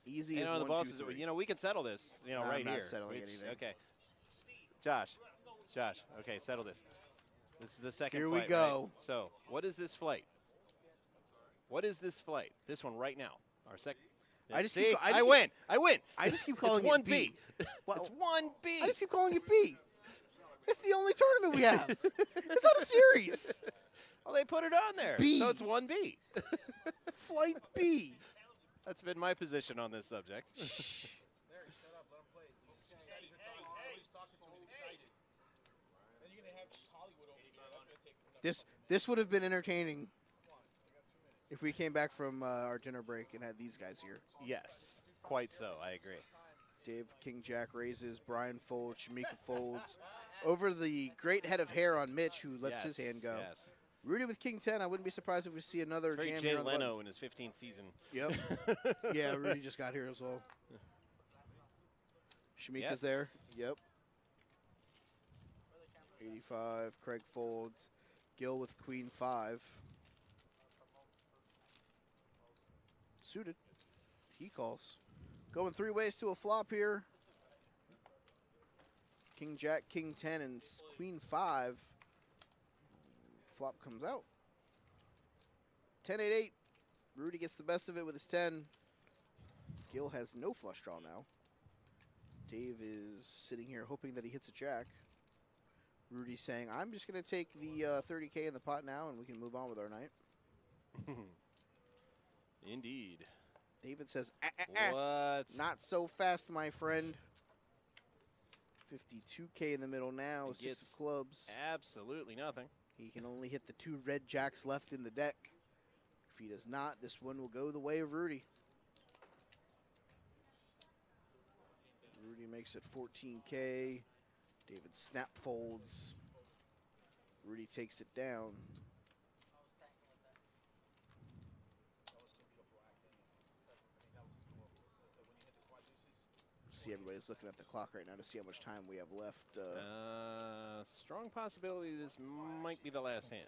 Easy You as know, the 1, boss 2, is, 3. you know, we can settle this, you know, I'm right not here. settling anything. Okay. Josh, okay, settle this. This is the second Here we flight, go. right? So, what is this flight? What is this flight? This one right now. Our second. I just See, keep- I just I keep- win. I win. I just keep calling it's it 1B. B. Well, It's 1B. I just keep calling it B. It's the only tournament we have. It's not a series. Well, they put it on there. B. So it's 1B. Flight B. That's been my position on this subject. Larry, shut up. Let him play. He's excited to talk. He's talking to him. He's excited. Then you're going to have Hollywood over here. That's going to take another This would have been entertaining if we came back from our dinner break and had these guys here. Yes, quite so. I agree. Dave King Jack raises, Brian folds, Shamika folds. Over the great head of hair on Mitch, who lets his hand go. Yes. Rudy with King 10. I wouldn't be surprised if we see another It's very jam Jay here on the button. Leno in his 15th season. Yep. Yeah, Rudy just got here as well. Shamika's Yes. there. Yep. 85. Craig folds. Gil with Queen 5. Suited. He calls. Going 3 ways to a flop here. King Jack, King 10, and Queen 5. Flop comes out. 10-8-8. Rudy gets the best of it with his 10. Gil has no flush draw now. Dave is sitting here hoping that he hits a jack. Rudy's saying, I'm just going to take the 30K in the pot now and we can move on with our night. Indeed. David says, What? not so fast, my friend. 52K in the middle now, He 6 gets of clubs. Absolutely nothing. He can only hit the 2 red jacks left in the deck. If he does not, this one will go the way of Rudy. Rudy makes it 14K. David snap folds. Rudy takes it down. See, everybody's looking at the clock right now to see how much time we have left. Strong possibility this might be the last hand.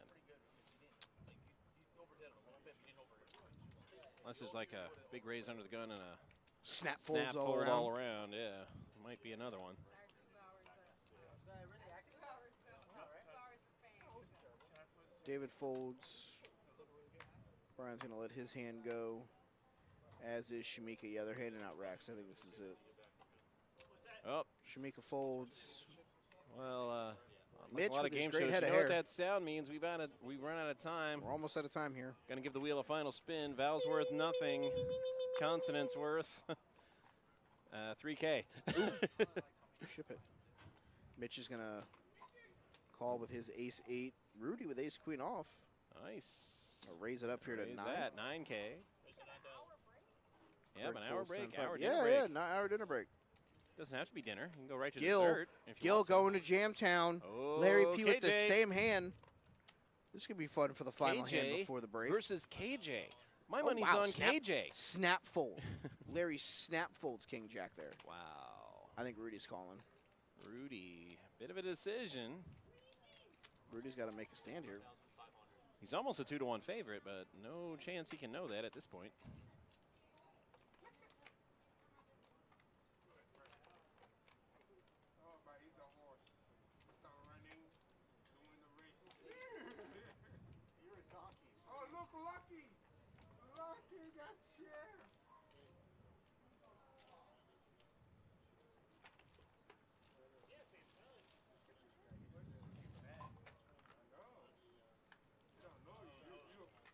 Unless there's like a big raise under the gun and a Snap folds snap all fold around. all around. Yeah, might be another one. David folds. Brian's going to let his hand go, as is Shamika. Yeah, they're handing out racks. I think this is it. Oh, Shamika folds. well, Mitch a lot of with his game great shows. head You of know what hair. that sound means? We've run out of time. We're almost out of time here. Gonna give the wheel a final spin. Vowels worth nothing. Consonants worth. 3K. Ship it. Mitch is going to call with his ace-8. Rudy with ace-queen off. Nice. I'll raise it up here to Raise 9. that, 9K. Yeah, an hour break, 7-5. hour dinner Yeah, break. yeah, 9-hour dinner break. Doesn't have to be dinner. You can go right to Gil, dessert if you Gil want to. going to Jamtown. Oh, Larry P with the KJ same hand. This could be fun for the final hand KJ before the break. versus KJ. My Oh, money's wow, on snap. KJ. Snap fold. Larry snap folds King Jack there. Wow. I think Rudy's calling. Rudy, bit of a decision. Rudy's got to make a stand here. He's almost a 2-to-1 favorite, but no chance he can know that at this point. Oh, but he's a horse. Start running, doing the race. You're a donkey. Oh, look, Lucky. Lucky got chairs.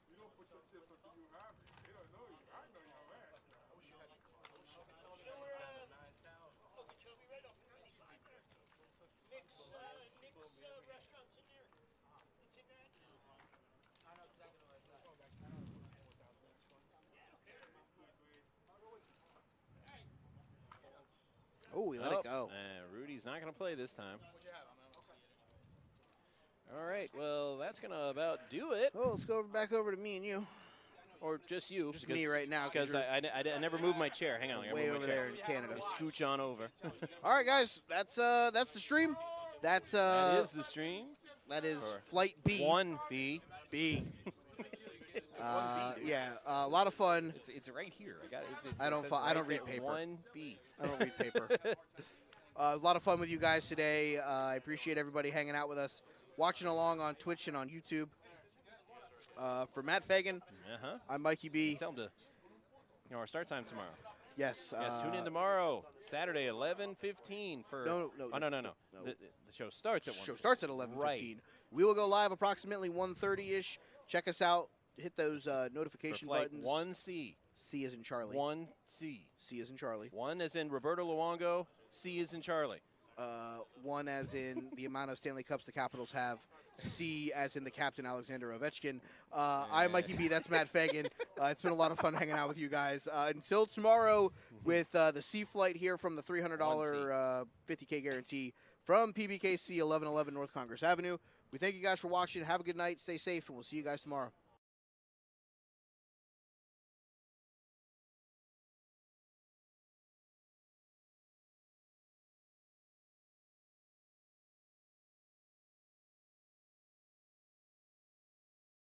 You don't put your chips until you have it. They don't know you. I know your ass. Oh, we let it go. Rudy's not going to play this time. All right, well, that's going to about do it. Oh, let's go back over to me and you. Or just you. Just me right now, 'cause Because you're I never moved my chair. Hang on. I gotta way move my over chair. there in Canada. Let me scooch on over. All right, guys, that's the stream. That's that is the stream. that is Or flight B. 1B. B. Yeah, a lot of fun. It's right here. I got it. I don't it says I don't right read there, paper. 1B. I don't read paper. A lot of fun with you guys today. I appreciate everybody hanging out with us, watching along on Twitch and on YouTube. For Matt Fagan, I'm Mikey B. Tell him to. Our start time tomorrow. Yes. Yes, tune in tomorrow, Saturday, 11:15 for. No. No. The show starts at 1. Show starts at 11:15. Right. We will go live approximately 1:30ish. Check us out. Hit those notification For flight buttons. 1C. C is in Charlie. 1C. C is in Charlie. 1 as in Roberto Luongo. C is in Charlie. 1 as in the amount of Stanley Cups the Capitals have. C as in the captain, Alexander Ovechkin. I'm Mikey B. That's Matt Fagan. It's been a lot of fun hanging out with you guys. Until tomorrow with the C flight here from the $300 50K guarantee from PBKC 1111 North Congress Avenue. We thank you guys for watching. Have a good night. Stay safe, and we'll see you guys tomorrow.